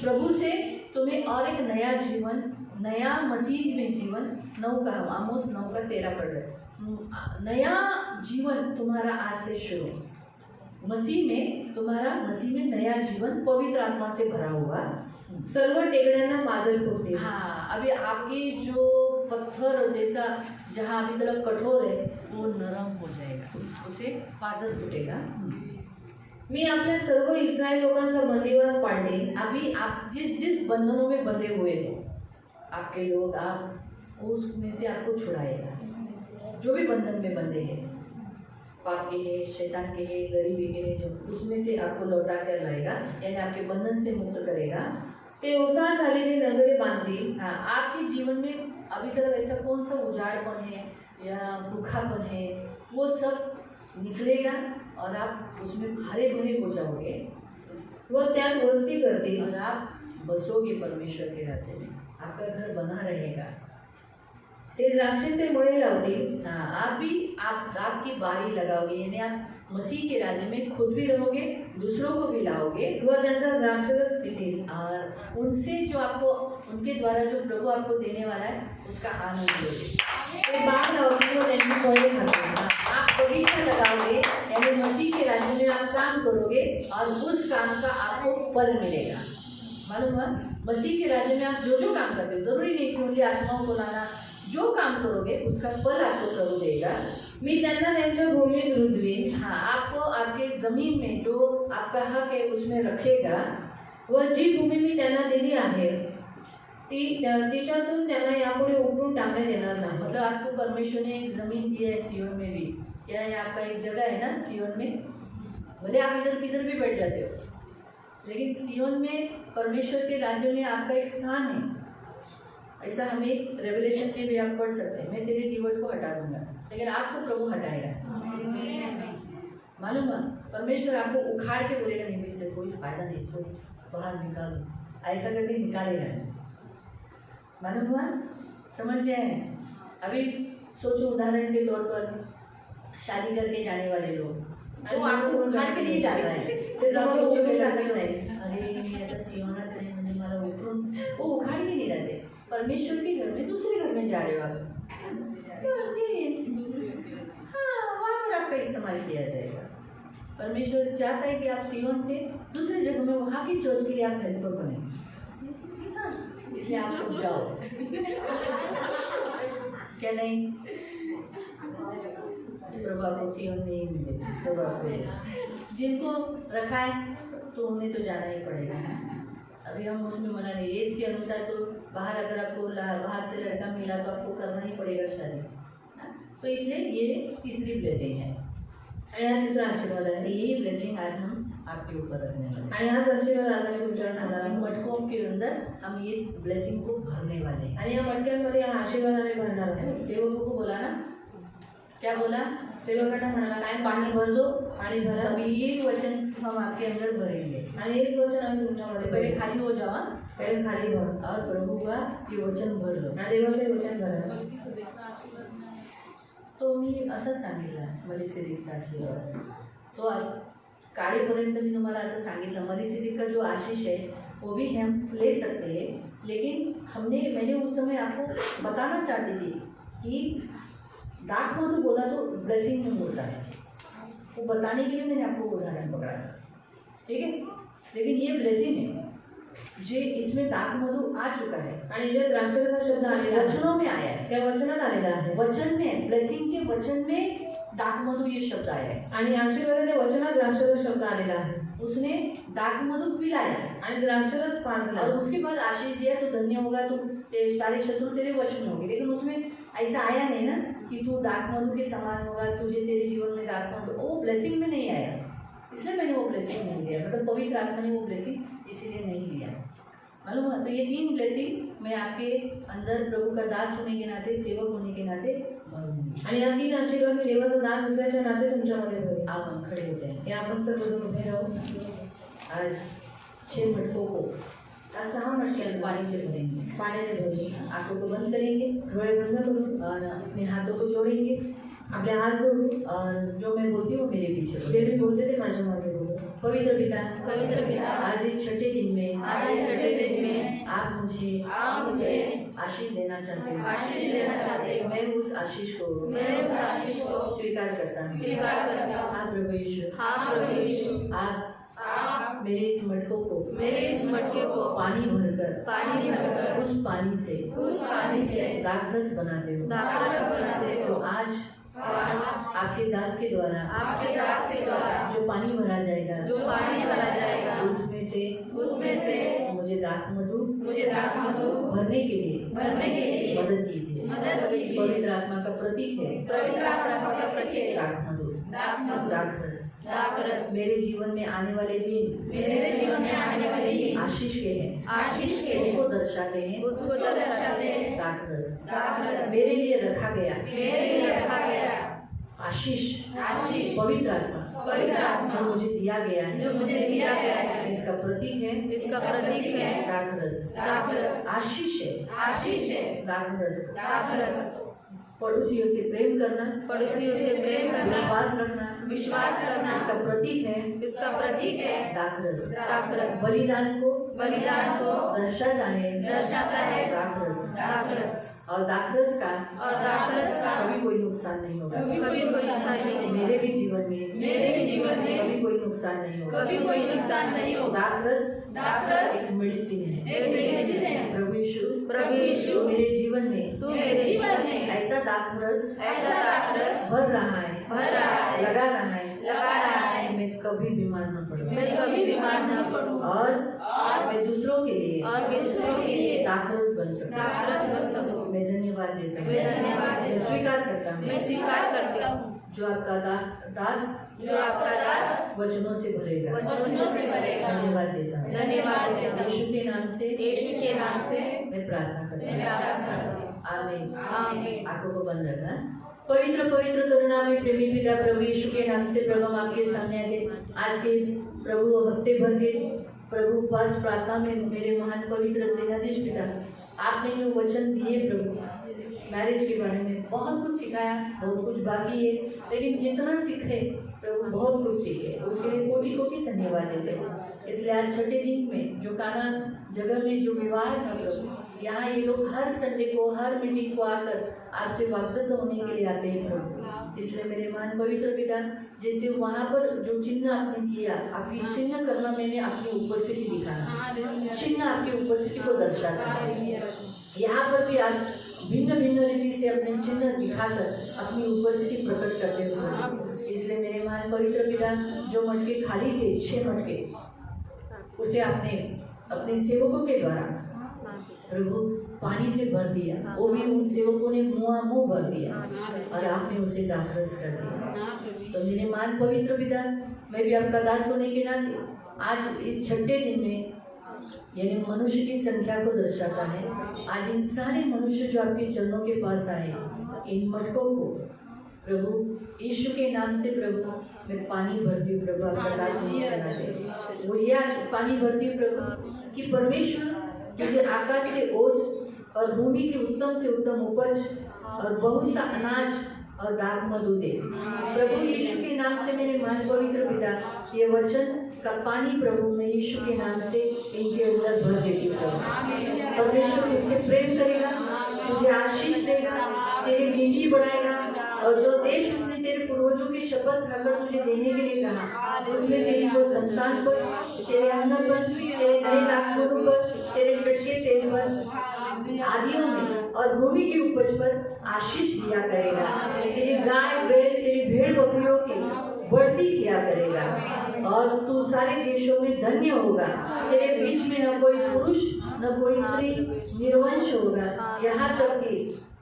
प्रभु से तुम्हें और एक नया जीवन, नया मसीह में जीवन, 9 का आमोस 9 का 13 पढ़ रहे। नया जीवन तुम्हारा आज से शुरू। मसीह में नया जीवन पवित्र आत्मा से भरा हुआ। सर्व टेकड्यांना पाजर फुटतील। हाँ, अभी आपकी जो पत्थर जैसा जहाँ अभी तक कठोर है वो नरम हो जाएगा, उसे पाजर फूटेगा। मी आपल्या सर्व इस्रायल लोकांचा बंदिवास पाडले। अभी आप जिस बंधनों में बंधे हुए हो, आपके लोग, आप उसमें से आपको छुड़ाएगा। जो भी बंधन में बंधे हैं, पाप के हैं, शैतान के हैं, गरीबी के हैं, जो उसमें से आपको लौटा कर लाएगा, यानी आपके बंधन से मुक्त करेगा। ते ओसाड झालेली नगरे बांधतील। हाँ, आपके जीवन में अभी तक ऐसा कौन सा उजाड़पन है या भूखापन है, वो सब निकलेगा और आप उसमें हरे भरे हो जाओगे व त्यात वस्ती करतील। और आप बसोगे परमेश्वर के राज्य में, आपका घर बना रहेगा। ते द्राक्षेचे मळे लावतील। हाँ, आप दाग की बारी लगाओगे, यानी आप मसीह के राज्य में खुद भी रहोगे, दूसरों को भी लाओगे व त्यांचा द्राक्षरस पितील। और उनसे जो आपको, उनके द्वारा जो प्रभु आपको देने वाला है उसका आनंद लोगे। ते बाग लावतील व त्यांची फळे खातील। आप बगीचा लगाओगे, यानी मसीह के राज्य में आप काम करोगे और उस काम का आपको फल मिलेगा। मालूम है, मसीह के राज्य में आप जो जो काम करते हो, जरूरी नहीं कि उनकी आत्माओं को लाना, जो काम करोगे उसका फल आपको प्रभु देगा। मी त्यांना त्यांच्या भूमीत रुजवीन। हाँ, आपको आपके जमीन में जो आपका हक है उसमें रखेगा। व जी भूमी मी त्यांना दिली आहे तिच्यातून त्यांना यापुढे उपटून टाकण्यात येणार नाही। मतलब आपको परमेश्वर ने एक जमीन दी है सियोन में भी। क्या है, आपका एक जगह है ना सियोन में, भले आप इधर किधर भी बैठ जाते हो, लेकिन सियोन में परमेश्वर के राज्य में आपका एक स्थान है। ऐसा हमें रेवलेशन में भी आप पढ़ सकते हैं। मैं तेरे डिवोट को हटा दूंगा, लेकिन आपको प्रभु हटाएगा। मालूम है, परमेश्वर आपको उखाड़ के बोलेगा नहीं, इससे कोई फायदा नहीं, इसको बाहर निकालो, ऐसा करके निकालेगा नहीं। मालूम हुआ? समझ में आए? अभी सोचो, उदाहरण के तौर पर शादी करके जाने वाले लोग, वो आपको उखाड़ के नहीं डाल रहा है। अरे मी आता सियोनात आहे म्हणजे मला उतरून, वो उखाड़ के नहीं डालते। परमेश्वर के घर में दूसरे घर में जा रहे हो आप, हाँ, वहाँ पर आपका इस्तेमाल किया जाएगा। परमेश्वर चाहता है कि आप सियोन से दूसरे जगह में वहाँ की चर्च के लिए आप हेल्पर बने, इसलिए आप सब जाओ। क्या नहीं? प्रभु आपको सियोन में ही मिलेगा। प्रभु आपको जिनको रखा है तो उन्हें तो जाना ही पड़ेगा। अभी हम उसमें मना नहीं, एज के अनुसार तो बाहर अगर आपको बाहर से लड़का मिला तो आपको करना ही पड़ेगा शादी। तो इसलिए ये तीसरी ब्लेसिंग है, आणि तिसरा आशीर्वाद आहे। यही ब्लेसिंग आज हम आपके ऊपर रखने वाले हैं। आणि हाच आशीर्वाद आज आम्ही तुमच्यावर ठेवणार इन आहोत। मटकों के अंदर हम इस ब्लेसिंग को भरने वाले हैं। आणि या मटक्यांमध्ये हा आशीर्वाद आम्ही भरणार आहोत। सेवकों को बोला ना, क्या बोला? सेवकांना म्हणाला काय, पानी भर दो, पाणी भरा अभी ये वचन हम आपके अंदर भरेंगे। आणि हेच वचन आम्ही तुमच्यामध्ये पहले भरू। खाली हो जाओ, हाँ? पहिले खाली भर और प्रभु का ये वचन भर लो। आणि देवाचे वचन भरा। तो मी असं सांगितलं मलिसिदिकचा आशीर्वाद, तो काळेपर्यंत मी तुम्हाला असं सांगितलं, मलिसिदिक का जो आशीष है वो भी हम ले सकते हैं, लेकिन मैंने उस समय आपको बताना चाहती थी कि दाग मधु बोला तो ब्लेसिंग में होता है, वो बताने के लिए मैंने आपको उदाहरण पकड़ा, ठीक है। लेकिन ये ब्लेसिंग है जे इसमें दाग मधु आ चुका है आणि जे द्राक्षाचा शब्द आलेला आहे, वचनों में आया है, त्या वचनात आलेला आहे। वचन में, ब्लेसिंग के वचन में दाग मधु ये शब्द आया है। आणि आशीर्वादाच्या वचनात द्राक्षाचा शब्द आलेला आहे। उसने दाख मधु पिलाया आणि द्राक्षरस पाजला और उसके बाद आशीष दिया, तो धन्य होगा, तो सारे शत्रु तेरे वश में होंगे। लेकिन उसमें ऐसा आया नहीं ना कि तू दाख मधु के समान होगा, तुझे तेरे जीवन में दाख मधु, वो ब्लेसिंग में नहीं आया, इसलिए मैंने वो ब्लेसिंग नहीं लिया। मतलब पवित्र आत्मा ने वो ब्लेसिंग इसीलिए नहीं लिया, मालूम है। तो ये 3 ब्लेसिंग मैं आपके अंदर प्रभु का दास होने के नाते, सेवक होने के नाते भरूंगी। आणि या 3 आशीर्वाद मी देवाचा दास असल्याच्या नाते तुमच्यामध्ये भरेन। आप हम खड़े हो जाएं। या आपण सर्वजण उभे राहू। आज 6 मटकों को आज 6 मटक्यात पानी से भरेंगे, पाण्याने भरू। आंखों को बंद करेंगे डोळे बंद करू और अपने हाथों को जोड़ेंगे आपले हात जोडू और जो मैं बोलती हूँ मेरे पीछे जे बोलो। मी बोलते ते माझ्या मागे बोलू। पवित्र पिता, आज इस छठे दिन में आप मुझे आशीष देना चाहते हो। मैं उस आशीष को स्वीकार करता हूँ। हाँ प्रभु यीशु, आप मेरे इस मटकों को पानी भरकर उस पानी से दाखरस बनाते हो। तो आज आपके दास के द्वारा जो पानी भरा जाएगा उसमें से मुझे दाख मधु भरने के लिए मदद कीजिए। पवित्र आत्मा का प्रतीक है दाख मधु, दाखरस। मेरे जीवन में आने वाले दिन आशीष के हैं, उसको दर्शाते हैं दाखरस। मेरे लिए रखा गया आशीष पवित्र आत्मा जो मुझे दिया गया है, इसका प्रतीक है दाखरस। आशीष है दाखरस। पड़ोसियों से प्रेम करना, विश्वास रखना, इसका प्रतीक है दाखरस। बलिदान को दर्शाता है दाखरस। और दाखरस का कभी कोई नुकसान नहीं होगा। मेरे भी जीवन में कभी कोई नुकसान नहीं होगा। दाखरस एक मेडिसिन है। प्रभु यीशु मेरे जीवन में ऐसा दाखरस भर रहा है, लगा रहा है, मैं कभी बीमार न पड़ूं और मैं दूसरों के लिए दाखरस बन सकूं। मैं धन्यवाद देता हूँ, मैं स्वीकार करता हूँ जो आपका दास वचनों से भरेगा। धन्यवाद देता हूँ। यीशु के नाम से मैं प्रार्थना करता हूँ। आमीन। आंखों को बंद रखना। पवित्र करुणामय प्रेमी पिता प्रभु यीशु के नाम से प्रभु हम आपके सामने आते आज के इस प्रभु हफ्ते भर के प्रभु उपवास प्रार्थना में मेरे महान पवित्र सेनाधीश पिता आपने जो वचन दिए प्रभु मैरिज के बारे में बहुत कुछ सिखाया, बहुत कुछ बाकी है, लेकिन जितना सीखे प्रभु बहुत कुछ सीखे, उसके लिए कोटि धन्यवाद देते हैं। इसलिए आज छठे दिन में जो काना जगह में जो विवाह था प्रभु, यहाँ ये लोग हर संडे को हर मीटिंग को आकर आपसे वाग्दत्त होने के लिए आते हैं प्रभु। इसलिए मेरे महान पवित्र पिता जैसे वहाँ पर जो चिन्ह आपने किया, आपकी चिन्ह करना मैंने अपनी उपस्थिति दिखाना, चिन्ह आपकी उपस्थिति को दर्शाता है। यहाँ पर भी आप भिन्न रीति से अपने चिन्ह दिखाकर अपनी उपस्थिति प्रकट करते हुए, इसलिए मेरे महान पवित्र पिता जो मटके खाली थे 6 मटके, उसे आपने अपने सेवकों के द्वारा प्रभु पानी से भर दिया, वो भी उन सेवकों ने मुंह भर दिया और आपने उसे दाखरस कर दिया। तो मेरे महान पवित्र पिता मैं भी आपका दास होने के नाते आज इस छठे दिन में यानी मनुष्य की संख्या को दर्शाता है, आज इन सारे मनुष्य जो आपके चरणों के पास आए, इन मटकों को प्रभु यीशु के नाम से प्रभु मैं पानी भरती हूँ प्रभु आपका दास होने के नाते। वो यह पानी भरती हूँ प्रभु कि परमेश्वर तुझे आकाश से ओस और भूमि की उत्तम से उत्तम उपज और बहुत सा अनाज और दाख मधु दे। प्रभु यीशु के नाम से मेरे महान पवित्र पिता ये वचन का पानी प्रभु मैं यीशु के नाम से इनके अंदर भर देती हूँ। परमेश्वर तुझसे प्रेम करेगा, तुझे आशीष देगा, तेरी गिनती बढ़ाएगा और जो देश उसने तेरे पूर्वजों की शपथ खाकर तुझे देने के लिए कहा, उसमें तेरी वो संतान पर, तेरे अन्न पर, तेरे नए दाख मधु पर, तेरे टटके तेल पर, आदियों में और भूमि की उपज पर आशीष दिया करेगा। तेरी गाय बैल तेरी भेड़ बकरियों की बढ़ती प्रगति किया करेगा और तू सारे देशों में धन्य होगा। तेरे बीच में न कोई पुरुष न कोई स्त्री निर्वंश होगा, यहाँ तक कि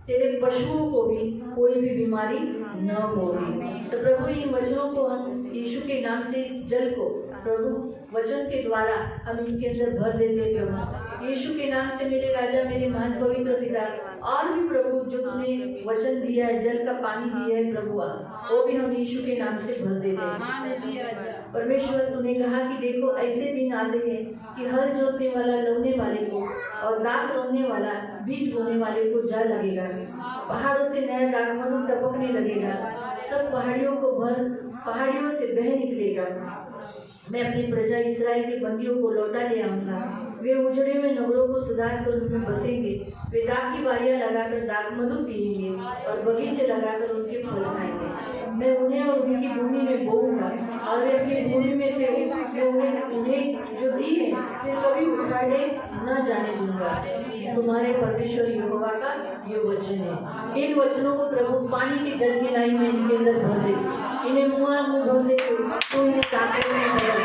तेरे पशुओं को भी कोई भी बीमारी न होगी। तो प्रभु इन वचनों को हम यीशु के नाम से इस जल को प्रभु वचन के द्वारा हम इनके अंदर भर देते प्रभु यीशु के नाम से। मेरे राजा मेरे महान पवित्र पिता, और भी प्रभु जो तूने वचन दिया है, जल का पानी दिया है प्रभु, वो भी हम यीशु के नाम से भर देते हैं। परमेश्वर तूने कहा कि देखो ऐसे दिन आते हैं कि हल जोतने वाला लौने वाले को और दाख रोने वाला बीज बोने वाले को जा लगेगा। पहाड़ों से नया दाखमधु टपकने लगेगा, सब पहाड़ियों से बह निकलेगा। मैं अपनी प्रजा इस्राएल के बंदियों को लौटा ले आऊंगा, वे उजड़े हुए नगरों को सुधार कर उनमें बसेंगे। वे दाख की बारियां लगाकर दाखमधु पिएंगे और बगीचे लगाकर उनके फल खाएंगे। मैं उन्हें और उनकी भूमि में बोऊंगा और वे अपनी भूमि में से उन्हें जो दी है कभी उखाड़े न जाने दूंगा। तुम्हारे परमेश्वर यहोवा का ये वचन है। इन वचनों को प्रभु पानी के जल की नाई में इनके अंदर भर दे, इन्हें मुंह भर दे, तो इन्हें ताकत में बदल दे,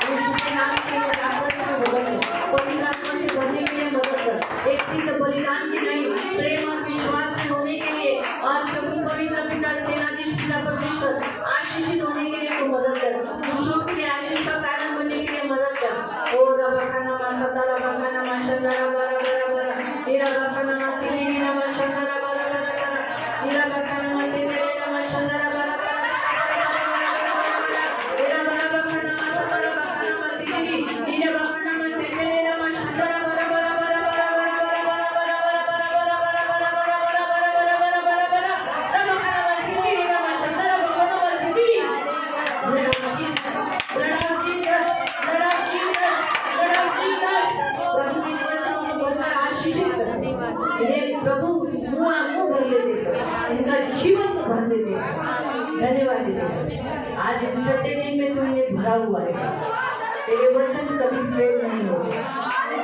यीशु के नाम से ताकत में बदल दे, पवित्र आत्मा से भरने के लिए मदद कर। एक चीज बलिदान की नहीं, प्रेम और विश्वास से होने के लिए और प्रभु पवित्र पिता सेनाधीश पिता परमेश्वर आशीषित होने के लिए तो मदद कर, दूसरों के लिए आशीष का कारण बनने के लिए मदद कर। ओ रबकाना मासता रबकाना माशंदा रबरा बरा तेरा रबकाना मासीनी ना माशंदा रबरा बरा तेरा रबकाना मासीनी ना माशंदा रबरा तेरा रबकाना मासता रबकाना मासीनी तेरा रबकाना मासीनी ना माशंदा रबरा बरा प्रभु मुँह भर लेते, इनका जीवन को भर देते। धन्यवाद देते। आज इस छठे दिन में तू इन्हें भरा हुआ है। तेरे वचन कभी फेल नहीं होते,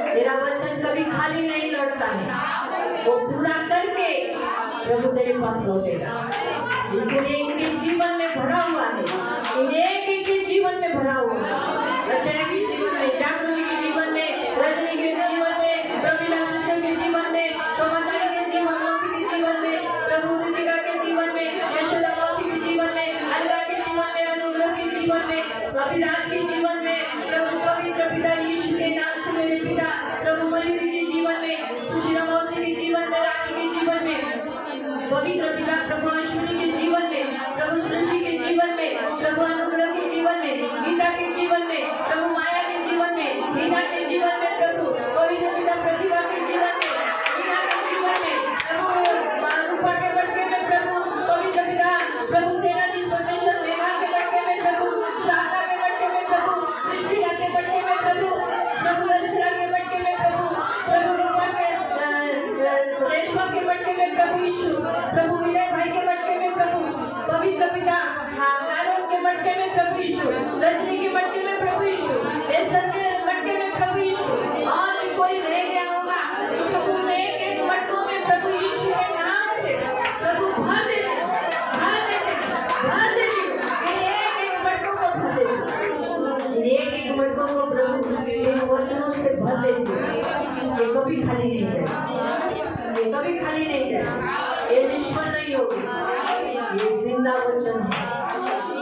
तेरा वचन कभी खाली नहीं लौटता है, वो पूरा करके प्रभु तेरे पास लौटेगा। इसलिए इनके जीवन में भरा हुआ है, एक एक के जीवन में भरा हुआ है। रचना के जीवन में, जागृति के जीवन में, रजनी के जीवन में, प्रमिला के जीवन में, शोभा के जीवन में, प्रभु ऋतिका के जीवन में, यशोदा मौसी के जीवन में, अलगा के जीवन में, अनुग्रह के जीवन में, अभिलाष के जीवन में, प्रभु पवित्र पिता यीशु के नाम से मेरे पिता, प्रभु मयूरी के जीवन में, सुशीला मौसी के जीवन में, रानी के जीवन में, पवित्र पिता प्रभु अश्विनी के जीवन में, प्रभु सृष्टि के जीवन में, प्रभु अनुग्रह के जीवन में, गीता के जीवन में, प्रभु माया के जीवन में, मीना के जीवन में, प्रभु पवित्र पिता प्रतिभा के जीवन में, मीना के जीवन में, प्रभु रूपा के बटके में, प्रभु पवित्र पिता प्रभु सेनाधीश परमेश्वर मेघा के बटके में, प्रभु शाखा के बटके में, प्रभु पृथ्वी के बटके में, प्रभु रक्षरा के बटके में, प्रभु रूपा के रेशमा के बटके में, प्रभु यीशु, प्रभु विनय भाई के बटके में, प्रभु पवित्र पिता हारून के बटके में, प्रभु यीशु, रजनी के बटके में, प्रभु यीशु, एस्तर के बटके में, प्रभु यीशु, और भी कोई रह गया होगा प्रभु में एक बटकों में प्रभु यीशु के नाम से प्रभु भर दे, एक बटकों को भर दे, एक बटकों को प्रभु इन वचनों से भर दे। ये कभी खाली नहीं जाए, ये कभी खाली नहीं जाए, ये निष्फल नहीं होगी, ये जिंदा वचन है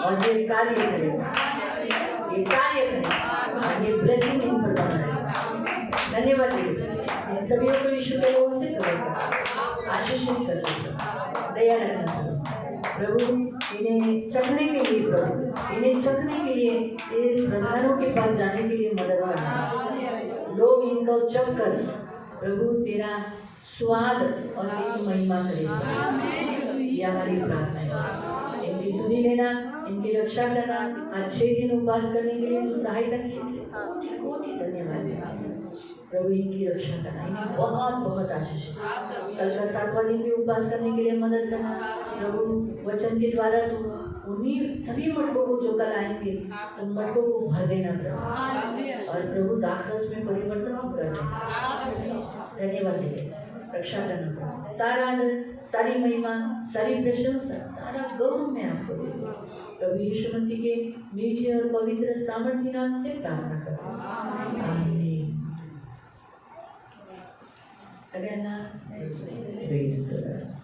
और ये कार्य करेगा, ये कार्य करेगा और ये ब्लेसिंग इन पर बनाएगा। धन्यवाद इन सभी को यीशु के नाम से करेगा, आशीषित कर देगा, दया रखना प्रभु। इन्हें चखने के लिए प्रभु, इन्हें चखने के लिए इन प्रधानों के पास जाने के लिए मदद करना। लोग इनको चख कर प्रभु तेरा स्वाद और तेरी महिमा करेगा। ये हमारी प्रार्थना है। इनकी सुनी लेना, इनकी रक्षा करना, आज 6 दिन उपवास करने के लिए तू सहायता की, कोटि कोटि धन्यवाद प्रभु। इनकी रक्षा करना, इन्हें बहुत बहुत आशीष। कल का 7वां दिन भी उपवास करने के लिए मदद करना प्रभु। वचन के द्वारा तू उन्हीं सभी मटकों को जो कल आएंगे उन मटकों को भर देना प्रभु, और प्रभु दाखरस में परिवर्तन कर देना। धन्यवाद देते। रक्षा करना पड़ता है। सारा आदर, सारी महिमा, सारी प्रशंसा, सारा गौरव मैं आपको देती हूँ। प्रभु यीशु मसीह के मीठे और पवित्र सामर्थ्य नाम से प्रार्थना करते हैं। आमीन। सगळ्यांना प्रेज द लॉर्ड।